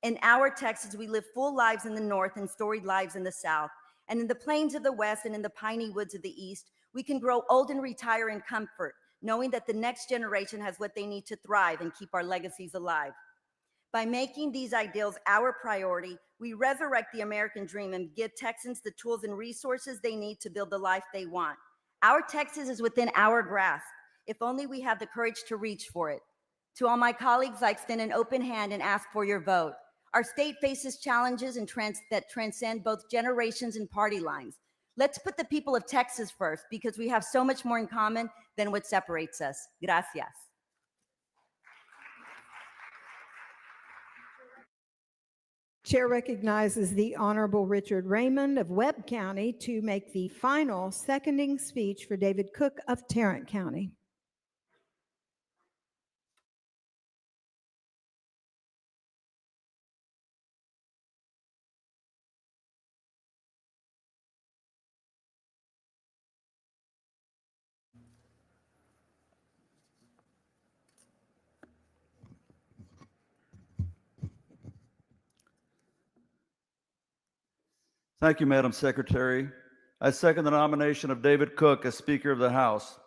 In our Texas, we live full lives in the North and storied lives in the South. And in the plains of the West and in the piney woods of the East, we can grow old and retire in comfort, knowing that the next generation has what they need to thrive and keep our legacies alive. By making these ideals our priority, we resurrect the American dream and give Texans the tools and resources they need to build the life they want. Our Texas is within our grasp, if only we have the courage to reach for it. To all my colleagues, I extend an open hand and ask for your vote. Our state faces challenges that transcend both generations and party lines. Let's put the people of Texas first because we have so much more in common than what separates us. Gracias. Chair recognizes the Honorable Richard Raymond of Webb County to make the final seconding speech for David Cook of Tarrant County. Thank you, Madam Secretary. I second the nomination of David Cook as Speaker of the House.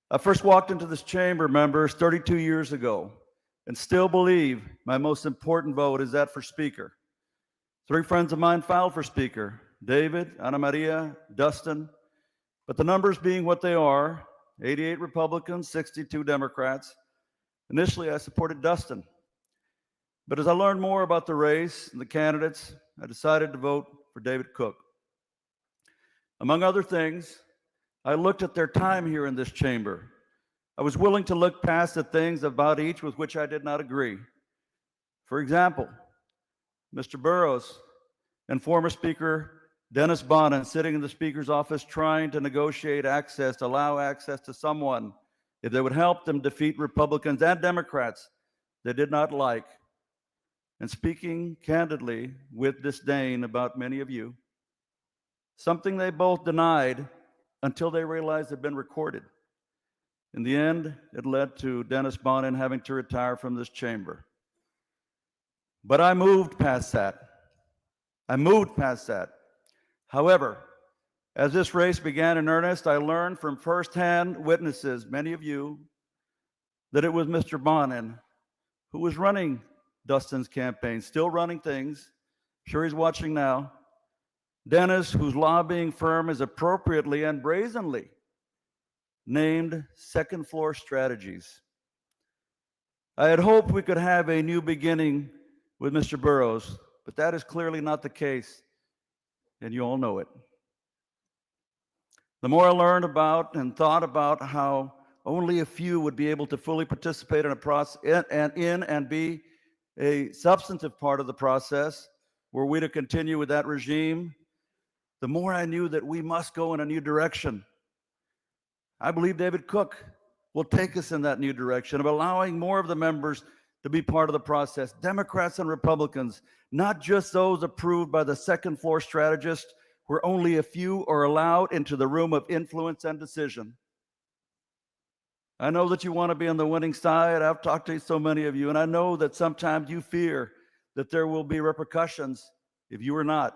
I first walked into this chamber, members, 32 years ago, and still believe my most important vote is that for Speaker. 3 friends of mine filed for Speaker, David, Ana Maria, Dustin, but the numbers being what they are, 88 Republicans, 62 Democrats, initially I supported Dustin. But as I learned more about the race and the candidates, I decided to vote for David Cook. Among other things, I looked at their time here in this chamber. I was willing to look past the things about each with which I did not agree. For example, Mr. Burrows and former Speaker Dennis Bonnen sitting in the Speaker's office trying to negotiate access, to allow access to someone if they would help them defeat Republicans and Democrats they did not like. And speaking candidly with disdain about many of you, something they both denied until they realized it had been recorded. In the end, it led to Dennis Bonnen having to retire from this chamber. But I moved past that. However, as this race began in earnest, I learned from firsthand witnesses, many of you, that it was Mr. Bonnen who was running Dustin's campaign, still running things. I'm sure he's watching now. Dennis, whose lobbying firm is appropriately and brazenly named Second Floor Strategies. I had hoped we could have a new beginning with Mr. Burrows, but that is clearly not the case, and you all know it. The more I learned about and thought about how only a few would be able to fully participate in a process and be a substantive part of the process, were we to continue with that regime, the more I knew that we must go in a new direction. I believe David Cook will take us in that new direction of allowing more of the members to be part of the process, Democrats and Republicans, not just those approved by the second floor strategist, where only a few are allowed into the room of influence and decision. I know that you want to be on the winning side. I've talked to so many of you, and I know that sometimes you fear that there will be repercussions if you are not.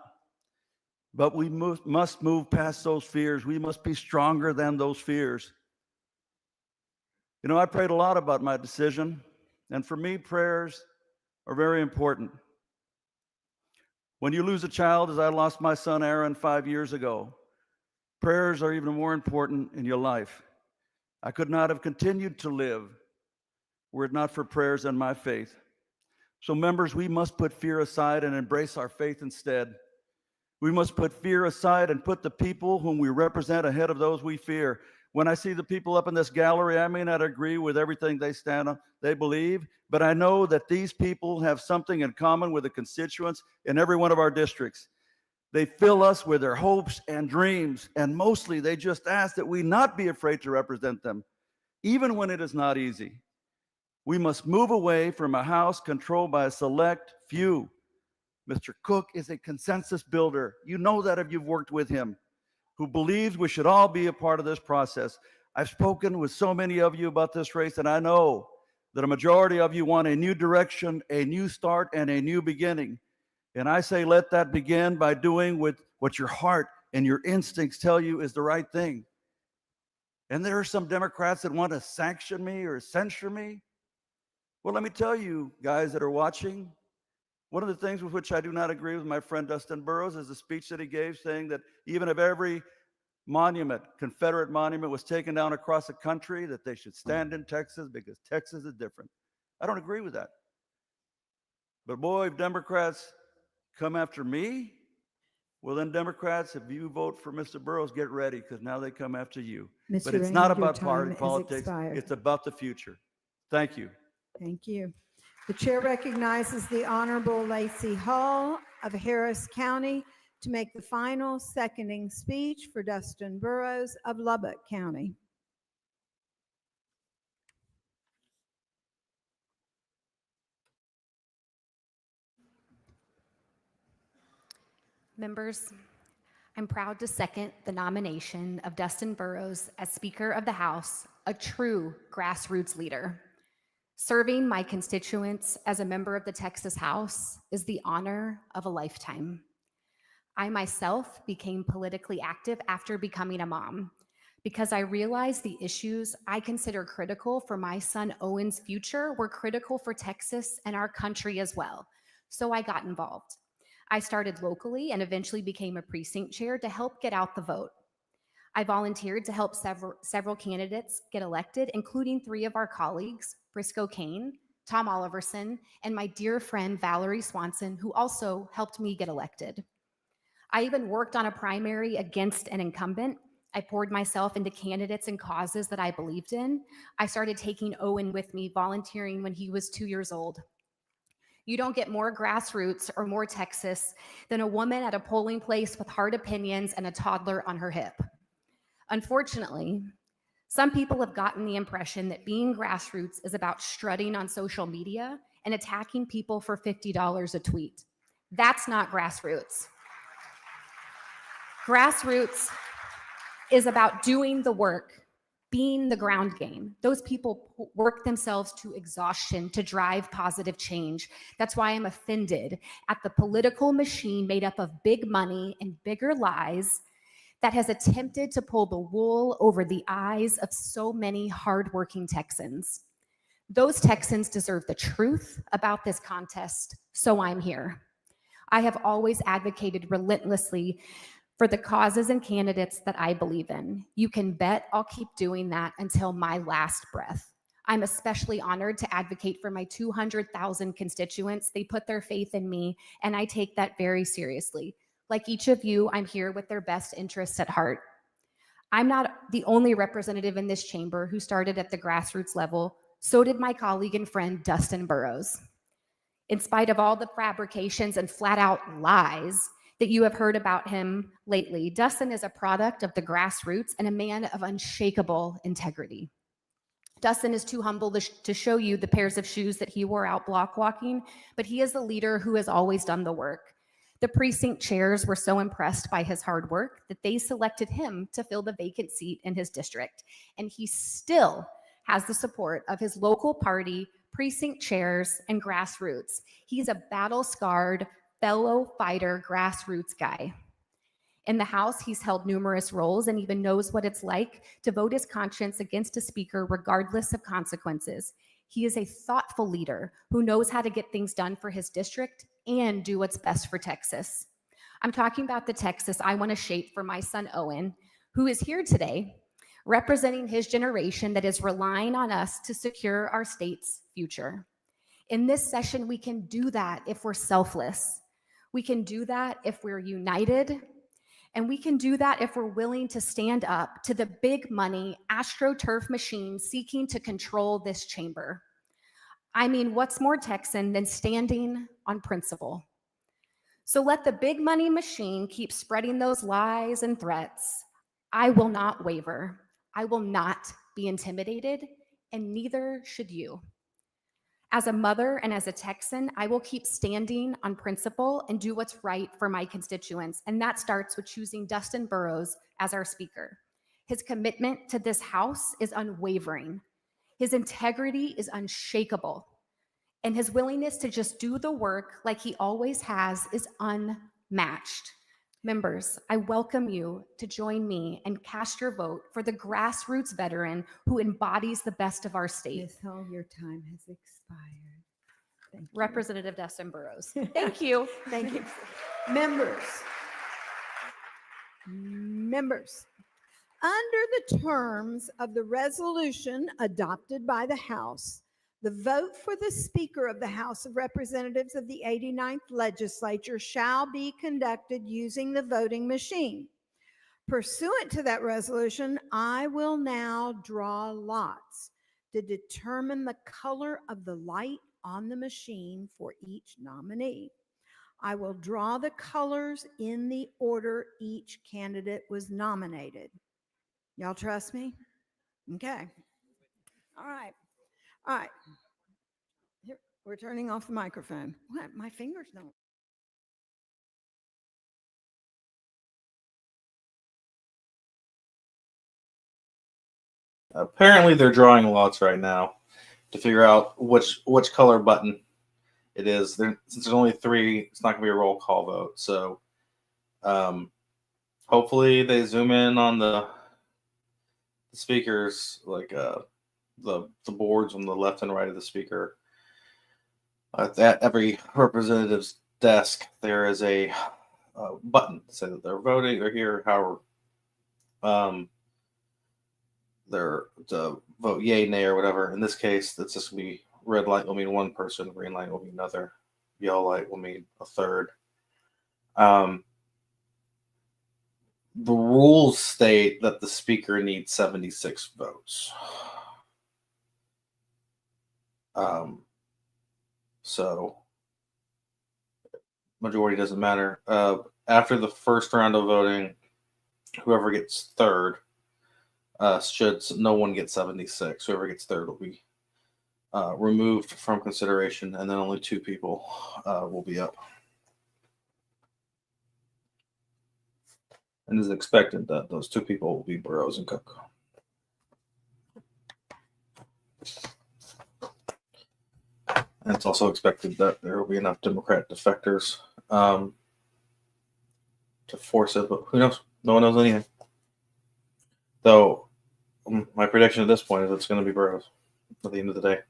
But we must move past those fears. We must be stronger than those fears. You know, I prayed a lot about my decision, and for me, prayers are very important. When you lose a child, as I lost my son Aaron 5 years ago, prayers are even more important in your life. I could not have continued to live were it not for prayers and my faith. So members, we must put fear aside and embrace our faith instead. We must put fear aside and put the people whom we represent ahead of those we fear. When I see the people up in this gallery, I may not agree with everything they believe, but I know that these people have something in common with the constituents in every one of our districts. They fill us with their hopes and dreams, and mostly they just ask that we not be afraid to represent them, even when it is not easy. We must move away from a house controlled by a select few. Mr. Cook is a consensus builder. You know that if you've worked with him, who believes we should all be a part of this process. I've spoken with so many of you about this race, and I know that a majority of you want a new direction, a new start, and a new beginning. And I say, let that begin by doing with what your heart and your instincts tell you is the right thing. And there are some Democrats that want to sanction me or censure me. Well, let me tell you guys that are watching, one of the things with which I do not agree with my friend Dustin Burrows is the speech that he gave saying that even if every monument, Confederate monument, was taken down across the country, that they should stand in Texas because Texas is different. I don't agree with that. But boy, if Democrats come after me, well then Democrats, if you vote for Mr. Burrows, get ready because now they come after you. Mr. But it's not Rainey, your about time party has politics. expired. It's about the future. Thank you. Thank you. The chair recognizes the Honorable Lacey Hall of Harris County to make the final seconding speech for Dustin Burrows of Lubbock County. Members, I'm proud to second the nomination of Dustin Burrows as Speaker of the House, a true grassroots leader. Serving my constituents as a member of the Texas House is the honor of a lifetime. I myself became politically active after becoming a mom because I realized the issues I consider critical for my son Owen's future were critical for Texas and our country as well. So I got involved. I started locally and eventually became a precinct chair to help get out the vote. I volunteered to help several candidates get elected, including 3 of our colleagues, Briscoe Kane, Tom Oliverson, and my dear friend Valerie Swanson, who also helped me get elected. I even worked on a primary against an incumbent I poured myself into candidates and causes that I believed in. I started taking Owen with me, volunteering when he was 2 years old. You don't get more grassroots or more Texas than a woman at a polling place with hard opinions and a toddler on her hip. Unfortunately, some people have gotten the impression that being grassroots is about strutting on social media and attacking people for $50 a tweet. That's not grassroots. Grassroots is about doing the work, being the ground game. Those people work themselves to exhaustion to drive positive change. That's why I'm offended at the political machine made up of big money and bigger lies that has attempted to pull the wool over the eyes of so many hardworking Texans. Those Texans deserve the truth about this contest, so I'm here. I have always advocated relentlessly for the causes and candidates that I believe in. You can bet I'll keep doing that until my last breath. I'm especially honored to advocate for my 200,000 constituents. They put their faith in me, and I take that very seriously. Like each of you, I'm here with their best interests at heart. I'm not the only representative in this chamber who started at the grassroots level. So did my colleague and friend, Dustin Burrows. In spite of all the fabrications and flat out lies that you have heard about him lately, Dustin is a product of the grassroots and a man of unshakable integrity. Dustin is too humble to show you the pairs of shoes that he wore out block walking, but he is the leader who has always done the work. The precinct chairs were so impressed by his hard work that they selected him to fill the vacant seat in his district. And he still has the support of his local party, precinct chairs, and grassroots. He's a battle-scarred, fellow fighter grassroots guy. In the House, he's held numerous roles and even knows what it's like to vote his conscience against a speaker regardless of consequences. He is a thoughtful leader who knows how to get things done for his district and do what's best for Texas. I'm talking about the Texas I want to shape for my son Owen, who is here today representing his generation that is relying on us to secure our state's future. In this session, we can do that if we're selfless. We can do that if we're united, and we can do that if we're willing to stand up to the big money AstroTurf machine seeking to control this chamber. I mean, what's more Texan than standing on principle? So let the big money machine keep spreading those lies and threats. I will not waver. I will not be intimidated, and neither should you. As a mother and as a Texan, I will keep standing on principle and do what's right for my constituents. And that starts with choosing Dustin Burrows as our speaker. His commitment to this House is unwavering. His integrity is unshakable. And his willingness to just do the work like he always has is unmatched. Members, I welcome you to join me and cast your vote for the grassroots veteran who embodies the best of our state. Ms. Hull, your time has expired. Thank you. Representative Dustin Burrows. Thank you. Thank you. Members, under the terms of the resolution adopted by the House, the vote for the Speaker of the House of Representatives of the 89th Legislature shall be conducted using the voting machine. Pursuant to that resolution, I will now draw lots to determine the color of the light on the machine for each nominee. I will draw the colors in the order each candidate was nominated. Y'all trust me? Okay. All right. All right. Here, we're turning off the microphone. What? My fingers don't. Apparently, they're drawing lots right now to figure out which color button it is. Since there's only 3, it's not going to be a roll call vote. So, hopefully, they zoom in on the speakers, like the boards on the left and right of the speaker. At every representative's desk, there is a button to say that they're voting, they're here, however, they're to vote yay, nay, or whatever. In this case, that's just going to be red light will mean one person, green light will mean another, yellow light will mean a third. The rules state that the speaker needs 76 votes. So majority doesn't matter. After the first round of voting, whoever gets third, should no one get 76, whoever gets third will be removed from consideration, and then only 2 people will be up. And it's expected that those 2 people will be Burrows and Cook. And it's also expected that there will be enough Democrat defectors to force it, but who knows? No one knows anything. Though, my prediction at this point is it's going to be Burrows at the end of the day.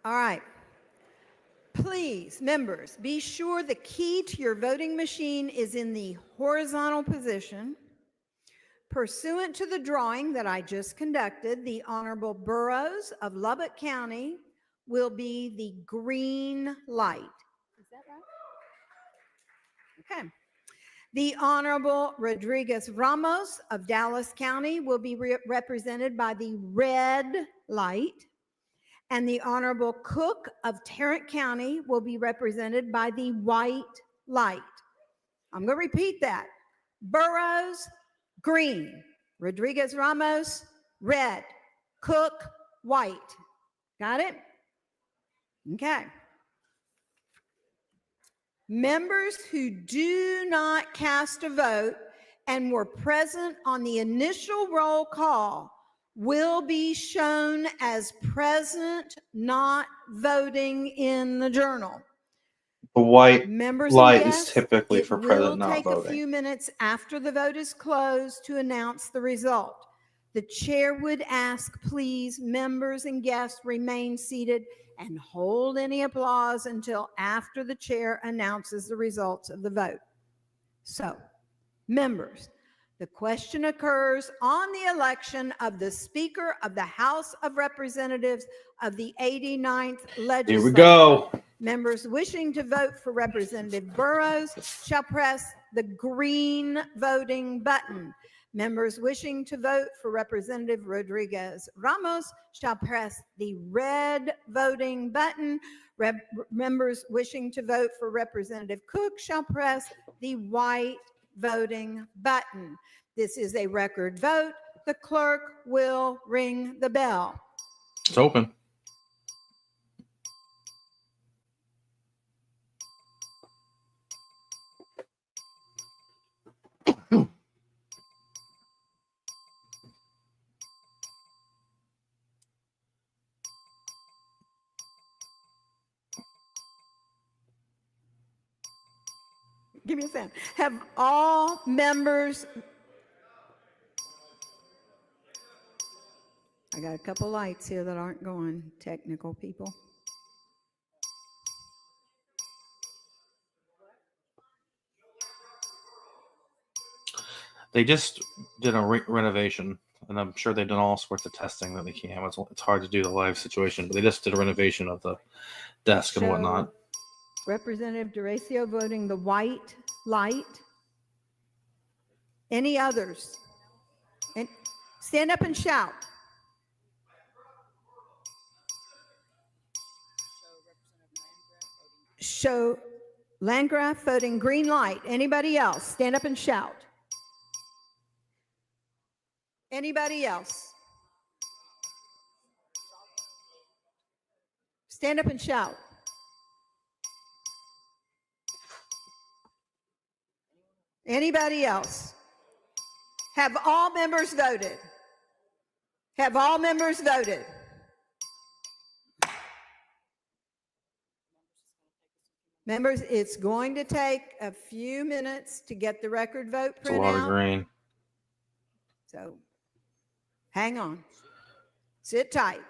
All right. Please, members, be sure the key to your voting machine is in the horizontal position. Pursuant to the drawing that I just conducted, the Honorable Burrows of Lubbock County will be the green light. Is that right? Okay. The Honorable Rodriguez Ramos of Dallas County will be represented by the red light. And the Honorable Cook of Tarrant County will be represented by the white light. I'm going to repeat that. Burrows, green. Rodriguez Ramos, red. Cook, white. Got it? Okay. Members who do not cast a vote and were present on the initial roll call will be shown as present, not voting in the journal. The white Members light and is guests, typically it for will present, not take a voting. few minutes after the vote is closed to announce the result. The chair would ask, please, members and guests remain seated and hold any applause until after the chair announces the results of the vote. So, members, the question occurs on the election of the Speaker of the House of Representatives of the 89th Legislature. Here we go. Members wishing to vote for Representative Burrows shall press the green voting button. Members wishing to vote for Representative Rodriguez Ramos shall press the red voting button. Members wishing to vote for Representative Cook shall press the white voting button. This is a record vote. The clerk will ring the bell. It's open. Give me a second. Have all members... I got a couple lights here that aren't going, technical people. They just did a renovation, and I'm sure they've done all sorts of testing that they can. It's hard to do the live situation, but they just did a renovation of the desk and whatnot. Representative DeRacio voting the white Light? Any others? And stand up and shout. Show Landgraf voting green light. Anybody else? Stand up and shout. Anybody else? Stand up and shout. Anybody else? Have all members voted? Have all members voted? Members, it's going to take a few minutes to get the record vote It's a lot of printout. green. So hang on. Sit tight.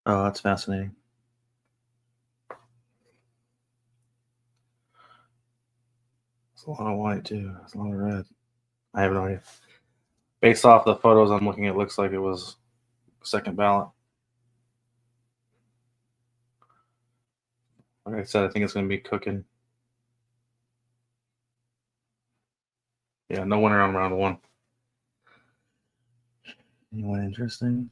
Oh, that's fascinating. It's a lot of white too. It's a lot of red. I have no idea. Based off the photos I'm looking at, it looks like it was second ballot. Like I said, I think it's going to be cooking. Yeah, no winner on round one. Anyone interesting?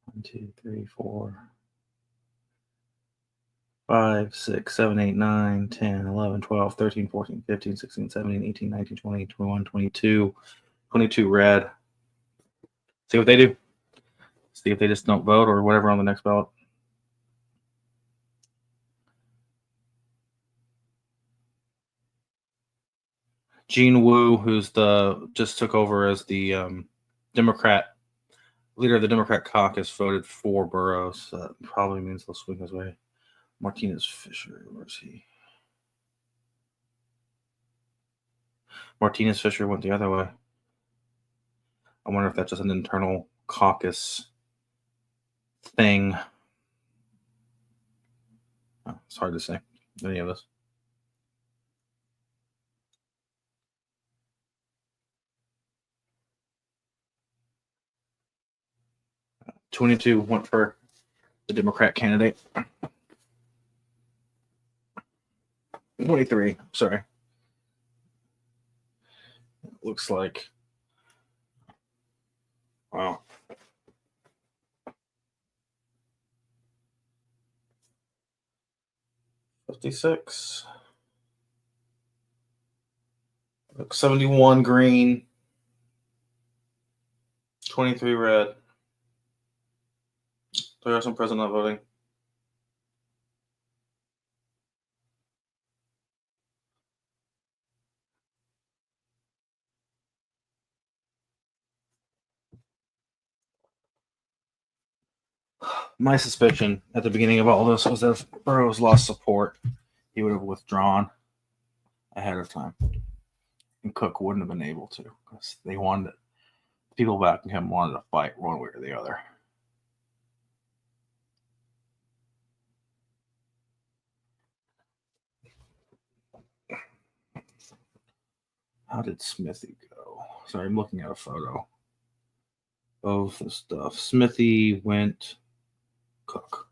1, 2, 3, 4, 5, 6, 7, 8, 9, 10, 11, 12, 13, 14, 15, 16, 17, 18, 19, 20, 21, 22, 22 red. See what they do. See if they just don't vote or whatever on the next ballot. Gene Wu, who's just took over as the Democrat leader of the Democrat caucus, voted for Burrows. So that probably means they'll swing his way. Martinez Fisher, where's he? Martinez Fisher went the other way. I wonder if that's just an internal caucus thing. Oh, it's hard to say any of this. Uh, 22 went for the Democrat candidate. 23, sorry. Looks like, wow. $56. 71 green. 23 red. There are some present not voting. My suspicion at the beginning of all this was that if Burrows lost support, he would have withdrawn ahead of time. And Cook wouldn't have been able to because they wanted people backing him wanted to fight one way or the other. How did Smithy go? Sorry, I'm looking at a photo of the stuff. Smithy went Cook.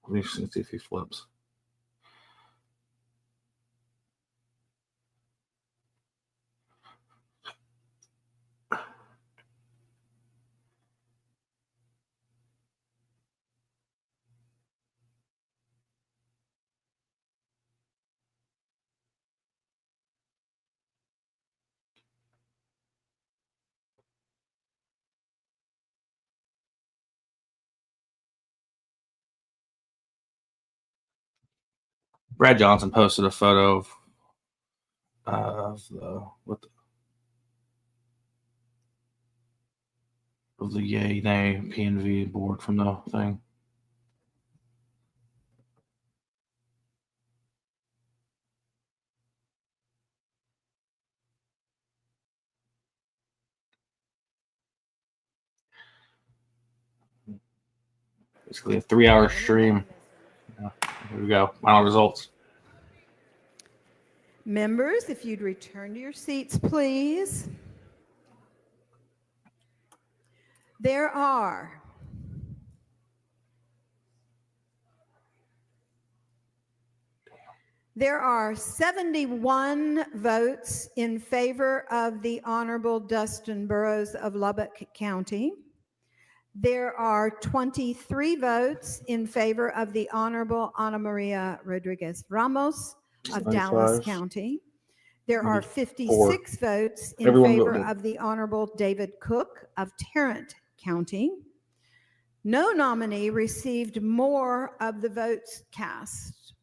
Let me see if he flips. Brad Johnson posted a photo of the yay nay PNV board from the thing. Basically a 3-hour stream. Yeah, here we go. Final results. Members, if you'd return to your seats, please. There are 71 votes in favor of the Honorable Dustin Burrows of Lubbock County. There are 23 votes in favor of the Honorable Ana Maria Rodriguez Ramos of Dallas 95. County. There are 94. 56 votes in Everyone favor voted. of the Honorable David Cook of Tarrant County. No nominee received more of the votes cast.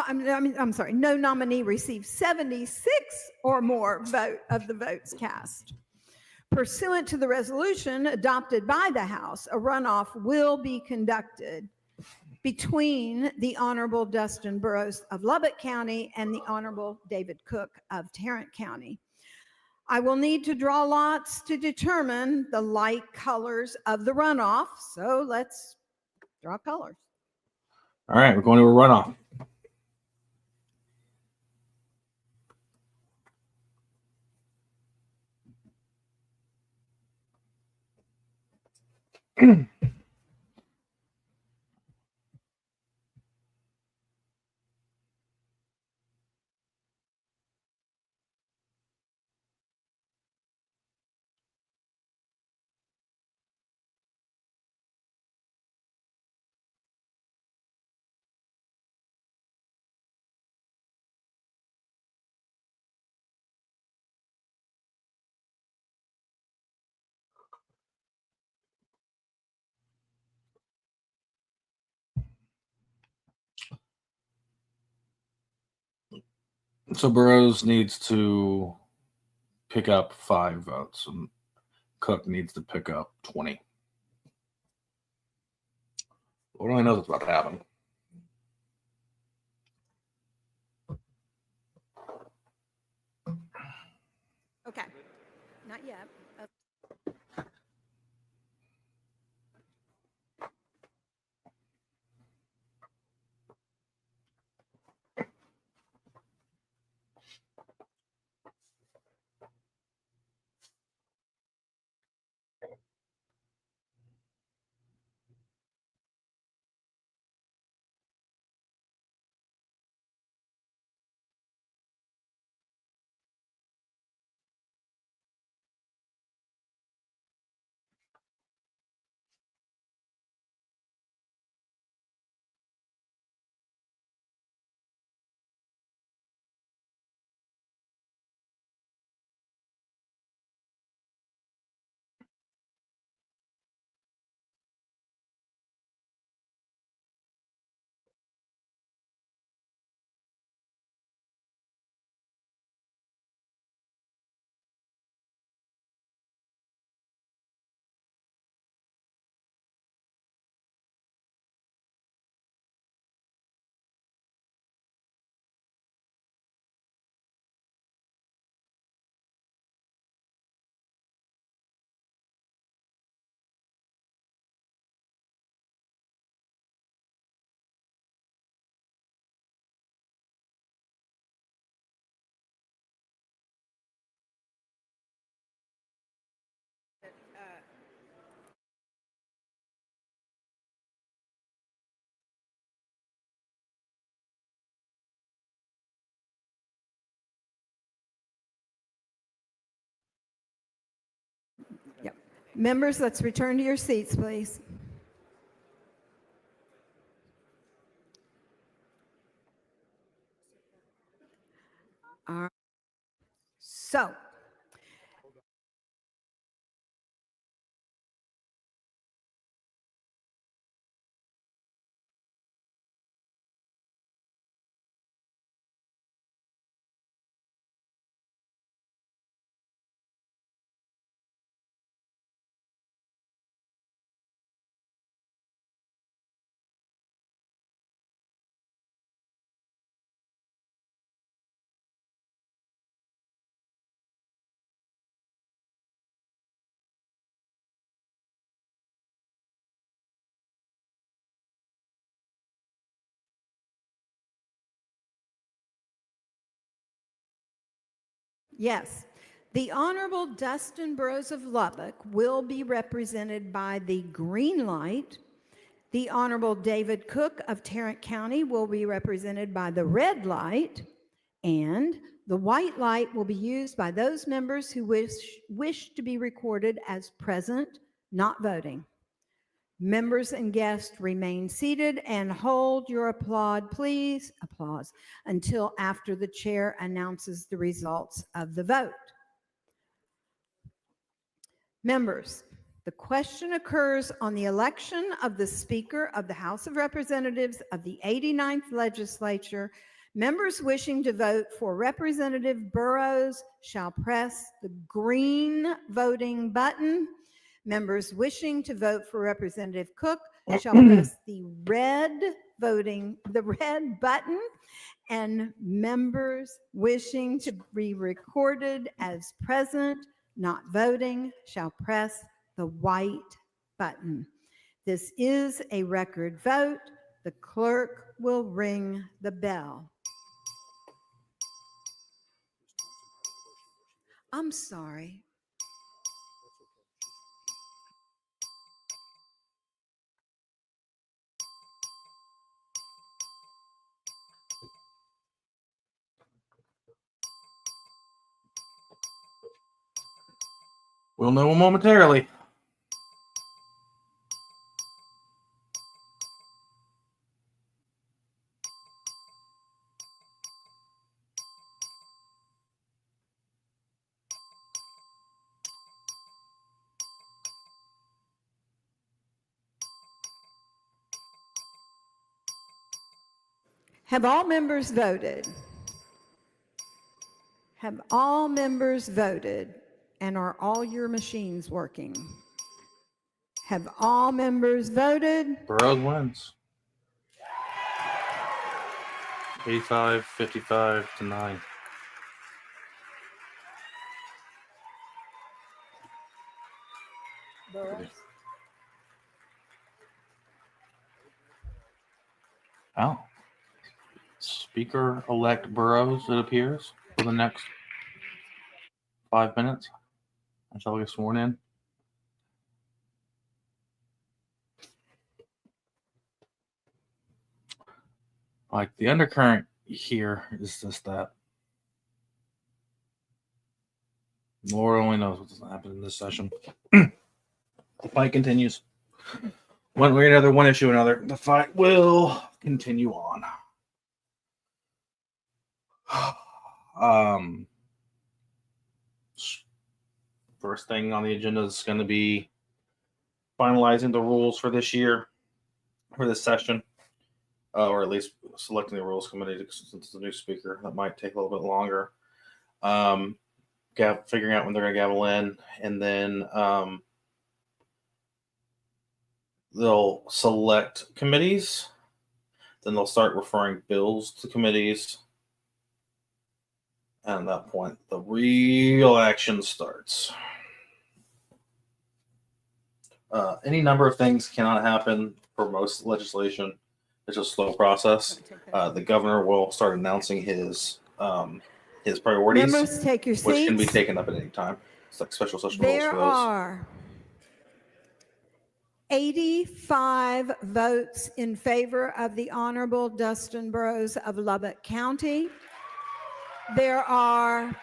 I'm sorry, no nominee received 76 or more of the votes cast. Pursuant to the resolution adopted by the House, a runoff will be conducted between the Honorable Dustin Burrows of Lubbock County and the Honorable David Cook of Tarrant County. I will need to draw lots to determine the light colors of the runoff, so let's draw colors. All right, we're going to a runoff. So Burrows needs to pick up 5 votes, and Cook needs to pick up 20. What do I know that's about to happen? Okay, not yet. Yep. Members, let's return to your seats, please. All right. So Yes. The Honorable Dustin Burrows of Lubbock will be represented by the green light. The Honorable David Cook of Tarrant County will be represented by the red light. And the white light will be used by those members who wish to be recorded as present, not voting. Members and guests remain seated and hold your applause, until after the chair announces the results of the vote. Members, the question occurs on the election of the Speaker of the House of Representatives of the 89th Legislature. Members wishing to vote for Representative Burrows shall press the green voting button. Members wishing to vote for Representative Cook shall press the red button. And members wishing to be recorded as present, not voting, shall press the white button. This is a record vote. The clerk will ring the bell. I'm sorry. We'll know momentarily. Have all members voted? Have all members voted? And are all your machines working? Have all members voted? Burrows wins. 55 to 9. Oh. Speaker-elect Burrows, it appears, for the next 5 minutes until we get sworn in. Like, the undercurrent here is just that Lord only knows what's going to happen in this session. The fight continues. One way or another, one issue or another, the fight will continue on. First thing on the agenda is going to be finalizing the rules for this year, for this session, or at least selecting the rules committee since it's a new speaker. That might take a little bit longer. Figuring out when they're going to gavel in, and then they'll select committees. Then they'll start referring bills to committees. And at that point, the real action starts. Any number of things cannot happen for most legislation. It's a slow process. The governor will start announcing his priorities, Members, take your seats. which can be taken up at any time. It's like special session rules There for those. are 85 votes in favor of the Honorable Dustin Burrows of Lubbock County. There are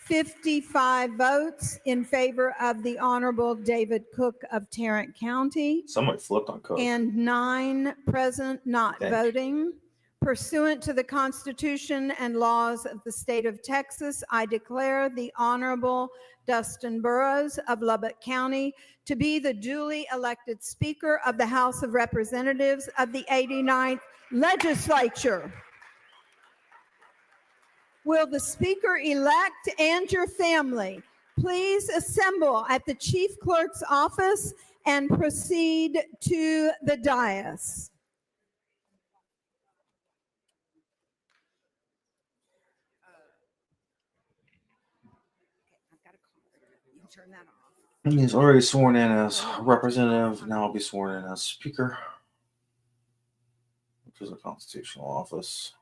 55 votes in favor of the Honorable David Cook of Tarrant County. Somebody flipped on Cook. And 9 present not Dang. voting. Pursuant to the Constitution and laws of the state of Texas, I declare the Honorable Dustin Burrows of Lubbock County to be the duly elected Speaker of the House of Representatives of the 89th Legislature. Will the Speaker-elect and your family please assemble at the Chief Clerk's office and proceed to the dais? Turn that off. He's already sworn in as representative. Now I'll be sworn in as speaker, which is a constitutional office.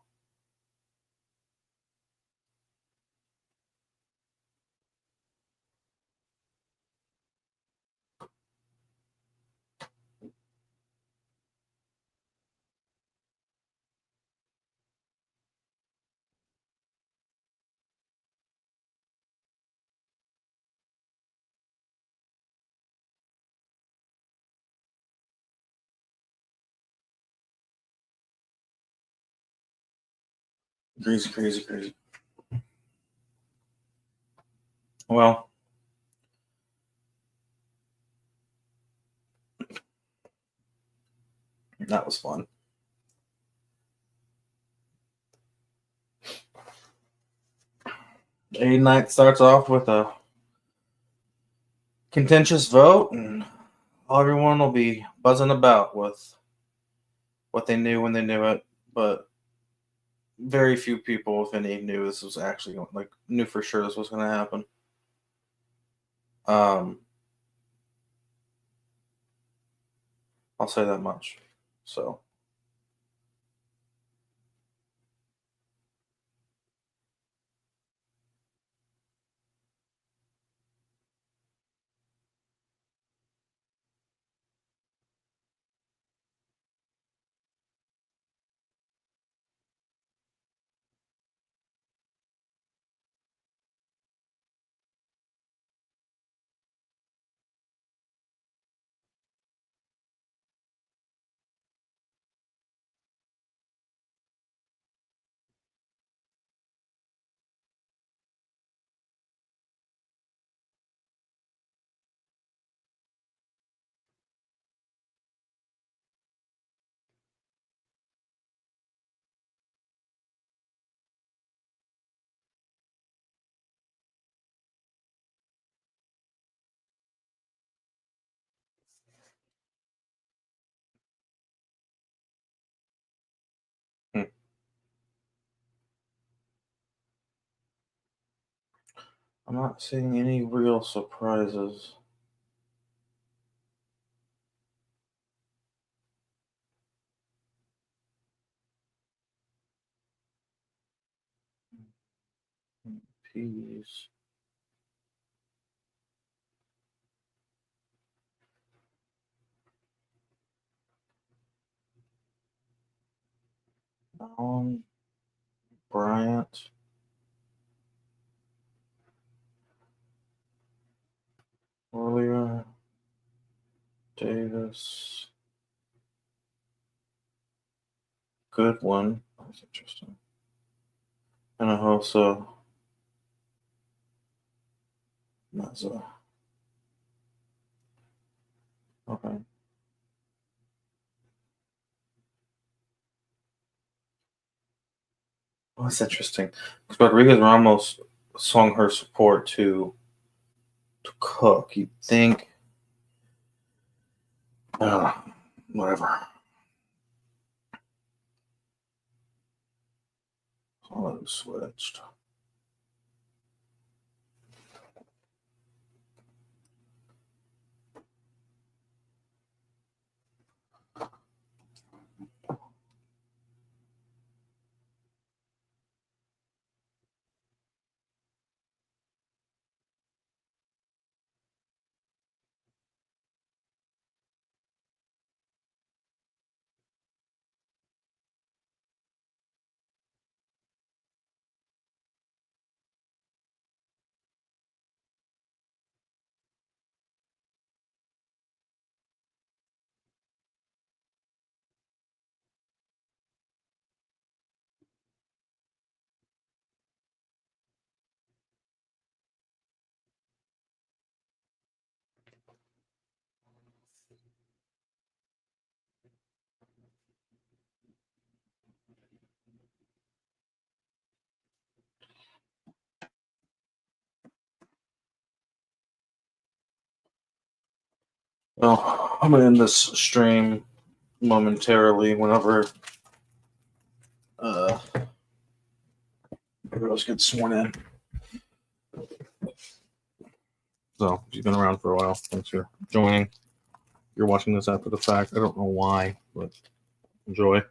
Crazy, crazy, crazy. Well, that was fun. A night starts off with a contentious vote, and everyone will be buzzing about with what they knew when they knew it, but very few people, if any, knew this was actually knew for sure this was going to happen. I'll say that much. So. I'm not seeing any real surprises. Peas. Bryant. Earlier. Davis. Good one. That's interesting. And also Mazza. Okay. Well, that's interesting. Because Rodriguez Ramos swung her support to Cook. You'd think. Whatever. Oh, it switched. Well, I'm gonna end this stream momentarily whenever everybody gets sworn in. So if you've been around for a while, thanks for joining. You're watching this after the fact. I don't know why, but enjoy.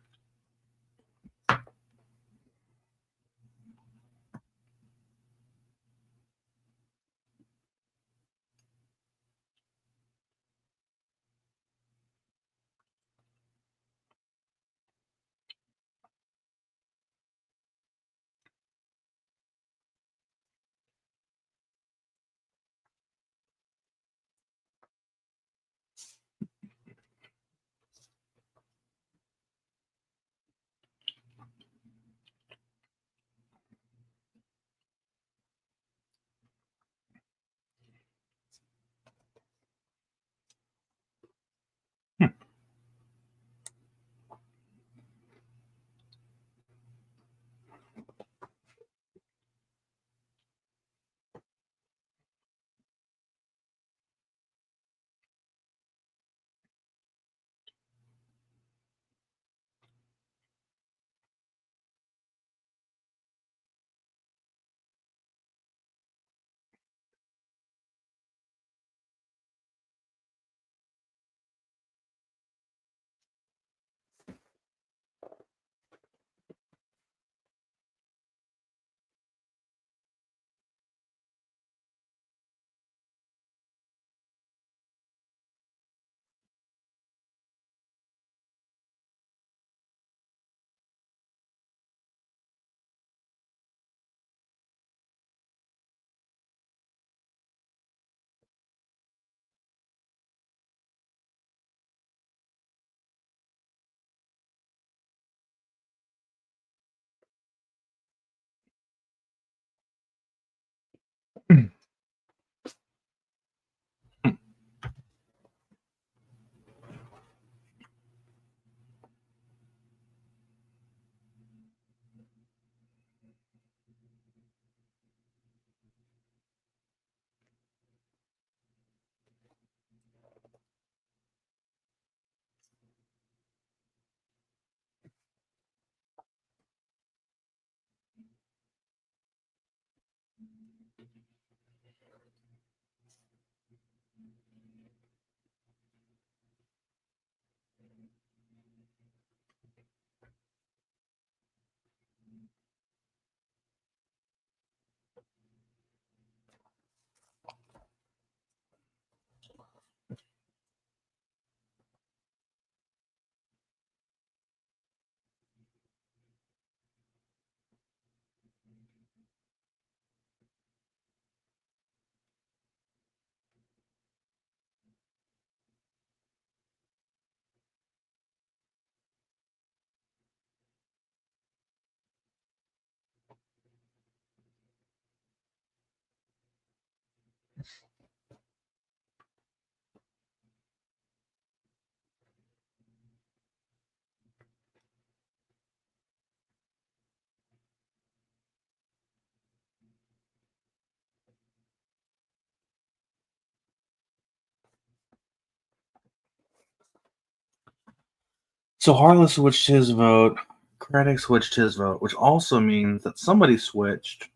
So Harlan switched his vote. Krennic switched his vote, which also means that somebody switched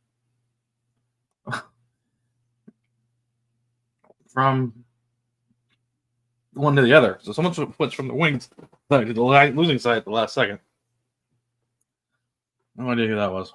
from one to the other. So someone switched from the wings side to the losing side at the last second. No idea who that was.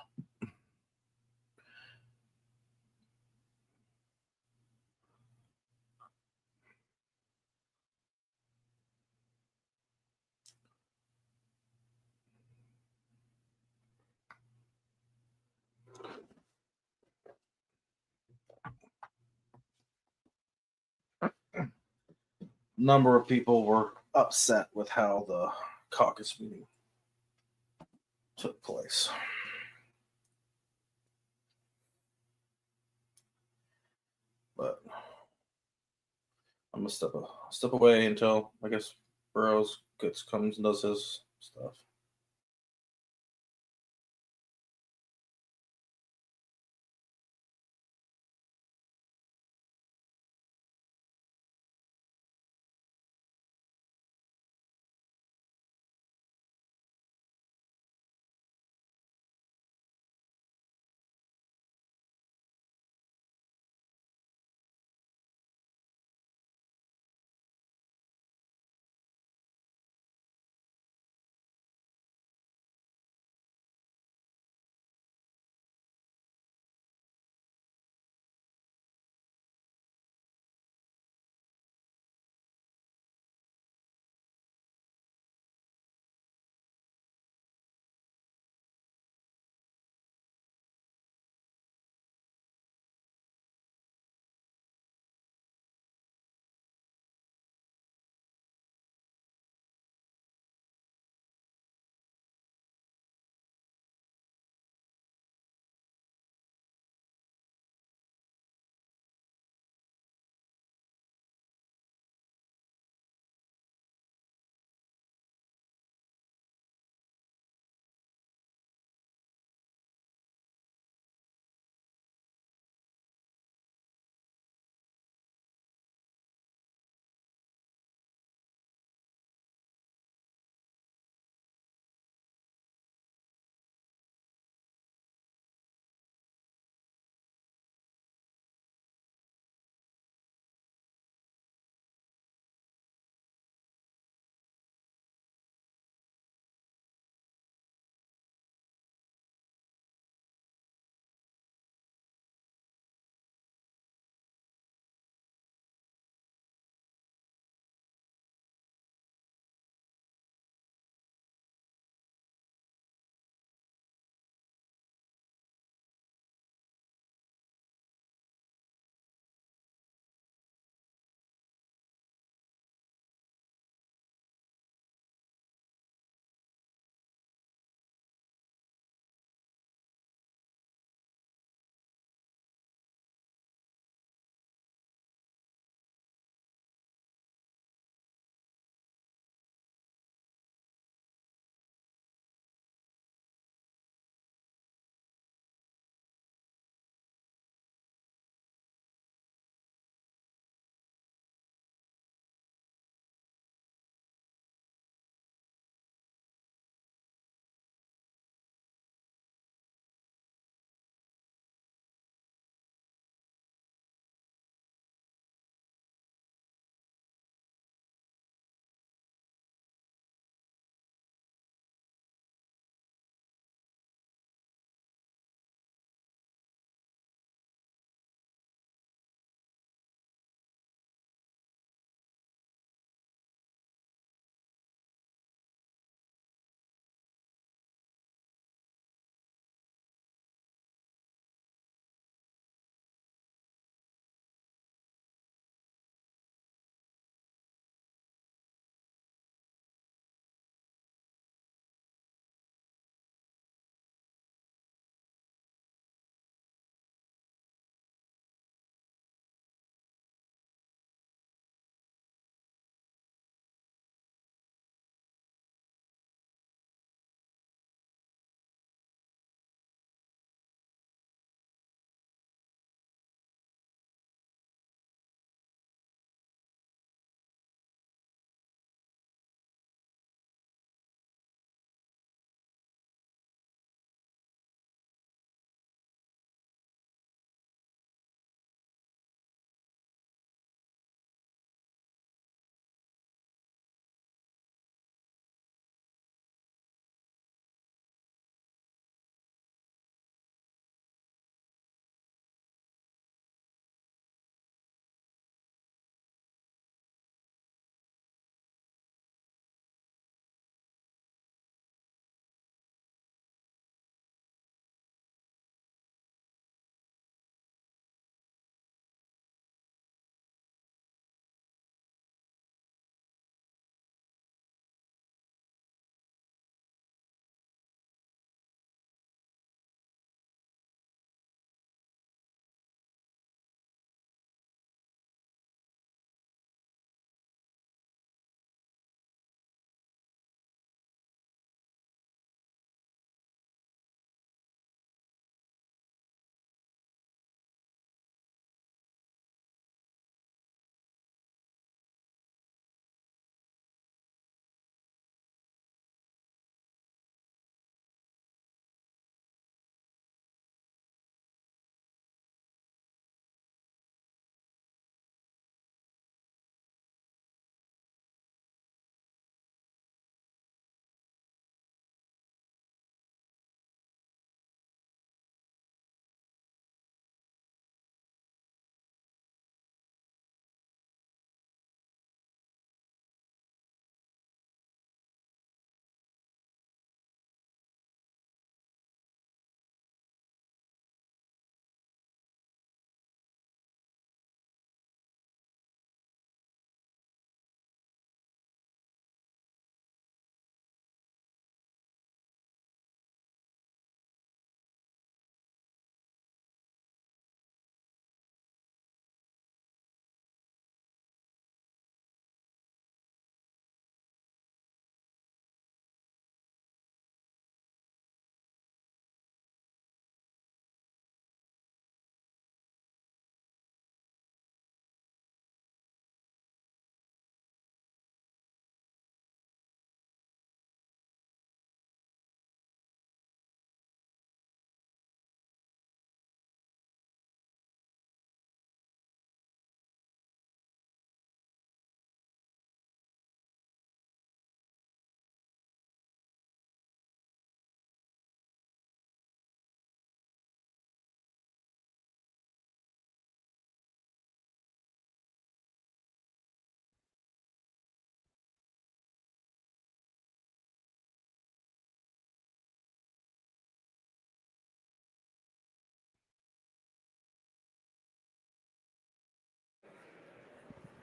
Number of people were upset with how the caucus meeting took place. But I'm gonna step away until I guess Burrows comes and does his stuff.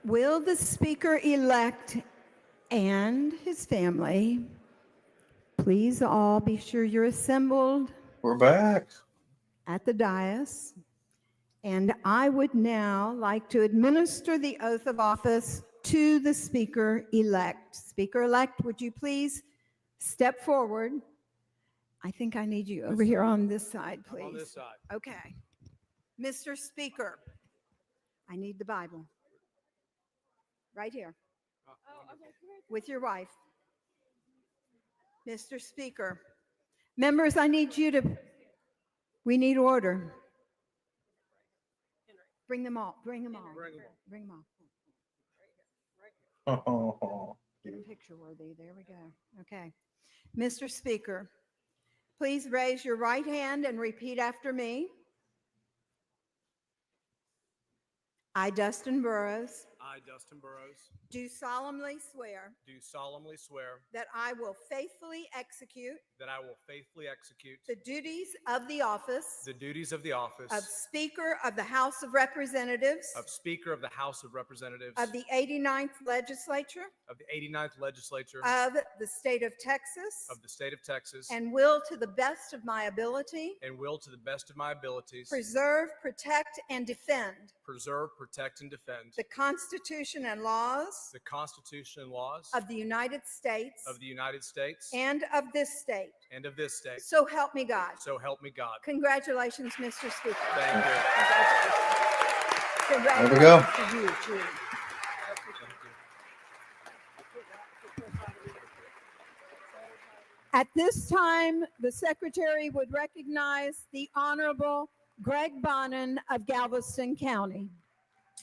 Will the speaker-elect and his family please all be sure you're assembled We're back. at the dais? And I would now like to administer the oath of office to the speaker-elect. Speaker-elect, would you please step forward? I think I need you over here on this side, please. On this side. Okay. Mr. Speaker, I need the Bible. Right here. With your wife. Mr. Speaker, members, I need you to, we need order. Bring them all, bring them all. Bring them all. Oh, Picture worthy, there we go. Okay. Mr. Speaker, please raise your right hand and repeat after me. I, Dustin Burrows, I, Dustin Burrows, do solemnly swear do solemnly swear that I will faithfully execute that I will faithfully execute the duties of the office the duties of the office of Speaker of the House of Representatives of Speaker of the House of Representatives of the 89th Legislature of the 89th Legislature of the State of Texas, of the State of Texas, and will, to the best of my ability, and will, to the best of my abilities, preserve, protect, and defend preserve, protect, and defend the Constitution and laws the Constitution and laws of the United States of the United States and of this state. and of this state. So help me God. So help me God. Congratulations, Mr. Speaker. Thank you. Congratulations. There we go. To you, too. At this time, the secretary would recognize the Honorable Greg Bonin of Galveston County.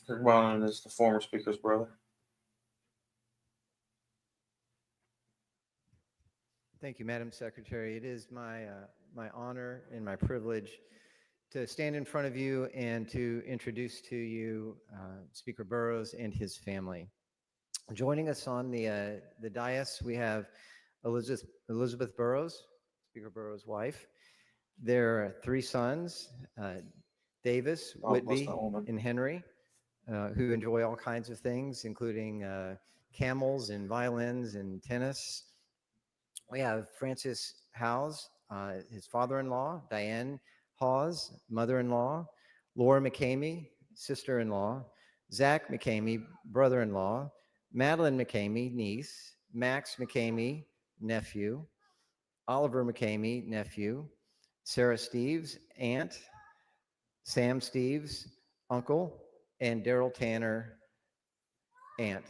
Greg Bonin is the former speaker's brother. Thank you, Madam Secretary. It is my honor and my privilege to stand in front of you and to introduce to you Speaker Burrows and his family. Joining us on the dais, we have Elizabeth Burrows, Speaker Burrows' wife. There are three sons, Davis, Whitby, and Henry, who enjoy all kinds of things, including camels and violins and tennis. We have Francis Howes, his father-in-law, Diane Hawes, mother-in-law, Laura McCamey, sister-in-law, Zach McCamey, brother-in-law, Madeline McCamey, niece, Max McCamey, nephew, Oliver McCamey, nephew, Sarah Steves, aunt, Sam Steves, uncle, and Daryl Tanner, aunt.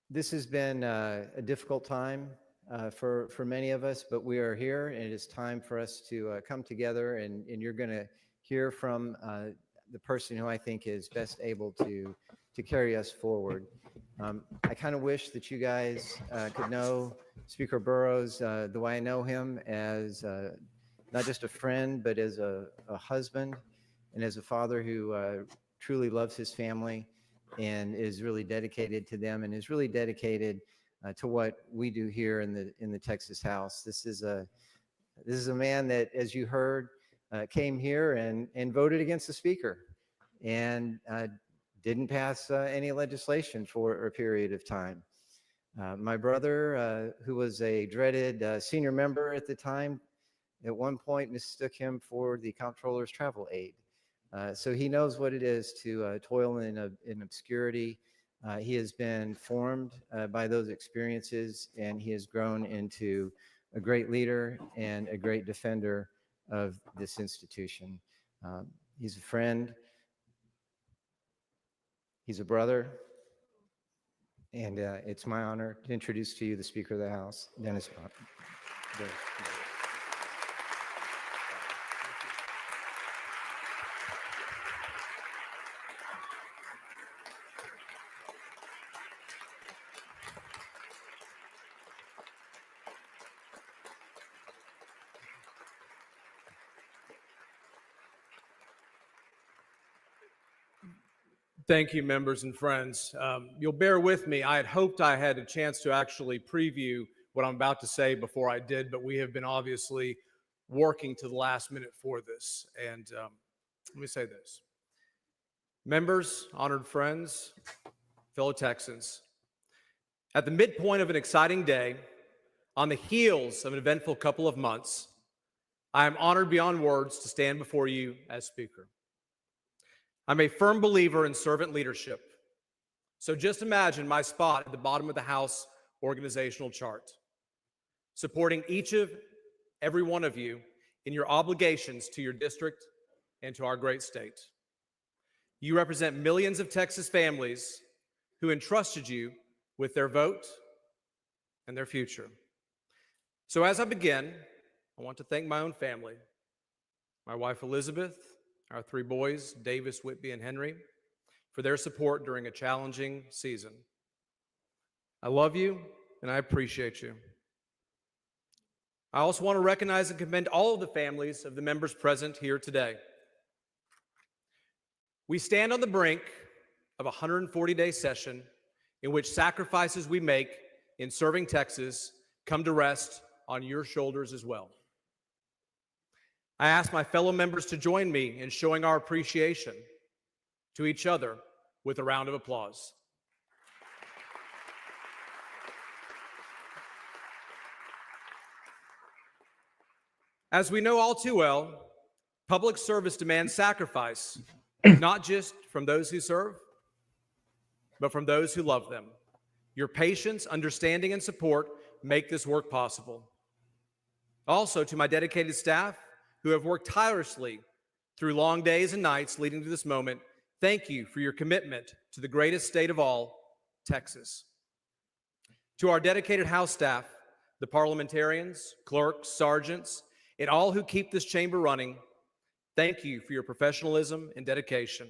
This has been a difficult time for many of us, but we are here, and it is time for us to come together, and you're going to hear from the person who I think is best able to carry us forward. I kind of wish that you guys could know Speaker Burrows the way I know him, as not just a friend, but as a husband and as a father who truly loves his family and is really dedicated to them, and is really dedicated to what we do here in the Texas House. This is a man that, as you heard, came here and voted against the speaker, and didn't pass any legislation for a period of time. My brother, who was a dreaded senior member at the time, at one point mistook him for the comptroller's travel aide. So he knows what it is to toil in obscurity. He has been formed by those experiences, and he has grown into a great leader and a great defender of this institution. He's a friend. He's a brother. And it's my honor to introduce to you the Speaker of the House, Dennis Bonin. Thank you, members and friends. You'll bear with me. I had hoped I had a chance to actually preview what I'm about to say before I did, but we have been obviously working to the last minute for this. And let me say this. Members, honored friends, fellow Texans, at the midpoint of an exciting day, on the heels of an eventful couple of months, I am honored beyond words to stand before you as Speaker. I'm a firm believer in servant leadership. So just imagine my spot at the bottom of the House organizational chart, supporting every one of you in your obligations to your district and to our great state. You represent millions of Texas families who entrusted you with their vote and their future. So as I begin, I want to thank my own family, my wife Elizabeth, our 3 boys, Davis, Whitby, and Henry, for their support during a challenging season. I love you and I appreciate you. I also want to recognize and commend all of the families of the members present here today. We stand on the brink of a 140-day session in which sacrifices we make in serving Texas come to rest on your shoulders as well. I ask my fellow members to join me in showing our appreciation to each other with a round of applause. As we know all too well, public service demands sacrifice, not just from those who serve, but from those who love them. Your patience, understanding, and support make this work possible. Also, to my dedicated staff who have worked tirelessly through long days and nights leading to this moment, thank you for your commitment to the greatest state of all, Texas. To our dedicated House staff, the parliamentarians, clerks, sergeants, and all who keep this chamber running, thank you for your professionalism and dedication.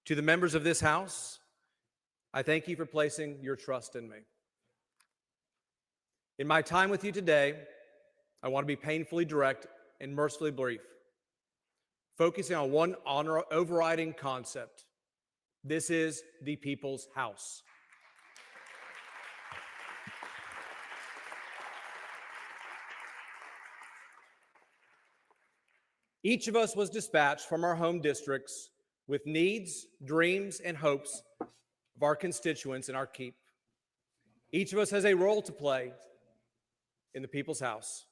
To the members of this House, I thank you for placing your trust in me. In my time with you today, I want to be painfully direct and mercifully brief, focusing on one overriding concept. This is the people's house. Each of us was dispatched from our home districts with needs, dreams, and hopes of our constituents in our keep. Each of us has a role to play in the people's house.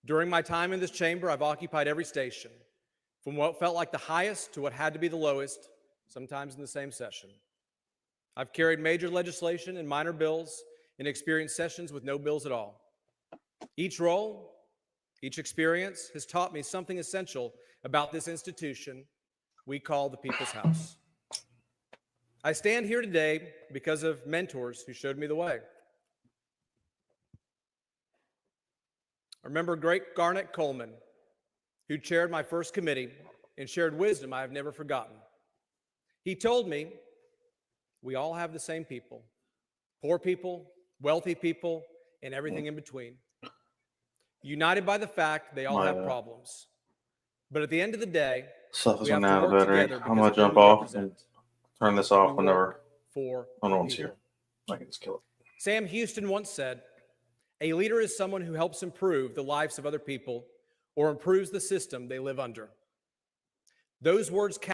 During my time in this chamber, I've occupied every station, from what felt like the highest to what had to be the lowest, sometimes in the same session. I've carried major legislation and minor bills and experienced sessions with no bills at all. Each role, each experience has taught me something essential about this institution we call the People's House. I stand here today because of mentors who showed me the way. I remember great Garnet Coleman, who chaired my first committee and shared wisdom I have never forgotten. He told me, we all have the same people, poor people, wealthy people, and everything in between, united by the fact they all have problems. But at the end of the day, Stuff is we have running to out of work battery. together I'm because gonna of jump who we off and represent. turn this off We whenever work for no one's people. here. I can just kill it. Sam Houston once said, a leader is someone who helps improve the lives of other people or improves the system they live under. Those words